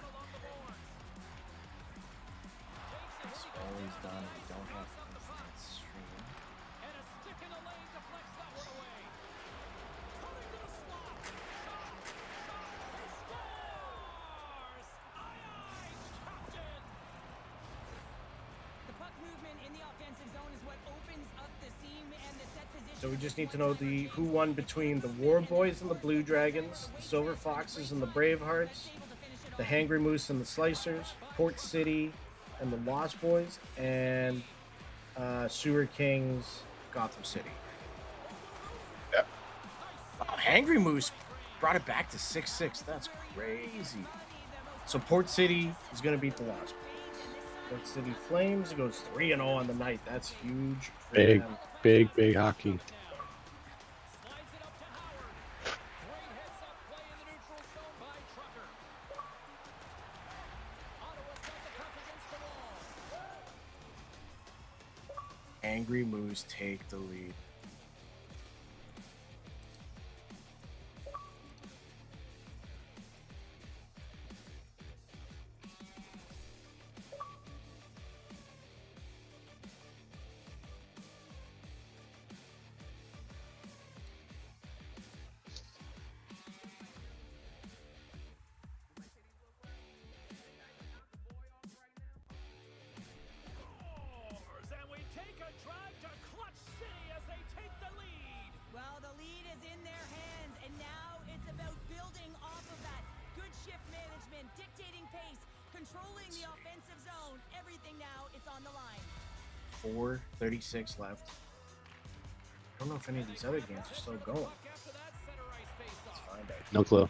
So we just need to know who won between the War Boys and the Blue Dragons, the Silver Foxes and the Bravehearts, the Hangry Moose and the Slicers, Port City and the Lost Boys, and Sewer Kings, Gotham City. Yep. Wow, Hangry Moose brought it back to 6-6. That's crazy. So Port City is going to beat the Lost Boys. Port City Flames goes 3-0 on the night. That's huge for Big, them. big hockey. Slides it up to Howard. Great heads-up play in the neutral zone by Trucker. Ottawa's got the puck against the wall. Angry Moose take the lead. And we take a drive to Clutch City as they take the lead. Well, the lead is in their hands, and now it's about building off of that. Good shift management, dictating pace, controlling the offensive zone. Everything now, it's on the line. 4:36 left. I don't know if any of these other games are still going. After that center ice face-off. Let's find out. No clue.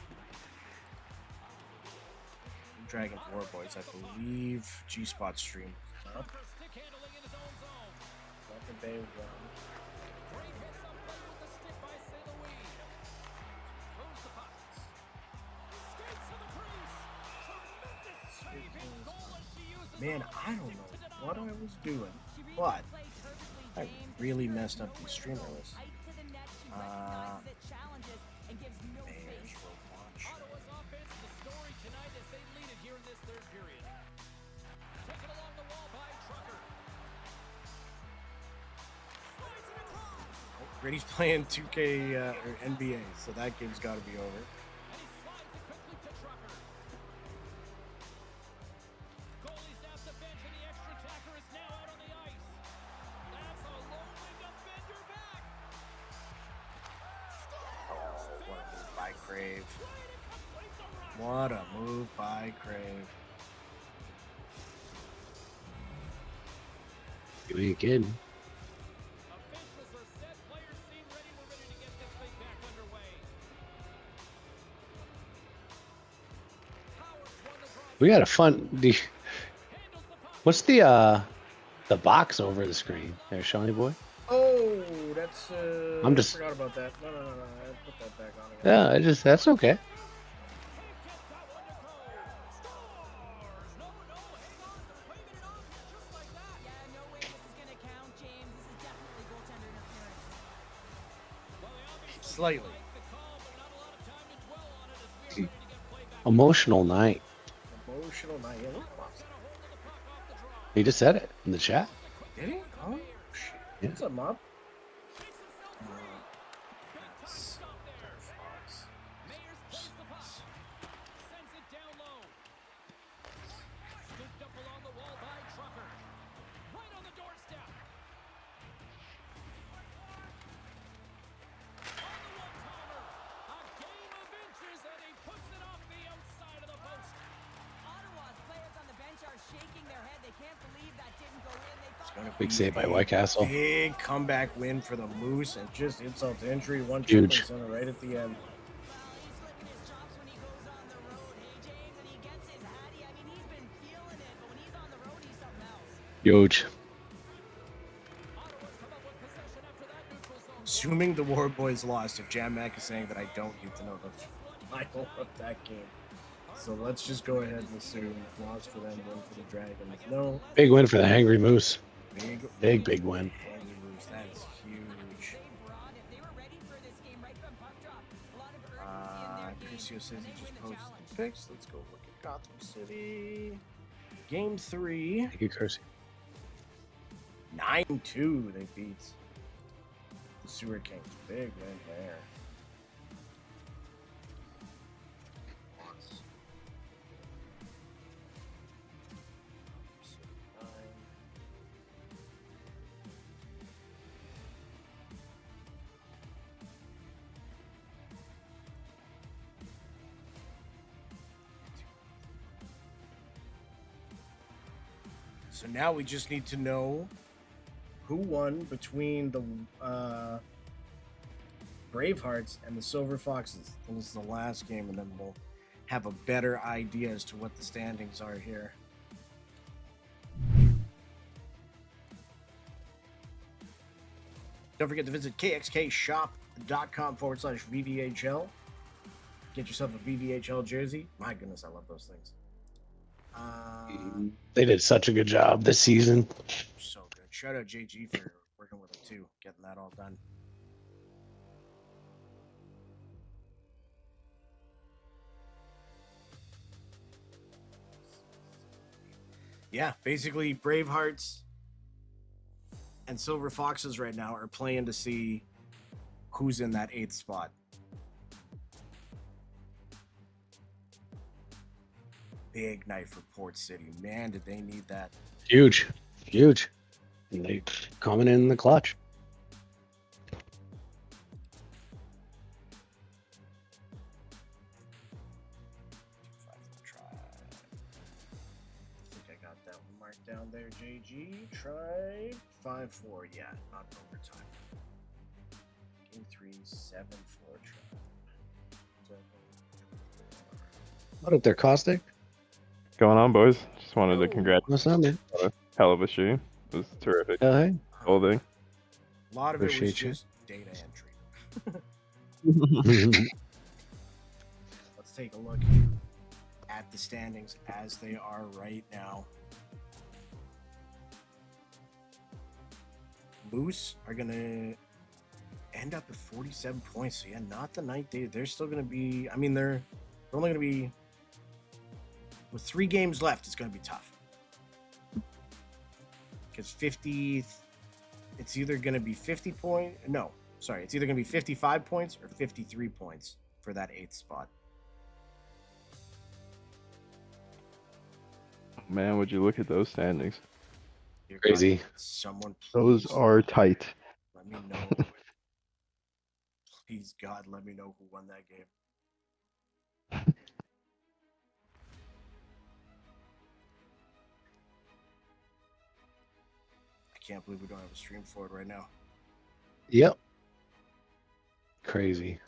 Dragons War Boys, I believe G-Spot stream. Trucker stick handling in his own zone. Second Bay won. Great heads-up play with the stick by St. Louis. Throws the puck. Skates to the crease. Tremendous saving goal as she uses Man, her I don't know stick to deny. what I was doing, She reads but the play perfectly, I James. really Her messed up skill the is streamer so list. tight to the net, she recognizes it, challenges, and gives no space. Ottawa's offense, the story tonight as they lead it here in this third period. Taken along the wall by Trucker. Slides it across. Brady's playing 2K or NBA, so that game's got to be over. And he slides it quickly to Trucker. Goalie's at the bench and the extra attacker is now out on the ice. That's a lonely defender back. What a move by Crave. Trying to complete the run. What a move by Crave. You ain't kidding. Officials are set. Players seem ready. We're ready to get this thing back underway. Howard's won the draw. We got a fun. Handles the puck. What's the box over the screen there, Shawnee boy? Oh, that's. I'm I just- forgot about that. No. I put that back on again. Yeah, that's okay. Yeah, no way this is going to count, James. This is definitely goaltender interference. Slightly. Emotional night. Emotional night. Yeah, look, He just said it in the chat. did he? Oh, shit. Yeah. What's up, Mob? Sends it down low. Scooped up along the wall by Trucker. Right on the doorstep. On the one-timer. A game of inches, and he puts it off the outside of the post. Ottawa's players on the bench are shaking their head. They can't believe that didn't go in. They thought Gonna Big be save by a White Castle. Big comeback win for the Moose, and just insult to injury. One Huge. triple center right at the end. Well, he's licking his chops when he goes on the road, hey, James, and he gets his hattie. I mean, he's been feeling it, but when he's on the road, he's something else. Huge. Ottawa's come up with possession after that neutral zone. Assuming the War Boys lost, if Jam Mac is saying that I don't need to know the final of that game. So let's just go ahead and assume loss for them, win for the Dragons. No, Big win for the Hangry Moose. big Win. Angry Moose. That is huge. They brought it. They were ready for this game right from puck drop. A lot of urgency in their game. Crucio says and he they just win the posted challenge. the picks. Let's go look at Gotham City. Game 3. Thank you, Kersey. 9-2 they beat the Sewer Kings. Big win there. So now we just need to know who won between the Bravehearts and the Silver Foxes. And this is the last game, and then we'll have a better idea as to what the standings are here. Don't forget to visit kxkshop.com/VVHL. Get yourself a VVHL jersey. My goodness, I love those things. They did such a good job this season. So good. Shout out JG for working with them too, getting that all done. Yeah, basically Bravehearts and Silver Foxes right now are playing to see who's in that 8th spot. Big night for Port City. Man, did they need that. Huge. And they coming in the clutch. I think I got that one marked down there, JG. Tribe 5-4. Yeah, not overtime. Game 3, 7-4 tribe. What up there, Caustic? Going on, boys? Just wanted to congratulate What's up, man? on a hell of a stream. It was terrific. Oh, hey. Whole thing. A lot of it was Appreciate you. just data entry. Let's take a look at the standings as they are right now. Moose are going to end up at 47 points. So, yeah, not the night they're still going to be. I mean, they're only going to be. With 3 games left, it's going to be tough. Because 50. It's either going to be 50 points. No, sorry. It's either going to be 55 points or 53 points for that 8th spot. Man, would you look at those standings? Dear Crazy. God, someone Those please are tight. let me know. Please, God, let me know who won that game. I can't believe we don't have a stream for it right now. Yep. Crazy.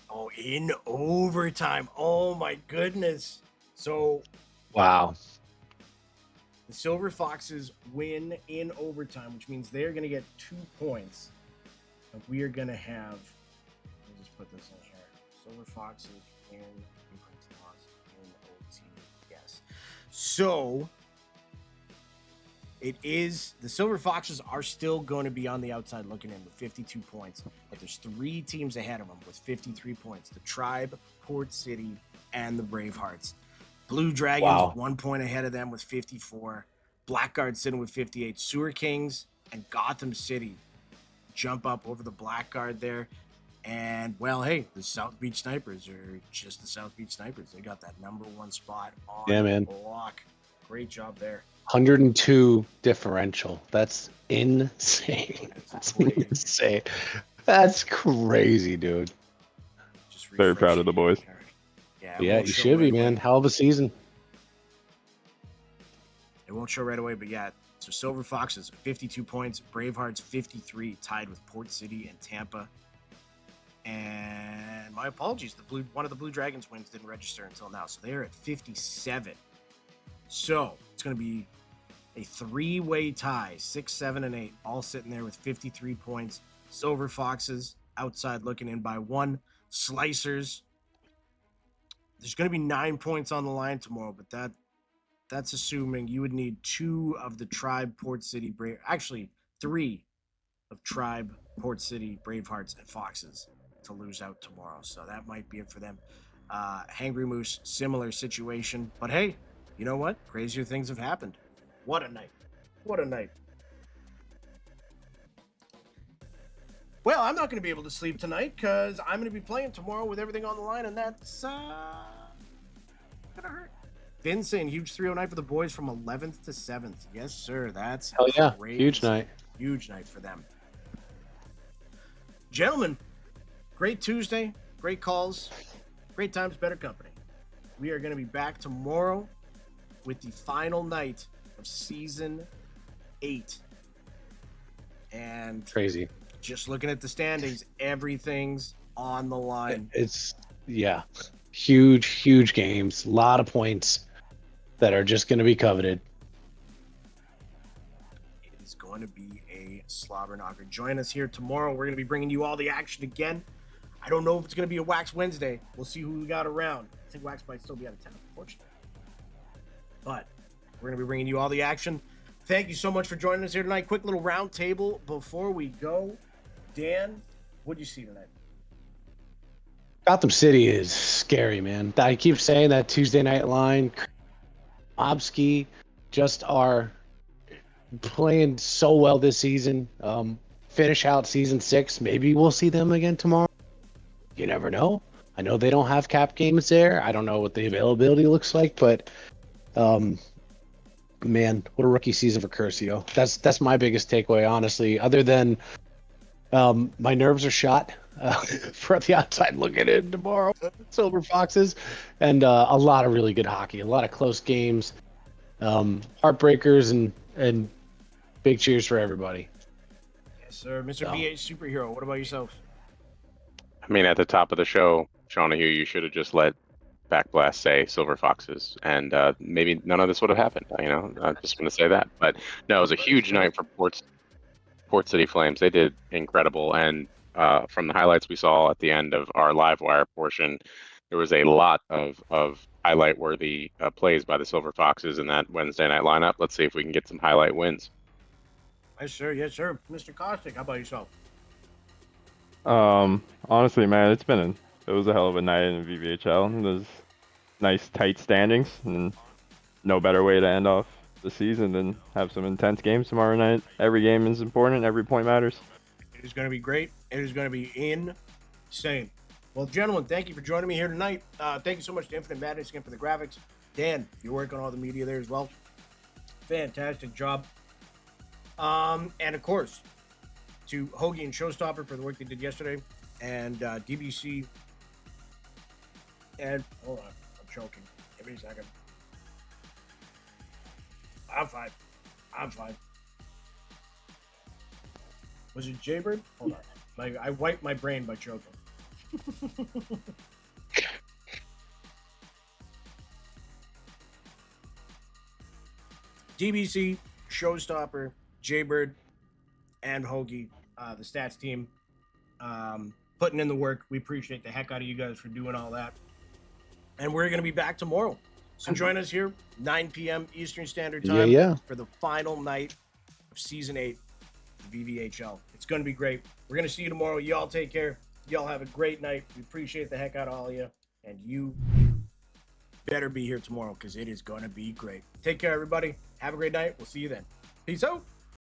Oh, in overtime. Oh my goodness. So Wow. the Silver Foxes win in overtime, which means they're going to get 2 points. And we are going to have. Let me just put this in here. Silver Foxes win in OT. Yes. So it is. The Silver Foxes are still going to be on the outside looking in with 52 points. But there's 3 teams ahead of them with 53 points. The Tribe, Port City, and the Bravehearts. Blue Dragons, Wow. 1 point ahead of them with 54. Blackguard sitting with 58. Sewer Kings and Gotham City jump up over the Blackguard there. And, well, hey, the South Beach Snipers are just the South Beach Snipers. They got that #1 spot on Yeah, man. the block. Great job there. 102 differential. That's insane. That's great. insane. That's crazy, dude. Just Very proud of the boys. Yeah, it Yeah, won't you show should be, right man. away. Hell of a season. It won't show right away, but yeah. So Silver Foxes, 52 points. Bravehearts, 53, tied with Port City and Tampa. And my apologies, one of the Blue Dragons wins didn't register until now, so they're at 57. So it's going to be a 3-way tie, 6, 7, and 8, all sitting there with 53 points. Silver Foxes outside looking in by 1. Slicers. There's going to be 9 points on the line tomorrow, but that's assuming you would need 2 of the Tribe, Port City, actually 3 of Tribe, Port City, Bravehearts, and Foxes to lose out tomorrow. So that might be it for them. Hangry Moose, similar situation. But hey, you know what? Crazier things have happened. What a night. What a night. Well, I'm not going to be able to sleep tonight because I'm going to be playing tomorrow with everything on the line, and that's going to hurt. Finn saying huge 309 for the boys from 11th to 7th. Yes, sir. That's Hell yeah. crazy. Huge night. Huge night for them. Gentlemen, great Tuesday. Great calls. Great times, better company. We are going to be back tomorrow with the final night of season 8. And Crazy. just looking at the standings, everything's on the line. It's, yeah, huge games. A lot of points that are just going to be coveted. It is going to be a slobber knocker. Join us here tomorrow. We're going to be bringing you all the action again. I don't know if it's going to be a Wax Wednesday. We'll see who we got around. I think Wax might still be out of town, unfortunately. But we're going to be bringing you all the action. Thank you so much for joining us here tonight. Quick little round table before we go. Dan, what'd you see tonight? Gotham City is scary, man. I keep saying that Tuesday night line. Obsky just are playing so well this season. Finish out season 6. Maybe we'll see them again tomorrow. You never know. I know they don't have cap games there. I don't know what the availability looks like, but man, what a rookie season for Curcio. That's my biggest takeaway, honestly. Other than my nerves are shot for the outside looking in tomorrow. Silver Foxes, and a lot of really good hockey, a lot of close games, heartbreakers, and big cheers for everybody. Yes, sir. Mr. BH Superhero, what about yourself? I mean, at the top of the show, Shawnee, you should have just let Backblast say Silver Foxes, and maybe none of this would have happened. I'm just going to say that. But no, it was a huge night for Port City Flames. They did incredible, and from the highlights we saw at the end of our live wire portion, there was a lot of highlight-worthy plays by the Silver Foxes in that Wednesday night lineup. Let's see if we can get some highlight wins. Yes, sir. Yes, sir. Mr. Caustic, how about yourself? Honestly, man, it was a hell of a night in VVHL. There's nice tight standings, and no better way to end off the season than have some intense games tomorrow night. Every game is important. Every point matters. It is going to be great. It is going to be insane. Well, gentlemen, thank you for joining me here tonight. Thank you so much to Infinite Madness again for the graphics. Dan, you work on all the media there as well. Fantastic job. And of course, to Hoagie and Showstopper for the work they did yesterday, and DBC. And hold on, I'm choking. Give me a second. I'm fine. Was it Jaybird? Hold on. I wiped my brain by choking. DBC, Showstopper, Jaybird, and Hoagie, the stats team, putting in the work. We appreciate the heck out of you guys for doing all that. And we're going to be back tomorrow. So join us here, 9 p.m. Eastern Standard Time for the final night of Season 8 of VVHL. It's going to be great. We're going to see you tomorrow. Y'all take care. Y'all have a great night. We appreciate the heck out of all of you. And you better be here tomorrow because it is going to be great. Take care, everybody. Have a great night. We'll see you then. Peace out.